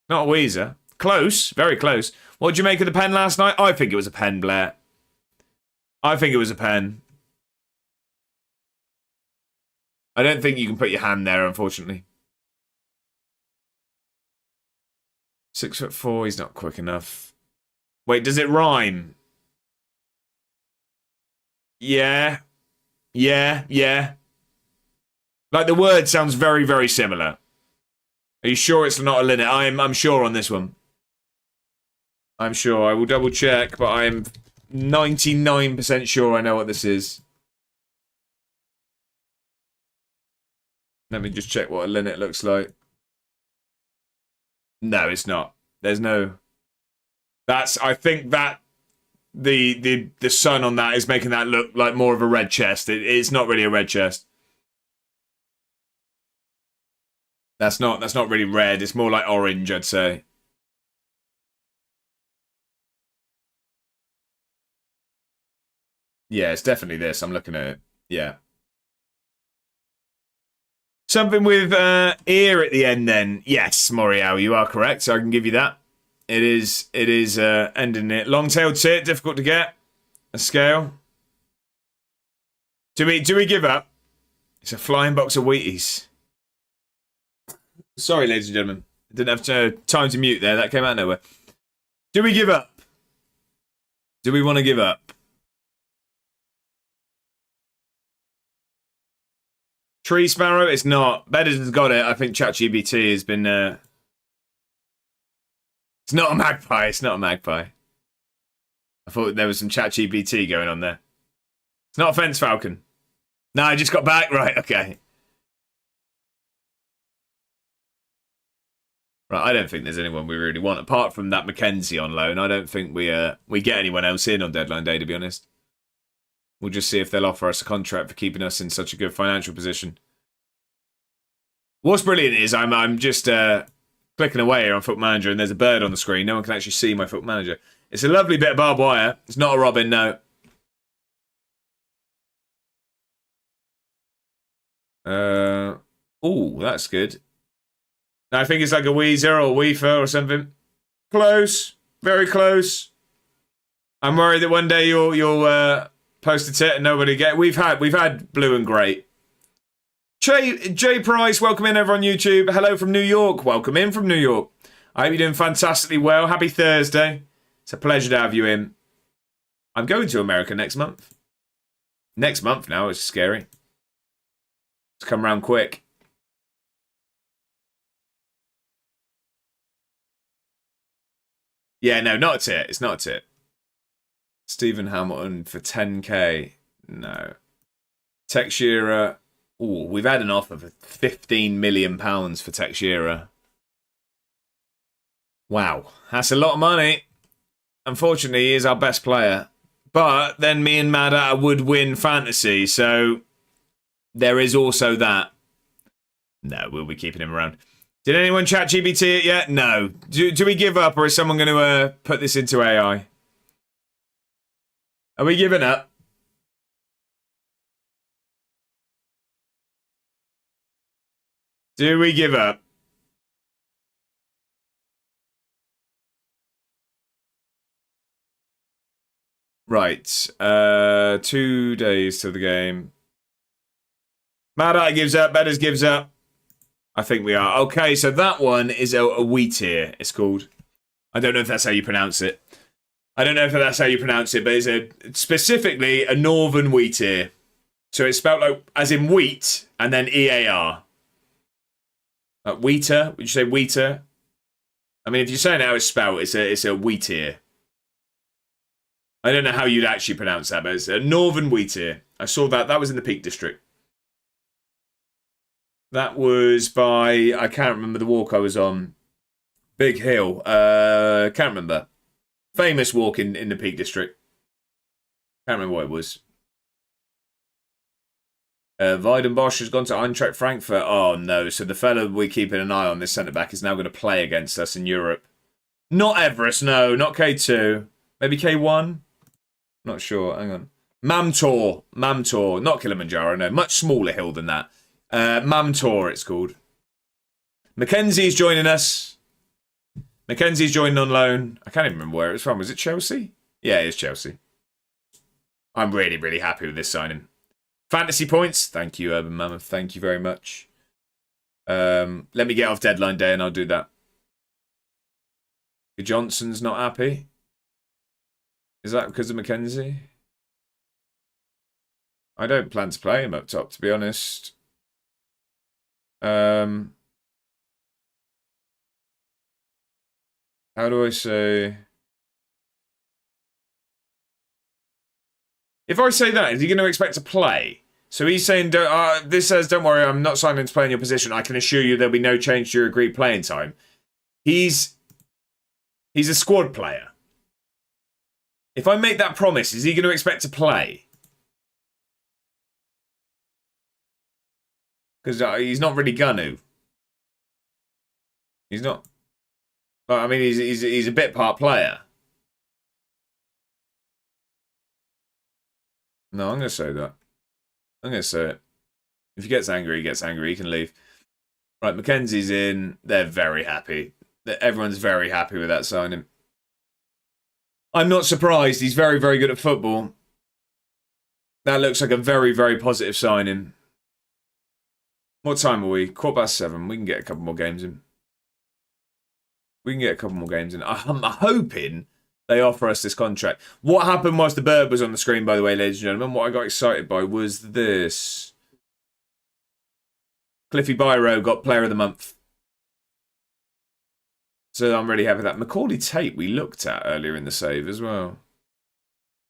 Not a Weezer. Close, very close. What did you make of the pen last night? I think it was a pen, Blair. I think it was a pen. I don't think you can put your hand there, unfortunately. 6'4", he's not quick enough. Wait, does it rhyme? Yeah. Yeah. Like the word sounds very, very similar. Are you sure it's not a linnet? I'm sure on this one. I'm sure. I will double check, but I'm 99% sure I know what this is. Let me just check what a linnet looks like. No, it's not. There's no... I think that the sun on that is making that look like more of a red chest. It's not really a red chest. That's not really red. It's more like orange, I'd say. Yeah, it's definitely this. I'm looking at it. Yeah. Something with ear at the end then. Yes, Morial, you are correct, so I can give you that. It is ending it. Long-tailed tit, difficult to get. A scale. Do we give up? It's a flying box of Wheaties. Sorry, ladies and gentlemen. I didn't have time to mute there. That came out of nowhere. Do we give up? Do we want to give up? Tree Sparrow? It's not. Bedders got it. I think ChatGPT has been... It's not a magpie. It's not a magpie. I thought there was some ChatGPT going on there. It's not a fence falcon. No, I just got back. Right, okay. Right, I don't think there's anyone we really want. Apart from that Mackenzie on loan, I don't think we get anyone else in on deadline day, to be honest. We'll just see if they'll offer us a contract for keeping us in such a good financial position. What's brilliant is I'm just clicking away here on Foot Manager and there's a bird on the screen. No one can actually see my Foot Manager. It's a lovely bit of barbed wire. It's not a robin, no. Oh, that's good. I think it's like a Weezer or a Weefer or something. Close. Very close. I'm worried that one day you'll post a tit and nobody get. We've had blue and grey. Jay Price, welcome in over on YouTube. Hello from New York. Welcome in from New York. I hope you're doing fantastically well. Happy Thursday. It's a pleasure to have you in. I'm going to America next month. Next month now. It's scary. It's come round quick. Yeah, no, not a tit. It's not a tit. Stephen Hamilton for 10k. No. Teixeira. Ooh, we've had an offer for £15 million for Teixeira. Wow, that's a lot of money. Unfortunately, he is our best player. But then me and Mad would win fantasy, so there is also that. No, we'll be keeping him around. Did anyone chat GBT it yet? No. Do we give up, or is someone going to put this into AI? Are we giving up? Do we give up? Right. 2 days to the game. Mad Eye gives up. Bedders gives up. I think we are. Okay, so that one is a wheat ear, it's called. I don't know if that's how you pronounce it. But it's specifically a northern wheat ear. So it's spelled like, as in wheat, and then EAR. Like wheater? Would you say wheater? I mean, if you're saying how it's spelled, it's a wheat ear. I don't know how you'd actually pronounce that, but it's a northern wheat ear. I saw that. That was in the Peak District. That was by, I can't remember the walk I was on. Big Hill. Can't remember. Famous walk in the Peak District. Can't remember what it was. Weidenbosch has gone to Eintracht Frankfurt. Oh, no. So the fellow we're keeping an eye on, this centre-back, is now going to play against us in Europe. Not Everest, no. Not K2. Maybe K1? Not sure. Hang on. Mamtor. Not Kilimanjaro, no. Much smaller hill than that. Mamtor, it's called. Mackenzie's joining us. Mackenzie's joining on loan. I can't even remember where it was from. Was it Chelsea? Yeah, it's Chelsea. I'm really, really happy with this signing. Fantasy points. Thank you, Urban Mammoth. Thank you very much. Let me get off deadline day and I'll do that. Johnson's not happy. Is that because of Mackenzie? I don't plan to play him up top, to be honest. How do I say? If I say that, is he going to expect to play? So he's saying, this says, don't worry, I'm not signing to play in your position. I can assure you there'll be no change to your agreed playing time. He's a squad player. If I make that promise, is he going to expect to play? Because he's not really gonna. He's not. I mean, he's a bit part player. No, I'm going to say that. I'm going to say it. If he gets angry, he gets angry. He can leave. Right, Mackenzie's in. They're very happy. Everyone's very happy with that signing. I'm not surprised. He's very, very good at football. That looks like a very, very positive signing. What time are we? 7:15. We can get a couple more games in. I'm hoping they offer us this contract. What happened whilst the bird was on the screen, by the way, ladies and gentlemen? What I got excited by was this. Cliffy Byro got Player of the Month. So I'm really happy with that. Macaulay Tate we looked at earlier in the save as well.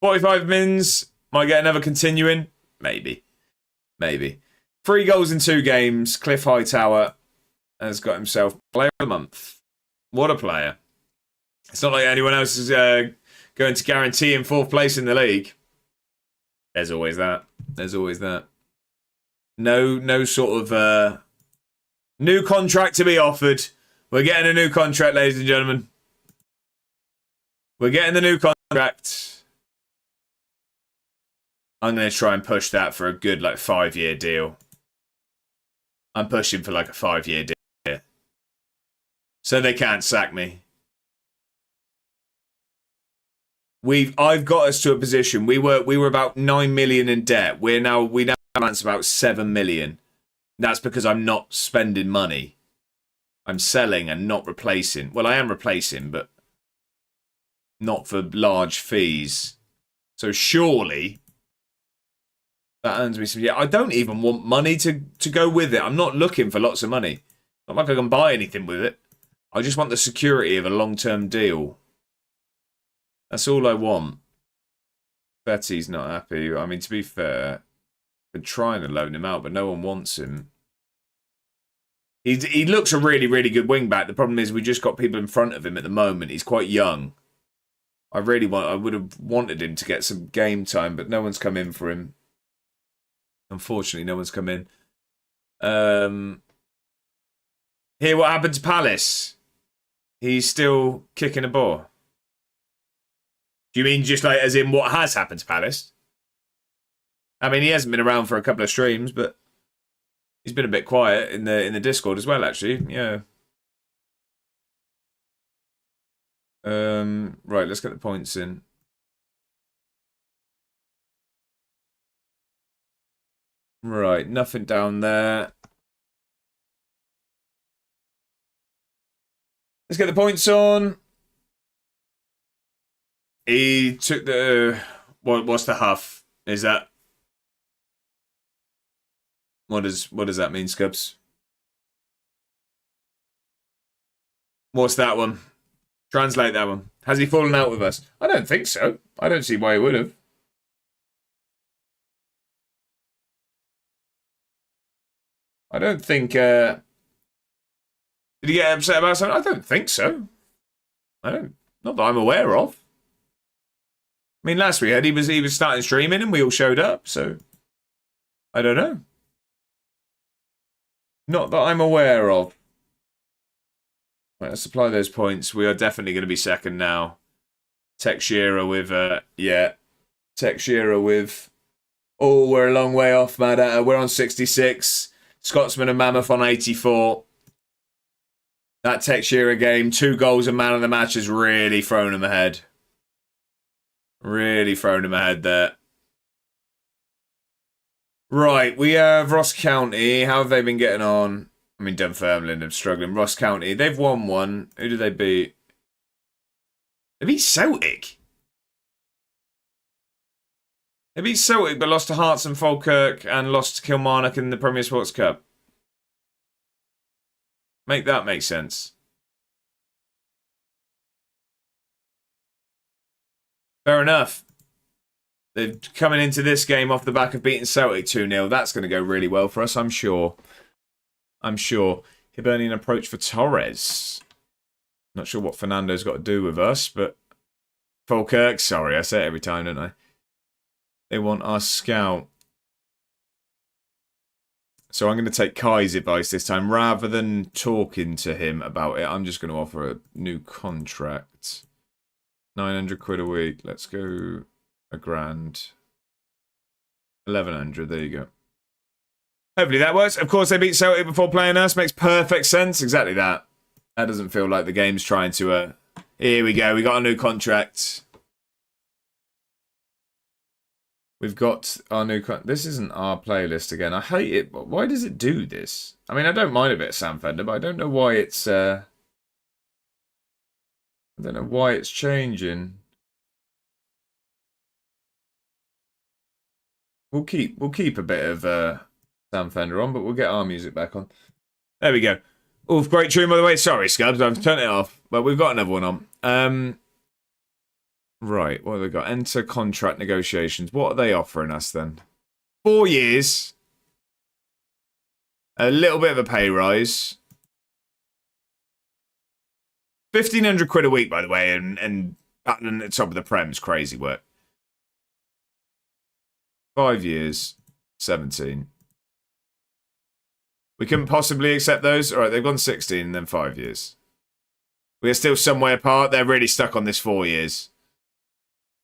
45 mins. Might get another continuing. Maybe. 3 goals in 2 games. Cliff Hightower has got himself Player of the Month. What a player. It's not like anyone else is going to guarantee him 4th place in the league. There's always that. No sort of new contract to be offered. We're getting a new contract, ladies and gentlemen. We're getting the new contract. I'm going to try and push that for a good 5-year deal. I'm pushing for a 5-year deal. So they can't sack me. I've got us to a position. We were about 9 million in debt. We now balance about 7 million. That's because I'm not spending money. I'm selling and not replacing. Well, I am replacing, but not for large fees. So surely that earns me some. Yeah, I don't even want money to go with it. I'm not looking for lots of money. Not like I can buy anything with it. I just want the security of a long-term deal. That's all I want. Betty's not happy. I mean, to be fair, I've been trying to loan him out, but no one wants him. He looks a really, really good wing-back. The problem is we just got people in front of him at the moment. He's quite young. I would have wanted him to get some game time, but no one's come in for him. Unfortunately, no one's come in. Here, what happened to Palace? He's still kicking a ball. Do you mean just as in what has happened to Palace? I mean, he hasn't been around for a couple of streams, but he's been a bit quiet in the Discord as well, actually. Yeah. Right, let's get the points in. Right, nothing down there. Let's get the points on. He took the... What's the huff? Is that... What does that mean, Scubs? What's that one? Translate that one. Has he fallen out with us? I don't think so. I don't see why he would have. I don't think... Did he get upset about something? I don't think so. Not that I'm aware of. I mean, last we heard he was starting streaming and we all showed up, so... I don't know. Not that I'm aware of. Right, let's apply those points. We are definitely going to be second now. Tech Shearer with, Tech Shearer with... Oh, we're a long way off, Mad. We're on 66. Scotsman and Mammoth on 84. That Tech Shearer game, 2 goals and man of the match has really thrown him ahead. Really thrown him ahead there. Right, we have Ross County. How have they been getting on? I mean, Dunfermline are struggling. Ross County, they've won one. Who did they beat? They beat Celtic. They beat Celtic, but lost to Hearts and Falkirk and lost to Kilmarnock in the Premier Sports Cup. Make that make sense. Fair enough. They're coming into this game off the back of beating Celtic 2-0. That's going to go really well for us, I'm sure. Hibernian approach for Torres. Not sure what Fernando's got to do with us, but... Falkirk, sorry, I say it every time, don't I? They want our scout. So I'm going to take Kai's advice this time. Rather than talking to him about it, I'm just going to offer a new contract. 900 quid a week. Let's go... £1,000. 1100, there you go. Hopefully that works. Of course, they beat Celtic before playing us. Makes perfect sense. Exactly that. That doesn't feel like the game's trying to... Here we go. We got a new contract. We've got our new... This isn't our playlist again. I hate it. Why does it do this? I mean, I don't mind a bit of Sam Fender, but I don't know why it's... I don't know why it's changing. We'll keep a bit of Sam Fender on, but we'll get our music back on. There we go. Oh, great tune, by the way. Sorry, Scubs, I've turned it off. But we've got another one on. Right, what have they got? Enter contract negotiations. What are they offering us then? 4 years. A little bit of a pay rise. 1,500 quid a week, by the way, and battling at the top of the Prem's crazy work. 5 years, 17. We couldn't possibly accept those. All right, they've gone 16 and then 5 years. We are still some way apart. They're really stuck on this 4 years.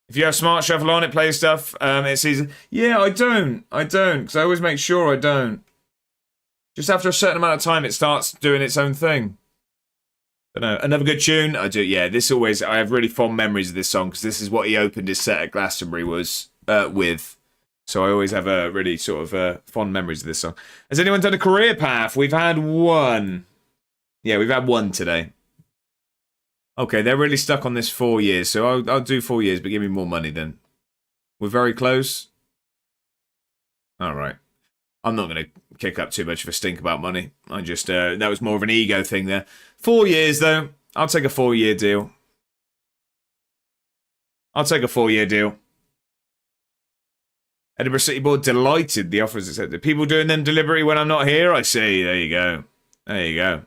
If you have Smart Shuffle on, it plays stuff. It's easy. Yeah, I don't. Because I always make sure I don't. Just after a certain amount of time, it starts doing its own thing. Don't know. Another good tune? I do. Yeah, this always... I have really fond memories of this song because this is what he opened his set at Glastonbury with. So I always have a really sort of fond memories of this song. Has anyone done a career path? We've had one. Yeah, we've had one today. Okay, they're really stuck on this 4 years. So I'll do 4 years, but give me more money then. We're very close. All right. I'm not going to kick up too much of a stink about money. I just, that was more of an ego thing there. 4 years, though. I'll take a 4-year deal. I'll take a 4-year deal. Edinburgh City Board delighted the offer is accepted. People doing them deliberately when I'm not here? I see. There you go. There you go.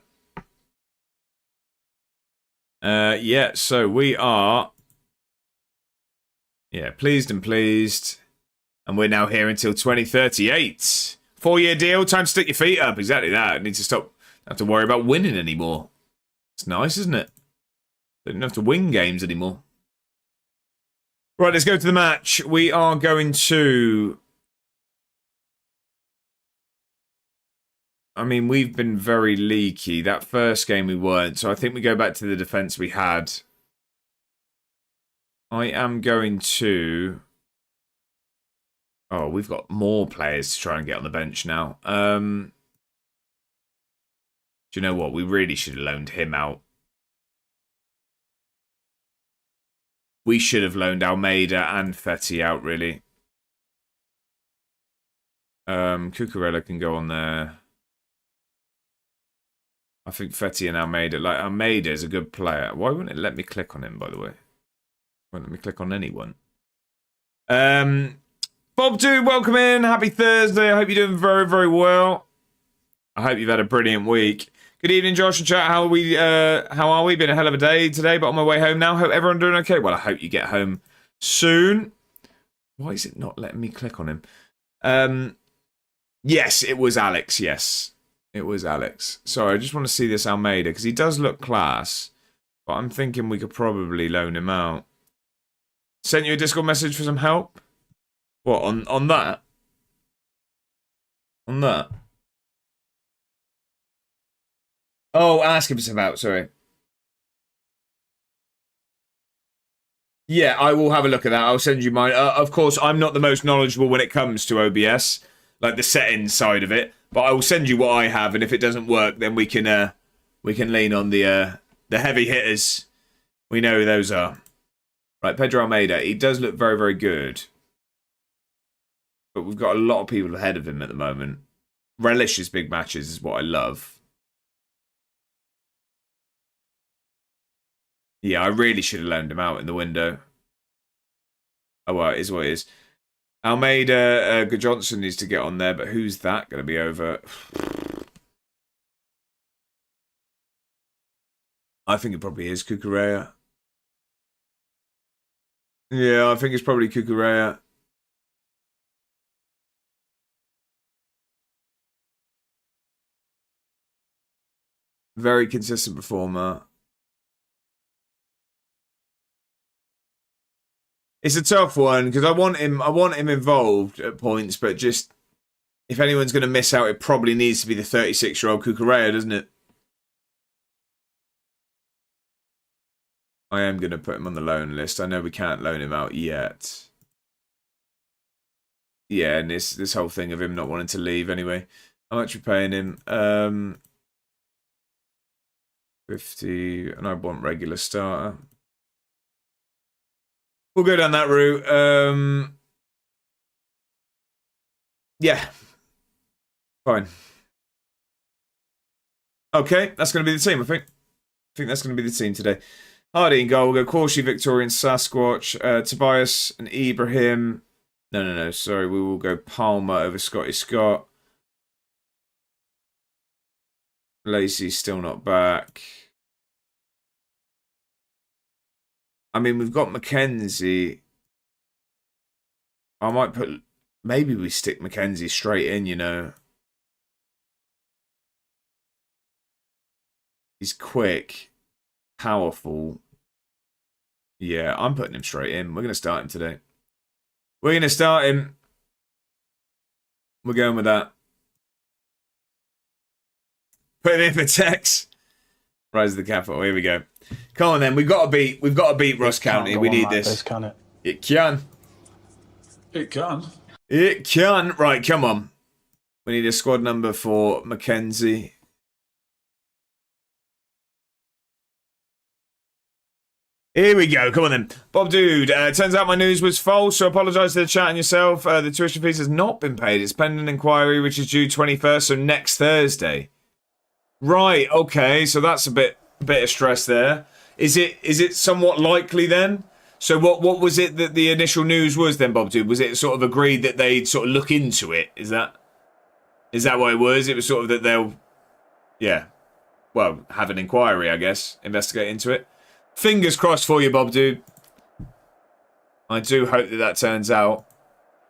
Yeah, so we are... Yeah, pleased and pleased. And we're now here until 2038. 4-year deal, time to stick your feet up. Exactly that. I need to stop. Don't have to worry about winning anymore. It's nice, isn't it? Don't have to win games anymore. Right, let's go to the match. We are going to... I mean, we've been very leaky. That first game we weren't, so I think we go back to the defence we had. I am going to... Oh, we've got more players to try and get on the bench now. Do you know what? We really should have loaned him out. We should have loaned Almeida and Fetty out, really. Cucurella can go on there. I think Fetty and Almeida. Like, Almeida is a good player. Why wouldn't it let me click on him, by the way? Won't let me click on anyone. Bob Dude, welcome in. Happy Thursday. I hope you're doing very, very well. I hope you've had a brilliant week. Good evening, Josh and chat. How are we? Been a hell of a day today, but on my way home now. Hope everyone doing okay. Well, I hope you get home soon. Why is it not letting me click on him? Yes, it was Alex. Yes, it was Alex. Sorry, I just want to see this Almeida because he does look class, but I'm thinking we could probably loan him out. Sent you a Discord message for some help. What on that? On that? Oh, ask him about, sorry. Yeah, I will have a look at that. I'll send you mine. Of course, I'm not the most knowledgeable when it comes to OBS, like the settings side of it. But I will send you what I have, and if it doesn't work, then we can lean on the heavy hitters. We know who those are. Right, Pedro Almeida. He does look very, very good. But we've got a lot of people ahead of him at the moment. Relishes big matches is what I love. Yeah, I really should have loaned him out in the window. Oh, well, it is what it is. Almeida, Johnson needs to get on there, but who's that going to be over? I think it probably is Cucurella. Yeah, I think it's probably Cucurella. Very consistent performer. It's a tough one because I want him involved at points, but just if anyone's going to miss out, it probably needs to be the 36-year-old Cucurella, doesn't it? I am going to put him on the loan list. I know we can't loan him out yet. Yeah, and this whole thing of him not wanting to leave anyway. How much are we paying him? 50, and I want regular starter. We'll go down that route. Yeah. Fine. Okay, that's going to be the team, I think. I think that's going to be the team today. Hardy in goal. We'll go Corshi, Victorian, Sasquatch, Tobias and Ibrahim. No. Sorry, we will go Palmer over Scotty Scott. Lacey's still not back. I mean, we've got Mackenzie. I might put... Maybe we stick Mackenzie straight in, you know. He's quick. Powerful. Yeah, I'm putting him straight in. We're going to start him today. We're going to start him. We're going with that. Put him in for Tex. Rise of the capital. Here we go. Come on then. We've got to beat Ross County. We need this. Can it? It can. It can. It can. Right, come on. We need a squad number for Mackenzie. Here we go. Come on then. Bob Dude, turns out my news was false, so apologise to the chat and yourself. The tuition fees has not been paid. It's pending inquiry, which is due 21st, so next Thursday. Right, okay, so that's a bit of stress there. Is it somewhat likely then? So what was it that the initial news was then, Bob Dude? Was it sort of agreed that they'd sort of look into it? Is that what it was? It was sort of that they'll, yeah, well, have an inquiry, I guess, investigate into it. Fingers crossed for you, Bob Dude. I do hope that turns out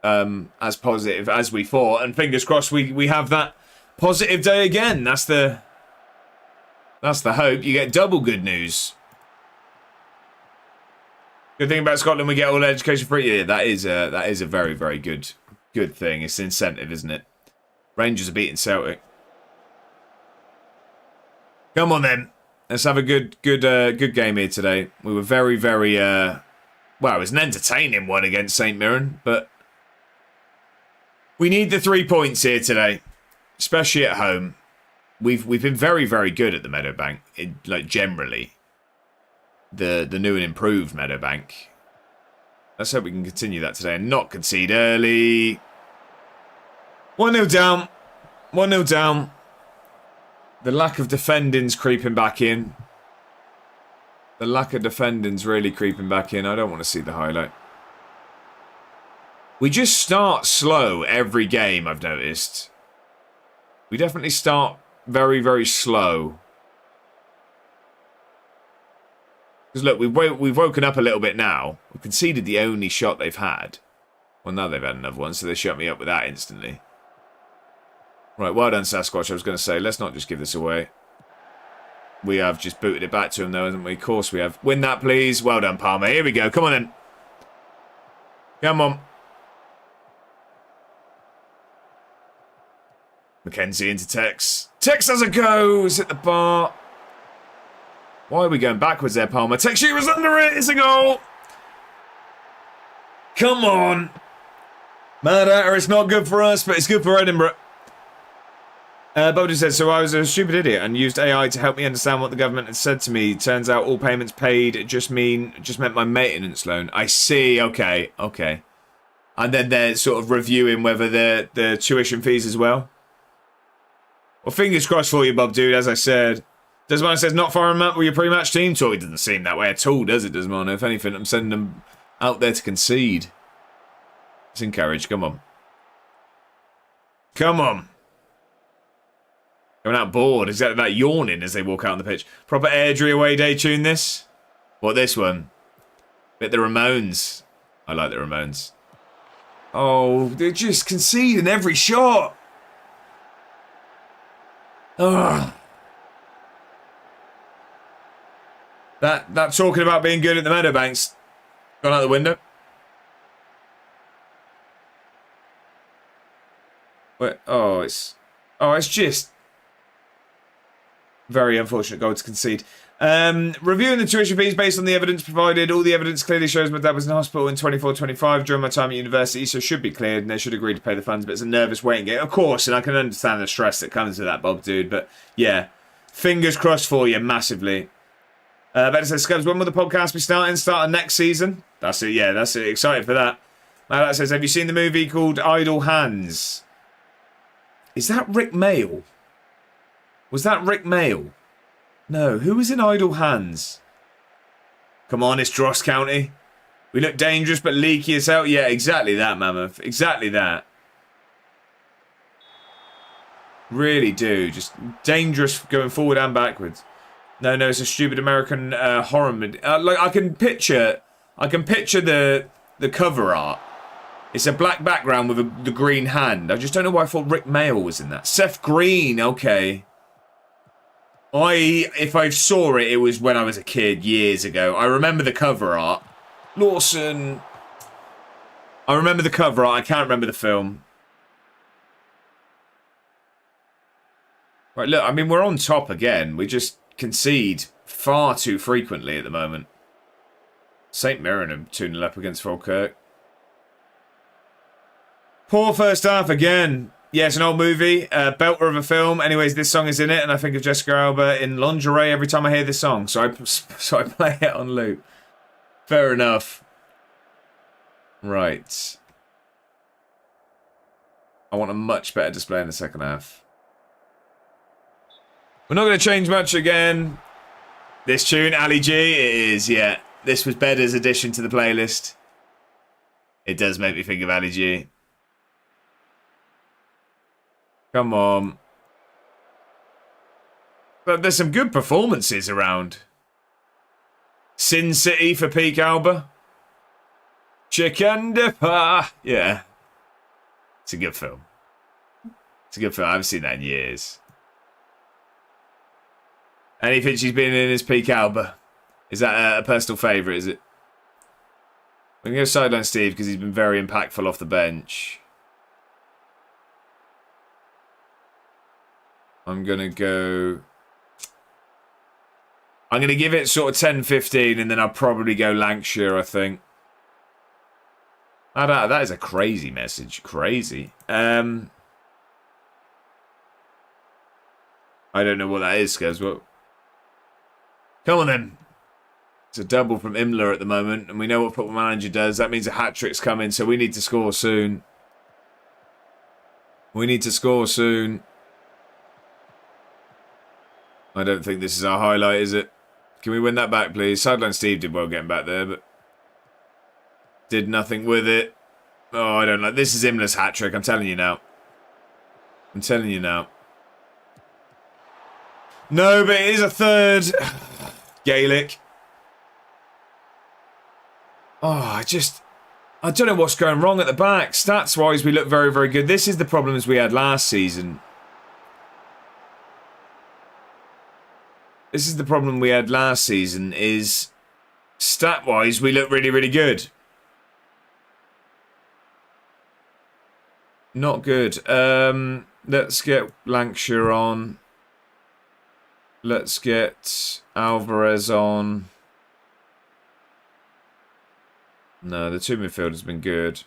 as positive as we thought, and fingers crossed we have that positive day again. That's the hope. You get double good news. Good thing about Scotland, we get all education free. Yeah, that is a very, very good thing. It's an incentive, isn't it? Rangers are beating Celtic. Come on then. Let's have a good game here today. We were very, very well, it was an entertaining one against St Mirren, but we need the 3 points here today, especially at home. We've been very, very good at the Meadowbank, like generally. The new and improved Meadowbank. Let's hope we can continue that today and not concede early. 1-0 down. 1-0 down. The lack of defending's creeping back in. The lack of defending's really creeping back in. I don't want to see the highlight. We just start slow every game, I've noticed. We definitely start very, very slow. Because look, we've woken up a little bit now. We conceded the only shot they've had. Well, now they've had another one, so they shut me up with that instantly. Right, well done, Sasquatch. I was going to say, let's not just give this away. We have just booted it back to him, though, haven't we? Of course we have. Win that, please. Well done, Palmer. Here we go. Come on, then. Come on. Mackenzie into Tex. Tex has a go. He's at the bar. Why are we going backwards there, Palmer? Tex was under it. It's a goal. Come on. Mad at her. It's not good for us, but it's good for Edinburgh. Bodie said, so I was a stupid idiot and used AI to help me understand what the government had said to me. Turns out all payments paid just meant my maintenance loan. I see. Okay. And then they're sort of reviewing whether the tuition fees as well. Well, fingers crossed for you, Bob Dude, as I said. Desmond says, not far enough with your pre-match team talk. It doesn't seem that way at all, does it, Desmond? If anything, I'm sending them out there to concede. Let's encourage. Come on. Come on. Going out bored. Exactly that, yawning as they walk out on the pitch. Proper Airdrie away day tune this. What, this one? Bit the Ramones. I like the Ramones. Oh, they're just conceding every shot. Ugh. That talking about being good at the Meadowbanks gone out the window. But, it's just very unfortunate goal to concede. Reviewing the tuition fees based on the evidence provided. All the evidence clearly shows my dad was in hospital in 24-25 during my time at university, so should be cleared and they should agree to pay the funds, but it's a nervous waiting game. Of course, and I can understand the stress that comes with that, Bob, dude, but yeah, fingers crossed for you, massively. Better says, Scubs, when will the podcast be starting? Starting next season? That's it, yeah, that's it. Excited for that. That says, have you seen the movie called Idle Hands? Is that Rick Mail? Was that Rick Mail? No, who was in Idle Hands? Come on, it's Dross County. We look dangerous but leaky as hell. Yeah, exactly that, Mammoth. Exactly that. Really do. Just dangerous going forward and backwards. No, it's a stupid American horror movie. Like I can picture the cover art. It's a black background with the green hand. I just don't know why I thought Rick Mail was in that. Seth Green, okay. If I saw it, it was when I was a kid years ago. I remember the cover art. Lawson. I remember the cover art. I can't remember the film. Right, look, I mean, we're on top again. We just concede far too frequently at the moment. St. Mirren are 2-0 up against Falkirk. Poor first half again. Yeah, it's an old movie, belter of a film. Anyways, this song is in it, and I think of Jessica Alba in lingerie every time I hear this song. So I play it on loop. Fair enough. Right. I want a much better display in the second half. We're not going to change much again. This tune, Ali G, it is, yeah. This was Bedder's addition to the playlist. It does make me think of Ali G. Come on. But there's some good performances around. Sin City for Peak Alba. Chicken Dipper. Yeah. It's a good film. It's a good film. I haven't seen that in years. Anything she's been in is Peak Alba. Is that a personal favourite, is it? I'm going to go sideline Steve because he's been very impactful off the bench. I'm going to give it sort of 10-15 and then I'll probably go Lancashire, I think. That is a crazy message. Crazy. I don't know what that is, guys. Well, come on then. It's a double from Imler at the moment, and we know what Football Manager does. That means a hat-trick's coming, so we need to score soon. We need to score soon. I don't think this is our highlight, is it? Can we win that back, please? Sideline Steve did well getting back there, but did nothing with it. Oh, I don't like this. Is Imler's hat-trick, I'm telling you now. I'm telling you now. No, but it is a third. Gaelic. Oh, I don't know what's going wrong at the back. Stats-wise, we look very, very good. This is the problems we had last season. This is the problem we had last season, is stat-wise, we look really, really good. Not good. Let's get Lancashire on. Let's get Alvarez on. No, the two midfielders have been good.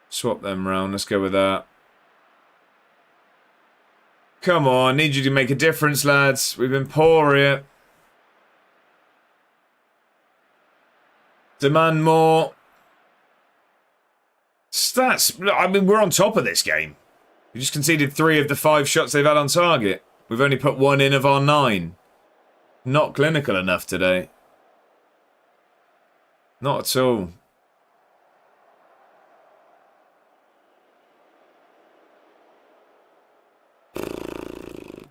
Swap them round. Let's go with that. Come on, need you to make a difference, lads. We've been poor here. Demand more. Stats. I mean, we're on top of this game. We just conceded 3 of the 5 shots they've had on target. We've only put 1 in of our 9. Not clinical enough today. Not at all.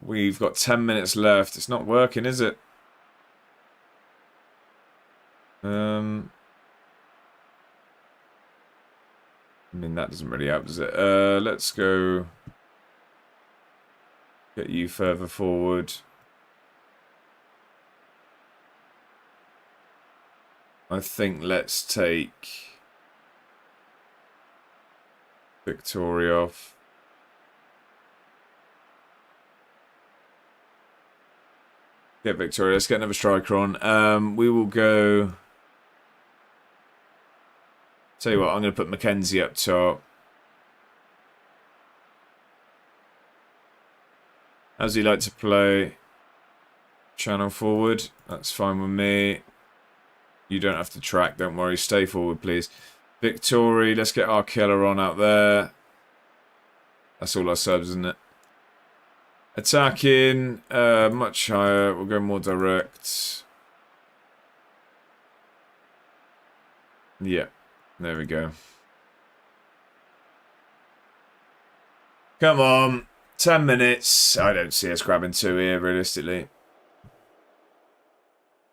We've got 10 minutes left. It's not working, is it? I mean, that doesn't really help, does it? Let's go get you further forward. I think let's take Victoria off. Get Victoria. Let's get another striker on. We will go... Tell you what, I'm going to put Mackenzie up top. How does he like to play? Channel forward. That's fine with me. You don't have to track, don't worry. Stay forward, please. Victoria, let's get our killer on out there. That's all our subs, isn't it? Attacking, much higher. We'll go more direct. Yeah, there we go. Come on. 10 minutes. I don't see us grabbing 2 here, realistically.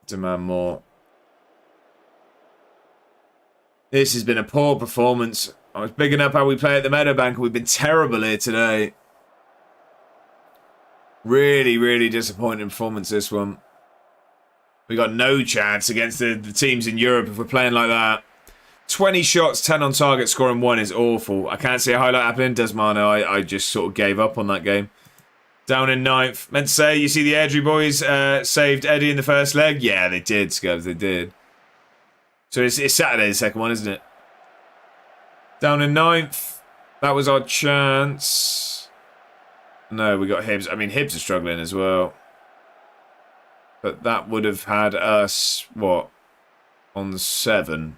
Demand more. This has been a poor performance. I was bigging up how we play at the Meadowbank. We've been terrible here today. Really, really disappointing performance, this one. We got no chance against the teams in Europe if we're playing like that. 20 shots, 10 on target, scoring 1 is awful. I can't see a highlight happening. Desmano, I just sort of gave up on that game. Down in 9th. Meant to say, you see the Airdrie boys saved Eddie in the first leg? Yeah, they did, Scubs, they did. So it's Saturday, the second one, isn't it? Down in 9th. That was our chance. No, we got Hibs. I mean, Hibs are struggling as well. But that would have had us, what? On 7.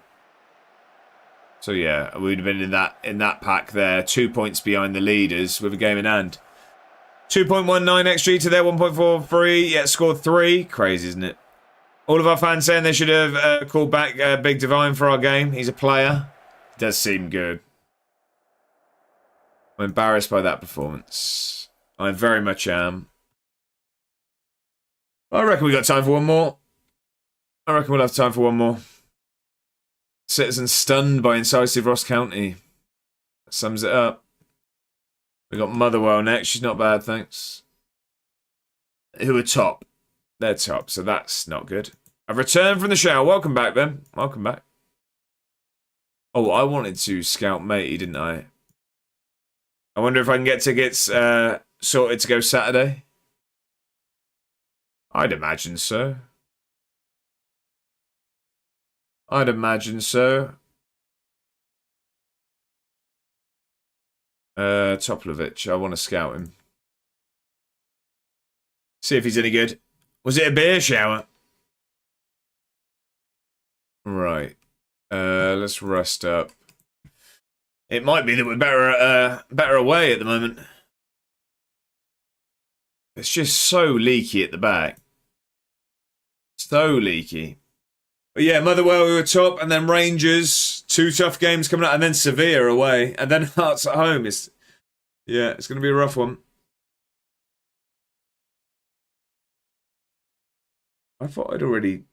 So yeah, we'd have been in that pack there. 2 points behind the leaders with a game in hand. 2.19 XG to their 1.43. Yeah, scored 3. Crazy, isn't it? All of our fans saying they should have called back Big Divine for our game. He's a player. Does seem good. I'm embarrassed by that performance. I very much am. I reckon we got time for one more. I reckon we'll have time for one more. Citizens stunned by incisive Ross County. That sums it up. We got Motherwell next. She's not bad, thanks. Who are top? They're top, so that's not good. I've returned from the shower. Welcome back, then. Welcome back. Oh, I wanted to scout Matey, didn't I? I wonder if I can get tickets sorted to go Saturday. I'd imagine so. I'd imagine so. Toplovich, I want to scout him. See if he's any good. Was it a beer shower? Right. Let's rest up. It might be that we're better away at the moment. It's just so leaky at the back. So leaky. But yeah, Motherwell we were top, and then Rangers, 2 tough games coming up, and then Sevilla away, and then Hearts at home. It's going to be a rough one. I thought I'd already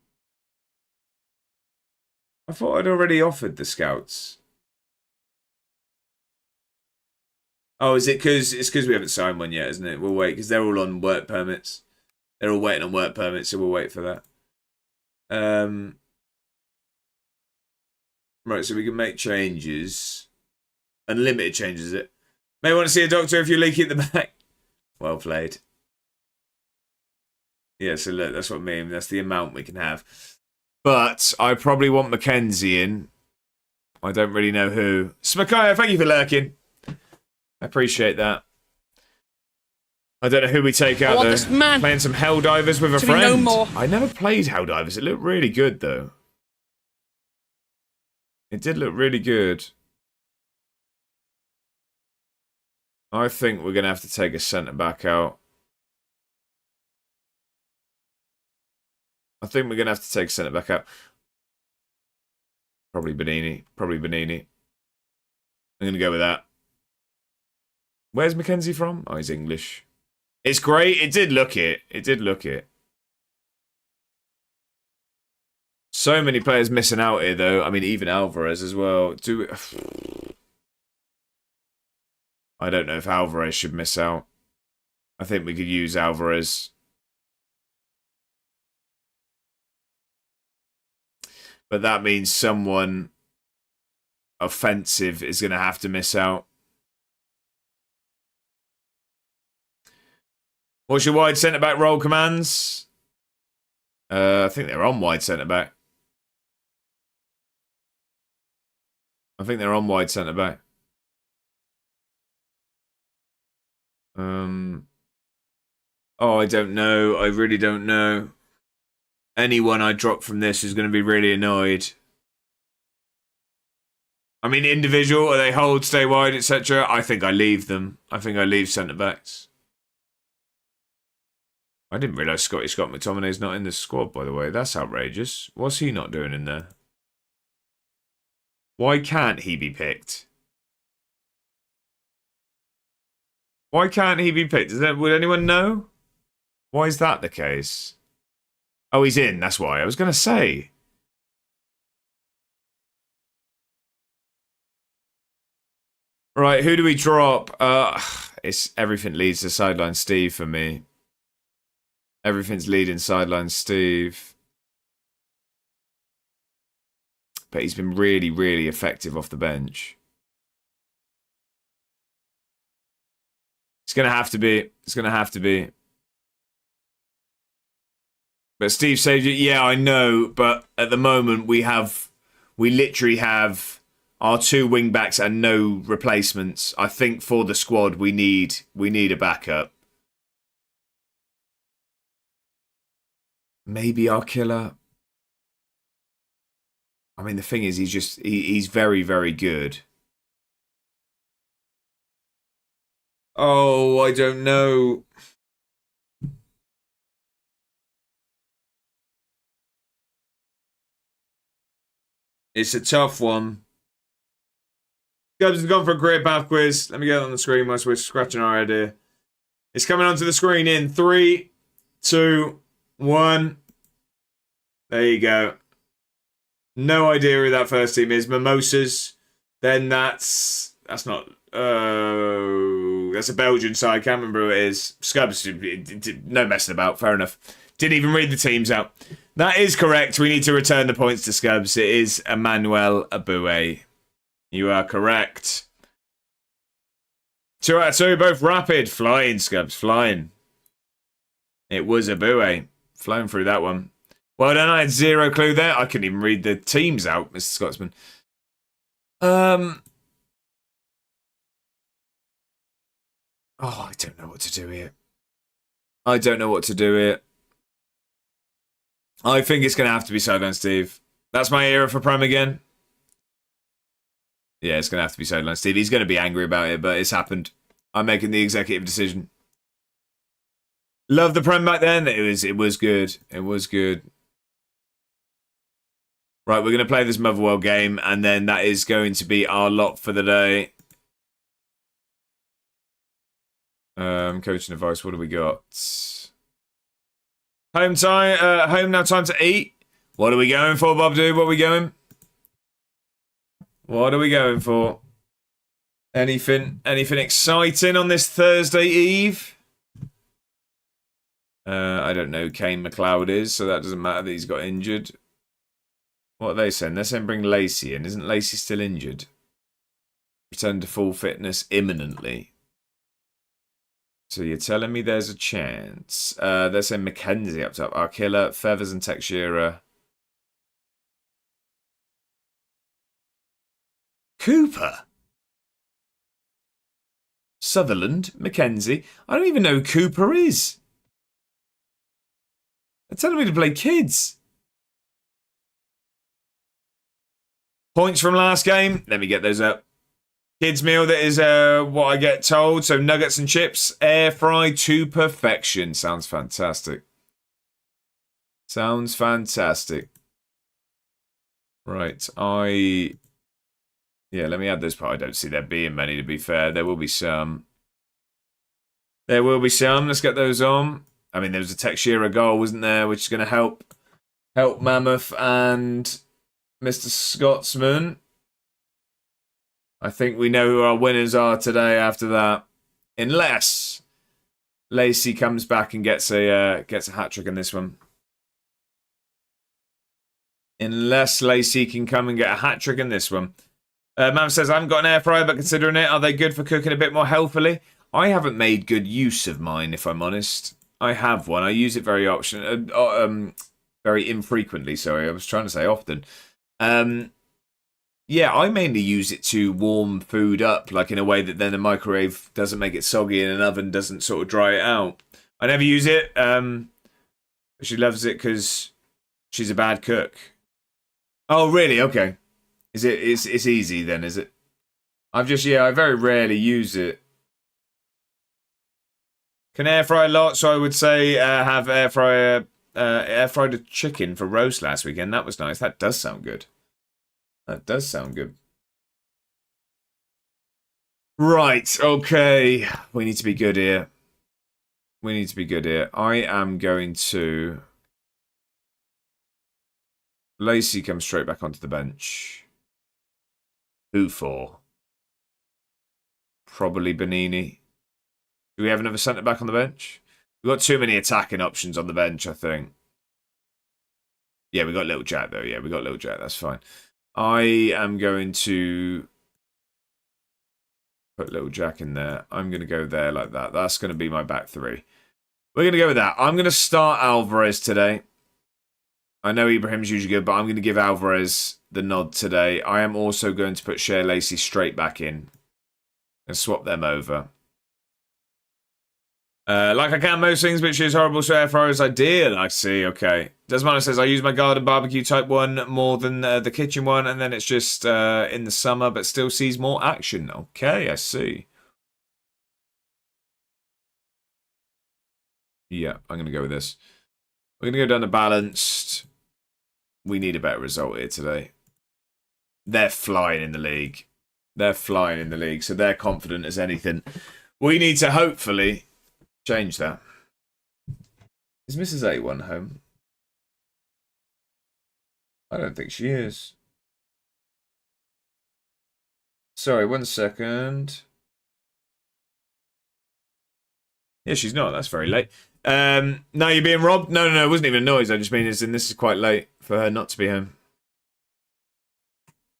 offered the scouts. Oh, is it because we haven't signed one yet, isn't it? We'll wait because they're all on work permits. They're all waiting on work permits, so we'll wait for that. Right, so we can make changes. Unlimited changes, is it? May want to see a doctor if you're leaky at the back. Well played. Yeah, so look, that's what I mean. That's the amount we can have. But I probably want Mackenzie in. I don't really know who. Smakaya, thank you for lurking. I appreciate that. I don't know who we take out, though. This man playing some Helldivers with a to friend. be no more. I never played Helldivers. It looked really good, though. It did look really good. I think we're going to have to take a centre-back out. I think we're going to have to take a centre-back out. Probably Benini. Probably Benini. I'm going to go with that. Where's Mackenzie from? Oh, he's English. It's great. It did look it. It did look it. So many players missing out here, though. I mean, even Alvarez as well. I don't know if Alvarez should miss out. I think we could use Alvarez. But that means someone offensive is going to have to miss out. What's your wide centre-back role commands? I think they're on wide centre-back. I think they're on wide centre-back. Oh, I don't know. I really don't know. Anyone I drop from this is going to be really annoyed. I mean, individual, are they hold, stay wide, etc.? I think I leave them. I think I leave centre-backs. I didn't realise Scott McTominay's not in the squad, by the way. That's outrageous. What's he not doing in there? Why can't he be picked? Why can't he be picked? Would anyone know? Why is that the case? Oh, he's in. That's why. I was going to say. Right, who do we drop? It's everything leads to sideline Steve for me. Everything's leading sideline Steve. But he's been really, really effective off the bench. It's going to have to be. It's going to have to be. But Steve saved you. Yeah, I know. But at the moment, we literally have our two wing backs and no replacements. I think for the squad, we need a backup. Maybe our killer. I mean, the thing is, he's very, very good. Oh, I don't know. It's a tough one. Guys, we've gone for a career path quiz. Let me get it on the screen whilst we're scratching our idea. It's coming onto the screen in 3, 2, 1. There you go. No idea who that first team is. Mimosas. Then that's not. That's a Belgian side. Can't remember who it is. Scubs. No messing about. Fair enough. Didn't even read the teams out. That is correct. We need to return the points to Scubs. It is Emmanuel Aboué. You are correct. 2 out of 2. Both rapid. Flying, Scubs. Flying. It was Aboué. Flown through that one. Well done. I had zero clue there. I couldn't even read the teams out, Mr. Scotsman. Oh, I don't know what to do here. I don't know what to do here. I think it's going to have to be sideline Steve. That's my era for Prem again. Yeah, it's going to have to be sideline Steve. He's going to be angry about it, but it's happened. I'm making the executive decision. Love the Prem back then. It was good. It was good. Right, we're going to play this Motherwell game, and then that is going to be our lot for the day. Coaching advice, what do we got? Home time. Home now. Time to eat. What are we going for, Bob? Dude, what are we going? What are we going for? Anything exciting on this Thursday Eve? I don't know. Kane McLeod is, so that doesn't matter that he's got injured. What are they saying? They're saying bring Lacey in. Isn't Lacey still injured? Return to full fitness imminently. So you're telling me there's a chance. They're saying Mackenzie up top. Our killer, Feathers and Textura. Cooper. Sutherland, Mackenzie. I don't even know who Cooper is. They're telling me to play kids. Points from last game. Let me get those up. Kids meal, that is what I get told. So nuggets and chips, air fry to perfection. Sounds fantastic. Sounds fantastic. Right, yeah, let me add those. I don't see there being many, to be fair. There will be some. There will be some. Let's get those on. I mean, there was a Textura goal, wasn't there, which is going to help Mammoth and Mr. Scotsman. I think we know who our winners are today after that. Unless Lacey comes back and gets a hat-trick in this one. Unless Lacey can come and get a hat-trick in this one. Mam says, I haven't got an air fryer, but considering it, are they good for cooking a bit more healthily? I haven't made good use of mine, if I'm honest. I have one. I use it very very infrequently. Sorry, I was trying to say often. Yeah, I mainly use it to warm food up, like in a way that then the microwave doesn't make it soggy and an oven doesn't sort of dry it out. I never use it. She loves it because she's a bad cook. Oh, really? Okay. It's easy then, is it? I very rarely use it. Can air fry a lot, so I would say have air fried a chicken for roast last weekend. That was nice. That does sound good. That does sound good. Right, okay. We need to be good here. We need to be good here. I am going to... Lacey comes straight back onto the bench. Who for? Probably Bonini. Do we have another centre-back on the bench? We've got too many attacking options on the bench, I think. Yeah, we got Little Jack, though. Yeah, we got Little Jack. That's fine. I am going to put Little Jack in there. I'm going to go there like that. That's going to be my back three. We're going to go with that. I'm going to start Alvarez today. I know Ibrahim's usually good, but I'm going to give Alvarez the nod today. I am also going to put Shea Lacey straight back in and swap them over. Like I can most things, which is horrible, so air fryer is ideal. I see, okay. Desmond says, I use my garden barbecue type one more than the kitchen one, and then it's just in the summer, but still sees more action. Okay, I see. Yeah, I'm going to go with this. We're going to go down to balanced. We need a better result here today. They're flying in the league. They're flying in the league, so they're confident as anything. We need to hopefully change that. Is Mrs. A1 home? I don't think she is. Sorry, 1 second. Yeah, she's not. That's very late. Now you're being robbed? No, it wasn't even a noise. I just mean this is quite late for her not to be home.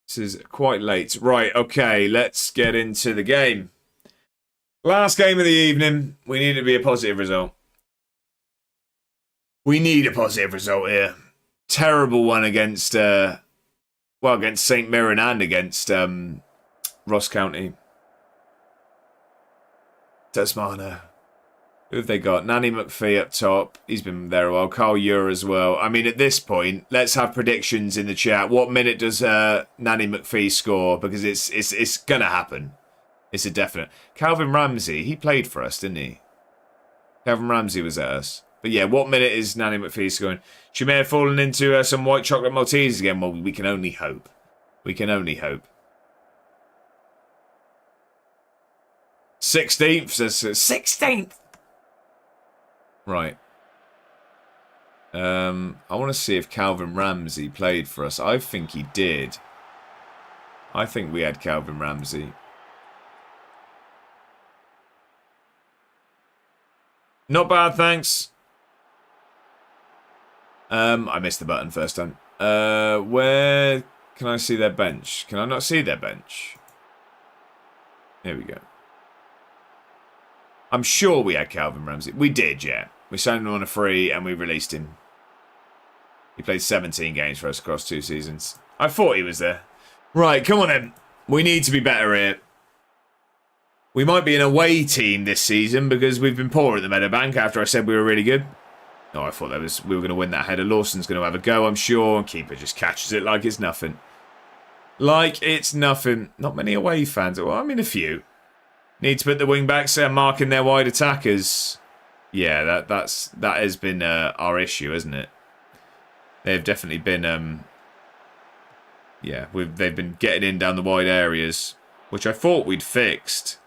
This is quite late. Right, okay, let's get into the game. Last game of the evening. We need it to be a positive result. We need a positive result here. Terrible one against, against St. Mirren and against Ross County. Tasmana. Who have they got? Nanny McPhee up top. He's been there a while. Carl Ure as well. I mean, at this point, let's have predictions in the chat. What minute does Nanny McPhee score? Because it's going to happen. It's a definite. Calvin Ramsey, he played for us, didn't he? Calvin Ramsey was at us. But yeah, what minute is Nanny McPhee scoring? She may have fallen into some white chocolate Maltesers again. Well, we can only hope. We can only hope. 16th says 16th. Right. I want to see if Calvin Ramsey played for us. I think he did. I think we had Calvin Ramsey. Not bad, thanks. I missed the button first time. Where can I see their bench? Can I not see their bench? Here we go. I'm sure we had Calvin Ramsey. We did, yeah. We signed him on a free and we released him. He played 17 games for us across 2 seasons. I thought he was there. Right, come on then. We need to be better here. We might be an away team this season because we've been poor at the Meadowbank after I said we were really good. No, I thought we were going to win that header. Lawson's going to have a go, I'm sure. And keeper just catches it like it's nothing. Like it's nothing. Not many away fans. Well, I mean, a few. Need to put the wing-backs marking their wide attackers. Yeah, that has been our issue, isn't it? They've definitely been... yeah, they've been getting in down the wide areas, which I thought we'd fixed.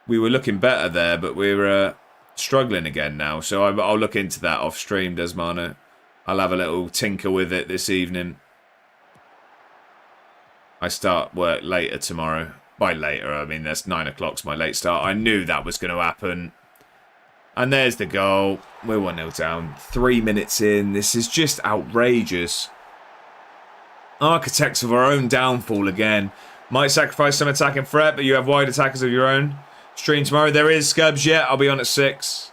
We were looking better there, but we're struggling again now. So I'll look into that off stream, Desmana. I'll have a little tinker with it this evening. I start work later tomorrow. By later, I mean that's 9 o'clock's my late start. I knew that was going to happen. And there's the goal. We're 1-0 down. 3 minutes in. This is just outrageous. Architects of our own downfall again. Might sacrifice some attacking threat, but you have wide attackers of your own. Stream tomorrow. There is Scubs, yeah. I'll be on at 6.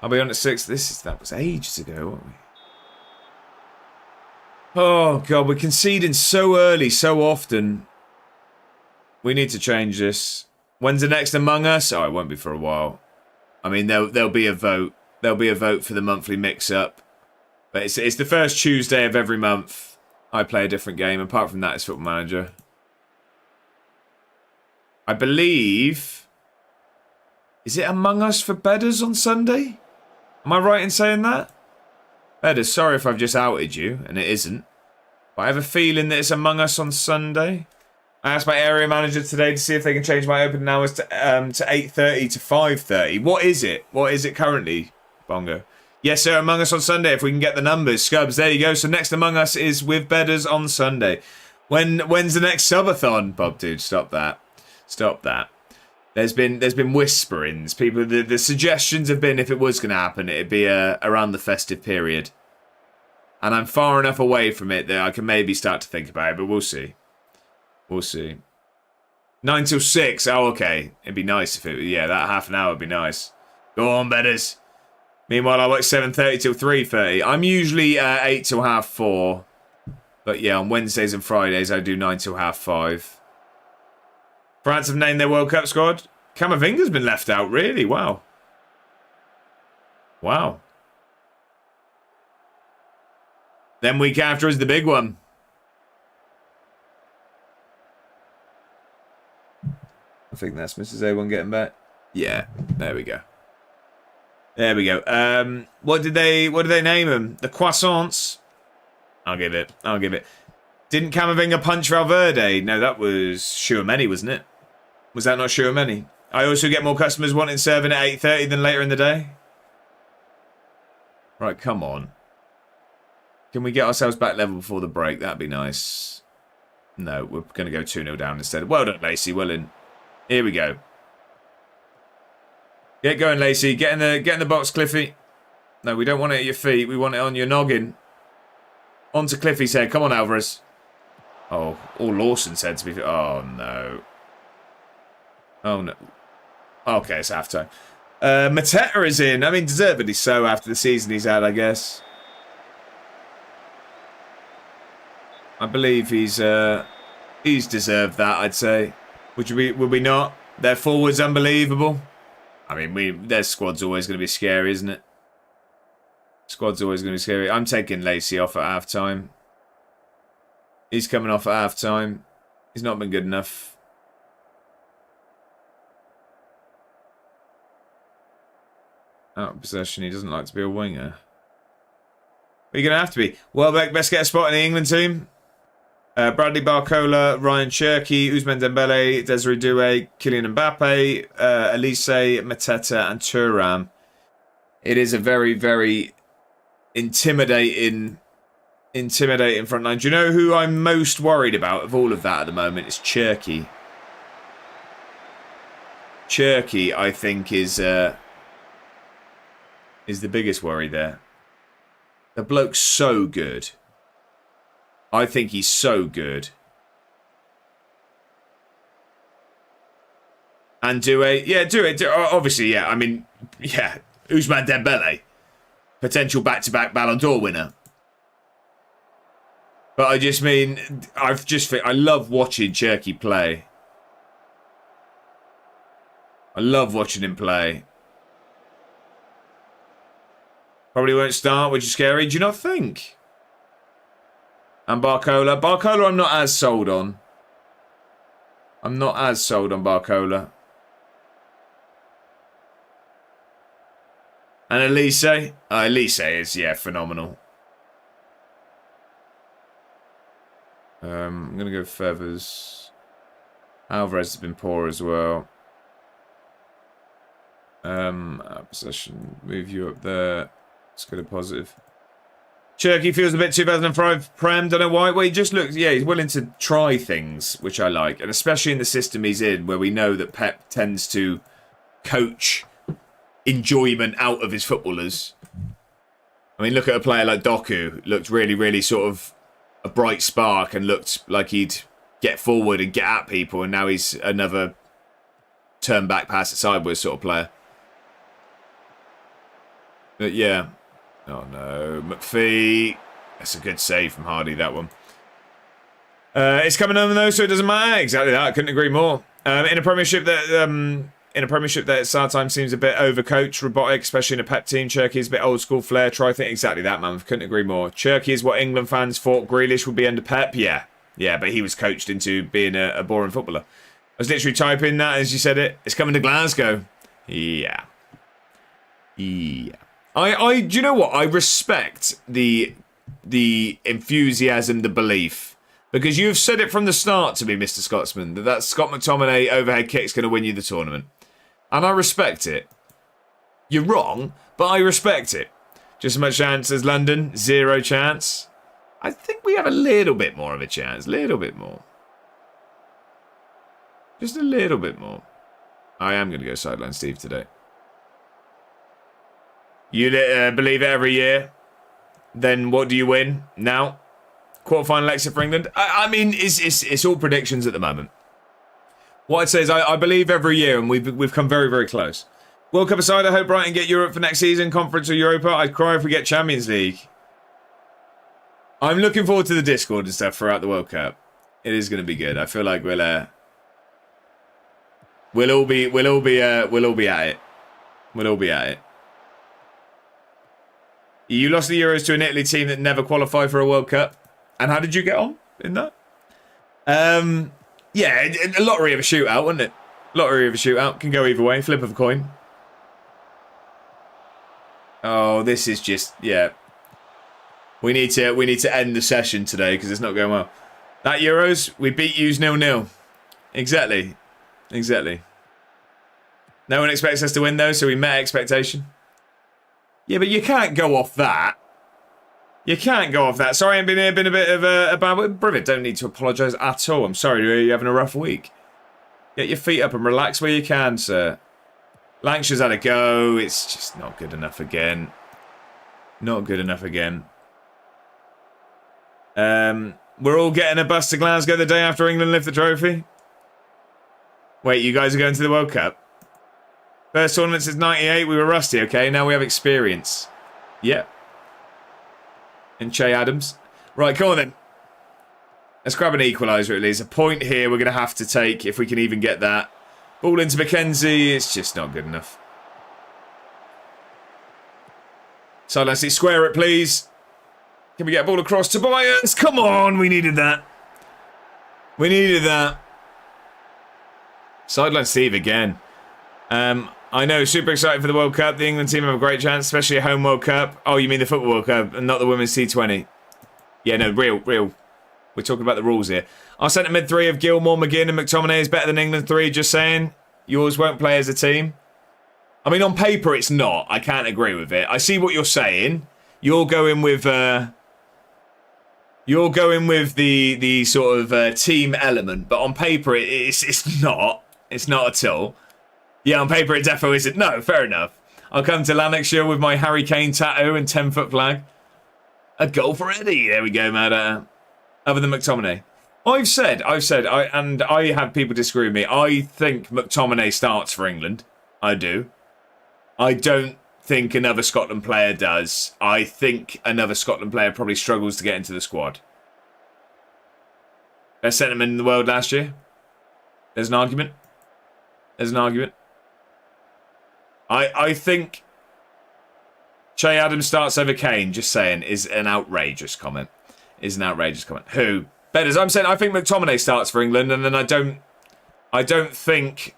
That was ages ago, weren't we? Oh, God, we're conceding so early, so often. We need to change this. When's the next Among Us? Oh, it won't be for a while. I mean, there'll be a vote. There'll be a vote for the monthly mix-up. But it's the first Tuesday of every month. I play a different game. Apart from that, it's Football Manager. I believe... Is it Among Us for bedders on Sunday? Am I right in saying that? Bedders, sorry if I've just outed you, and it isn't. But I have a feeling that it's Among Us on Sunday. I asked my area manager today to see if they can change my opening hours to 8:30 to 5:30. What is it? What is it currently, Bongo? Yes, sir, Among Us on Sunday, if we can get the numbers. Scubs, there you go. So next Among Us is with bedders on Sunday. When's the next subathon? Bob, dude, stop that. Stop that. There's been whisperings. People, the suggestions have been if it was going to happen, it'd be around the festive period. And I'm far enough away from it that I can maybe start to think about it, but we'll see. We'll see. 9 till 6. Oh, okay. It'd be nice if it... Yeah, that half an hour would be nice. Go on, bedders. Meanwhile, I work 7:30 till 3:30. I'm usually 8 till half 4. But yeah, on Wednesdays and Fridays, I do 9 till half 5. France have named their World Cup squad. Camavinga's been left out, really? Wow. Wow. Then week after is the big one. I think that's Mrs. A1 getting back. Yeah, there we go. There we go. What did they name him? The Croissants. I'll give it. Didn't Camavinga punch Valverde? No, that was Tchouaméni, wasn't it? Was that not Tchouaméni? I also get more customers wanting serving at 8:30 than later in the day. Right, come on. Can we get ourselves back level before the break? That'd be nice. No, we're going to go 2-0 down instead. Well done, Lacey. Well in. Here we go. Get going, Lacey. Get in the box, Cliffy. No, we don't want it at your feet. We want it on your noggin. Onto Cliffy's head. Come on, Alvarez. Oh, all Lawson said to be... Oh, no. Oh, no. Okay, it's half-time. Mateta is in. I mean, deservedly so after the season he's had, I guess. I believe he's deserved that, I'd say. Would we not? Their forward's unbelievable. I mean, their squad's always going to be scary, isn't it? Squad's always going to be scary. I'm taking Lacey off at half-time. He's coming off at half-time. He's not been good enough. Out of possession, he doesn't like to be a winger. But you're going to have to be. Welbeck, best get a spot in the England team. Bradley Barcola, Ryan Cherky, Ousmane Dembele, Desiree Doué, Kylian Mbappe, Elise, Mateta, and Thuram. It is a very, very intimidating front line. Do you know who I'm most worried about of all of that at the moment? It's Cherky. Cherky, I think, is the biggest worry there. The bloke's so good. I think he's so good. And Doué, yeah, Doué, obviously, yeah. I mean, yeah, Ousmane Dembele, potential back-to-back Ballon d'Or winner. But I just mean, I love watching Cherky play. I love watching him play. Probably won't start, which is scary. Do you not think? And Barcola. Barcola I'm not as sold on. I'm not as sold on Barcola. And Elise. Elise is, yeah, phenomenal. I'm going to go Feathers. Alvarez has been poor as well. Possession. Move you up there. Let's go to positive. Cherky feels a bit 2005 Prem, don't know why. Well, he just looks, yeah, he's willing to try things, which I like. And especially in the system he's in, where we know that Pep tends to coach enjoyment out of his footballers. I mean, look at a player like Doku. Looked really, really sort of a bright spark and looked like he'd get forward and get at people. And now he's another turn back, pass it sideways sort of player. But yeah. Oh no, McPhee. That's a good save from Hardy, that one. It's coming home though, so it doesn't matter. Exactly that. I couldn't agree more. In a Premiership that at time seems a bit overcoached, robotic, especially in a Pep team. Cherky is a bit old school flair. Try think exactly that, man. Couldn't agree more. Cherky is what England fans thought Grealish would be under Pep. Yeah, but he was coached into being a boring footballer. I was literally typing that as you said it. It's coming to Glasgow. Yeah. I do you know what? I respect the enthusiasm, the belief. Because you've said it from the start to me, Mr. Scotsman, that Scott McTominay overhead kick's going to win you the tournament. And I respect it. You're wrong, but I respect it. Just as much chance as London, 0 chance. I think we have a little bit more of a chance. Little bit more. Just a little bit more. I am going to go sideline Steve today. You believe it every year. Then what do you win now? Quarterfinal exit for England. I mean, it's all predictions at the moment. What I'd say is I believe every year, and we've come very, very close. World Cup aside, I hope Brighton get Europe for next season, Conference or Europa. I'd cry if we get Champions League. I'm looking forward to the Discord and stuff throughout the World Cup. It is going to be good. I feel like we'll all be at it. We'll all be at it. You lost the Euros to an Italy team that never qualified for a World Cup. And how did you get on in that? Yeah, a lottery of a shootout, wasn't it? Lottery of a shootout. Can go either way. Flip of a coin. Oh, this is just, yeah. We need to end the session today because it's not going well. That Euros, we beat you 0-0. Exactly. No one expects us to win though, so we met expectation. Yeah, but you can't go off that. Sorry, I've been a bit of a bad word. Brother, don't need to apologise at all. I'm sorry, you're having a rough week. Get your feet up and relax where you can, sir. Lancashire's had a go. It's just not good enough again. We're all getting a bus to Glasgow the day after England lift the trophy. Wait, you guys are going to the World Cup? First tournament since 98, we were rusty, okay? Now we have experience. Yep. And Che Adams. Right, come on then. Let's grab an equaliser at least. A point here we're going to have to take if we can even get that. Ball into McKenzie. It's just not good enough. So let's see. Square it, please. Can we get a ball across to Bayerns? Come on. We needed that. Sideline Steve again. I know, super excited for the World Cup. The England team have a great chance, especially a home World Cup. Oh, you mean the Football World Cup and not the Women's T20? Yeah, no, real. We're talking about the rules here. Our centre mid 3 of Gilmore, McGinn and McTominay is better than England 3, just saying. Yours won't play as a team. I mean, on paper it's not. I can't agree with it. I see what you're saying. You're going with the sort of team element, but on paper it's not. It's not at all. Yeah, on paper it defo isn't. No, fair enough. I'll come to Lanarkshire with my Harry Kane tattoo and 10-foot flag. A goal for Eddie. There we go, Matt. Other than McTominay. I've said, and I have people disagree with me. I think McTominay starts for England. I do. I don't think another Scotland player does. I think another Scotland player probably struggles to get into the squad. Best centreman in the world last year. There's an argument. I think Che Adams starts over Kane, just saying, is an outrageous comment. Who? Betters, I'm saying I think McTominay starts for England, and then I don't think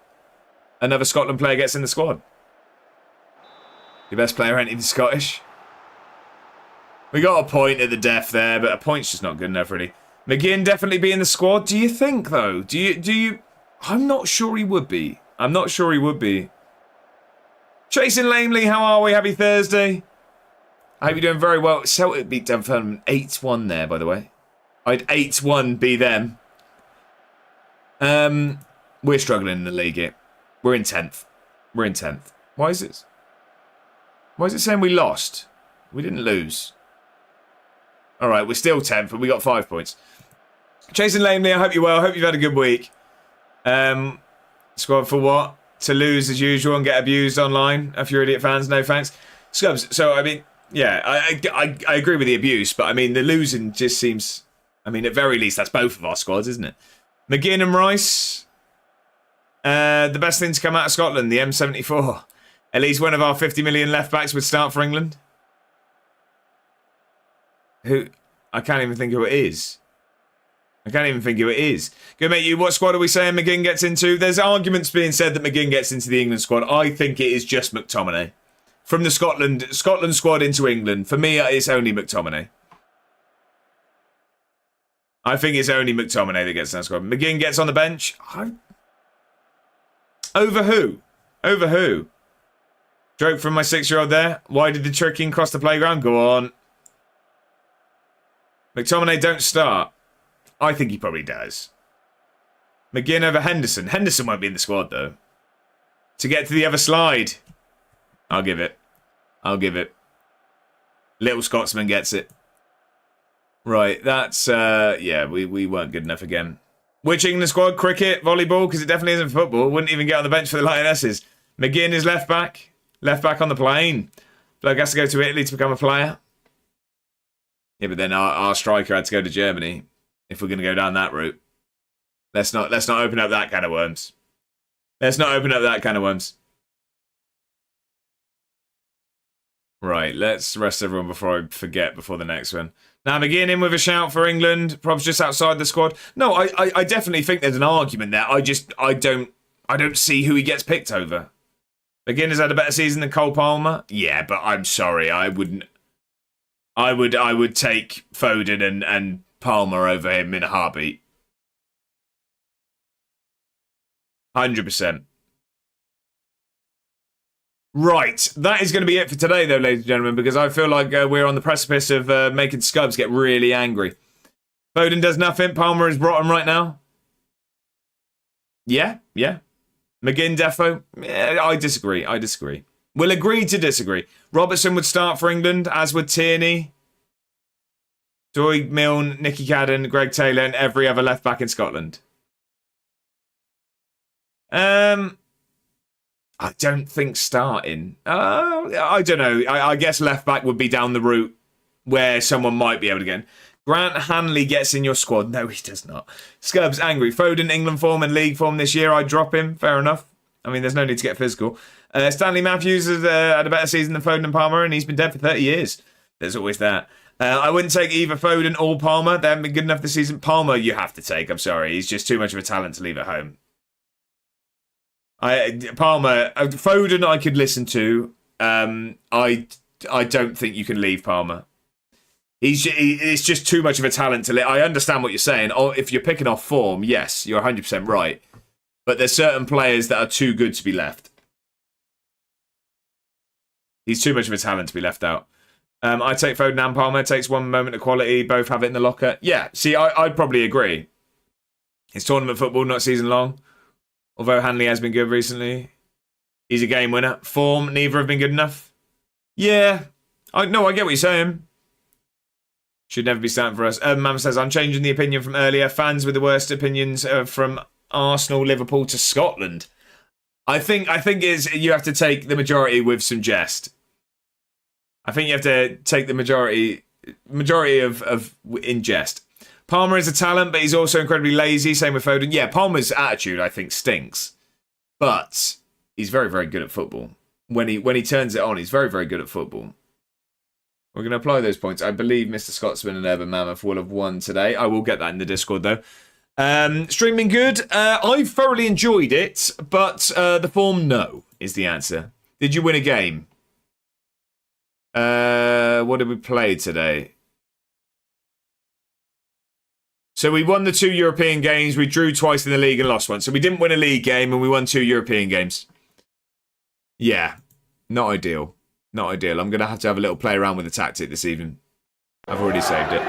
another Scotland player gets in the squad. Your best player ain't even Scottish. We got a point at the death there, but a point's just not good enough, really. McGinn definitely be in the squad. Do you think, though? Do you? I'm not sure he would be. Chasing Lamely, how are we? Happy Thursday. I hope you're doing very well. Celtic beat Dunfermline 8-1 there, by the way. I'd 8-1 be them. We're struggling in the league here. We're in 10th. Why is it saying we lost? We didn't lose. All right, we're still 10th, but we got 5 points. Chasing Lamely, I hope you're well. Hope you've had a good week. Squad for what? to lose as usual and get abused online. If you're idiot fans, no thanks. Scubs, so, I mean, yeah, I agree with the abuse, but, I mean, the losing just seems... I mean, at very least, that's both of our squads, isn't it? McGinn and Rice. The best thing to come out of Scotland, the M74. At least one of our 50 million left-backs would start for England. Who? I can't even think who it is. Good mate, what squad are we saying McGinn gets into? There's arguments being said that McGinn gets into the England squad. I think it is just McTominay. From the Scotland squad into England. For me, it's only McTominay. I think it's only McTominay that gets in that squad. McGinn gets on the bench. Over who? Over who? Joke from my 6-year-old there. Why did the tricking cross the playground? Go on. McTominay don't start. I think he probably does. McGinn over Henderson. Henderson won't be in the squad, though. To get to the other slide. I'll give it. Little Scotsman gets it. Right, that's... yeah, we weren't good enough again. Which England squad? Cricket? Volleyball? Because it definitely isn't football. Wouldn't even get on the bench for the Lionesses. McGinn is left back. Left back on the plane. Bloke has to go to Italy to become a player. Yeah, but then our striker had to go to Germany. If we're going to go down that route. Let's not open up that can of worms. Right, let's rest everyone before I forget before the next one. Now, McGinn in with a shout for England. Prob's just outside the squad. No, I definitely think there's an argument there. I don't see who he gets picked over. McGinn has had a better season than Cole Palmer. Yeah, but I'm sorry, I wouldn't. I would take Foden and Palmer over him in a heartbeat. 100%. Right, that is going to be it for today, though, ladies and gentlemen, because I feel like we're on the precipice of making Scubs get really angry. Foden does nothing. Palmer is rotten right now. Yeah. McGinn, Defo. Yeah, I disagree. We'll agree to disagree. Robertson would start for England, as would Tierney, Doig, Milne, Nicky Cadden, Greg Taylor, and every other left back in Scotland. I don't think starting. I don't know. I guess left back would be down the route where someone might be able to get in. Grant Hanley gets in your squad. No, he does not. Scubs, angry. Foden, England form and league form this year. I'd drop him. Fair enough. I mean, there's no need to get physical. Stanley Matthews has had a better season than Foden and Palmer, and he's been dead for 30 years. There's always that. I wouldn't take either Foden or Palmer. They haven't been good enough this season. Palmer, you have to take. I'm sorry. He's just too much of a talent to leave at home. Foden I could listen to. I don't think you can leave Palmer. It's just too much of a talent to I understand what you're saying. If you're picking off form, yes, you're 100% right. But there's certain players that are too good to be left. He's too much of a talent to be left out. I take Foden and Palmer. Takes one moment of quality. Both have it in the locker. Yeah, see, I'd probably agree. It's tournament football, not season long. Although Hanley has been good recently. He's a game winner. Form, neither have been good enough. Yeah. I get what you're saying. Should never be starting for us. Mam says, I'm changing the opinion from earlier. Fans with the worst opinions from Arsenal, Liverpool to Scotland. I think you have to take the majority with some jest. I think you have to take the majority of in jest. Palmer is a talent, but he's also incredibly lazy. Same with Foden. Yeah, Palmer's attitude, I think, stinks. But he's very, very good at football. When he turns it on, he's very, very good at football. We're going to apply those points. I believe Mr. Scotsman and Urban Mammoth will have won today. I will get that in the Discord, though. Streaming good. I've thoroughly enjoyed it, but the form, no, is the answer. Did you win a game? What did we play today? So we won the 2 European games, we drew twice in the league and lost one. So we didn't win a league game and we won 2 European games. Yeah, not ideal. Not ideal. I'm going to have a little play around with the tactic this evening. I've already saved it.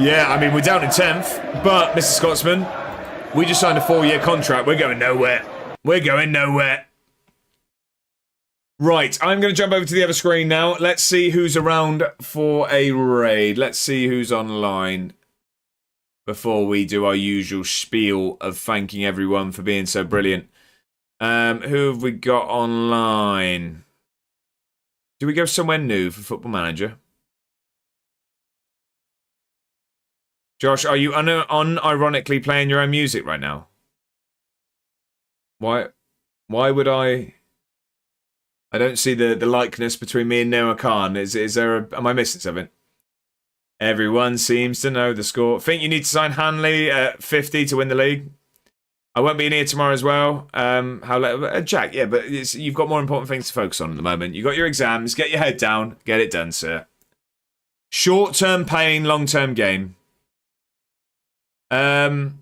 Yeah, I mean, we're down in 10th, but, Mr. Scotsman, we just signed a 4-year contract. We're going nowhere. Right, I'm going to jump over to the other screen now. Let's see who's around for a raid. Let's see who's online before we do our usual spiel of thanking everyone for being so brilliant. Who have we got online? Do we go somewhere new for Football Manager? Josh, are you unironically playing your own music right now? Why would I don't see the likeness between me and Noah Khan. Am I missing something? Everyone seems to know the score. Think you need to sign Hanley at 50 to win the league? I won't be in here tomorrow as well. Jack, yeah, but you've got more important things to focus on at the moment. You've got your exams. Get your head down. Get it done, sir. Short-term pain, long-term gain. I'll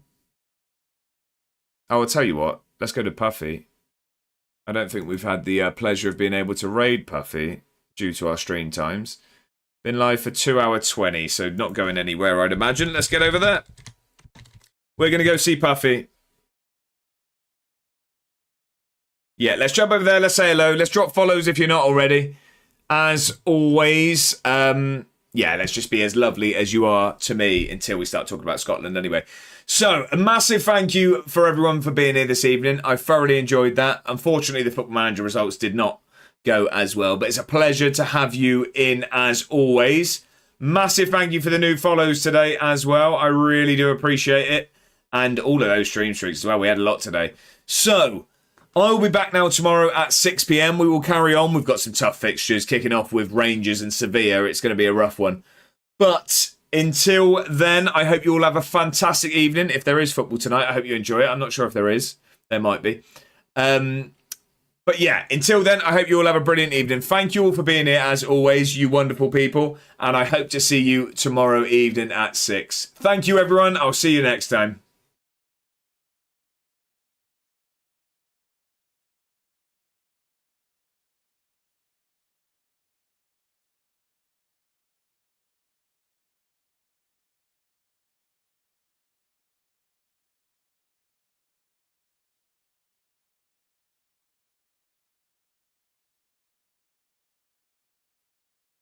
tell you what. Let's go to Puffy. I don't think we've had the pleasure of being able to raid Puffy due to our stream times. Been live for 2 hours 20, so not going anywhere, I'd imagine. Let's get over there. We're going to go see Puffy. Yeah, let's jump over there. Let's say hello. Let's drop follows if you're not already. As always, yeah, let's just be as lovely as you are to me until we start talking about Scotland anyway. So, a massive thank you for everyone for being here this evening. I thoroughly enjoyed that. Unfortunately, the Football Manager results did not go as well, but it's a pleasure to have you in as always. Massive thank you for the new follows today as well. I really do appreciate it. And all of those stream streaks as well. We had a lot today. So, I will be back now tomorrow at 6 p.m. We will carry on. We've got some tough fixtures kicking off with Rangers and Sevilla. It's going to be a rough one. But until then, I hope you all have a fantastic evening. If there is football tonight, I hope you enjoy it. I'm not sure if there is. There might be. But yeah, until then, I hope you all have a brilliant evening. Thank you all for being here, as always, you wonderful people. And I hope to see you tomorrow evening at 6. Thank you, everyone. I'll see you next time.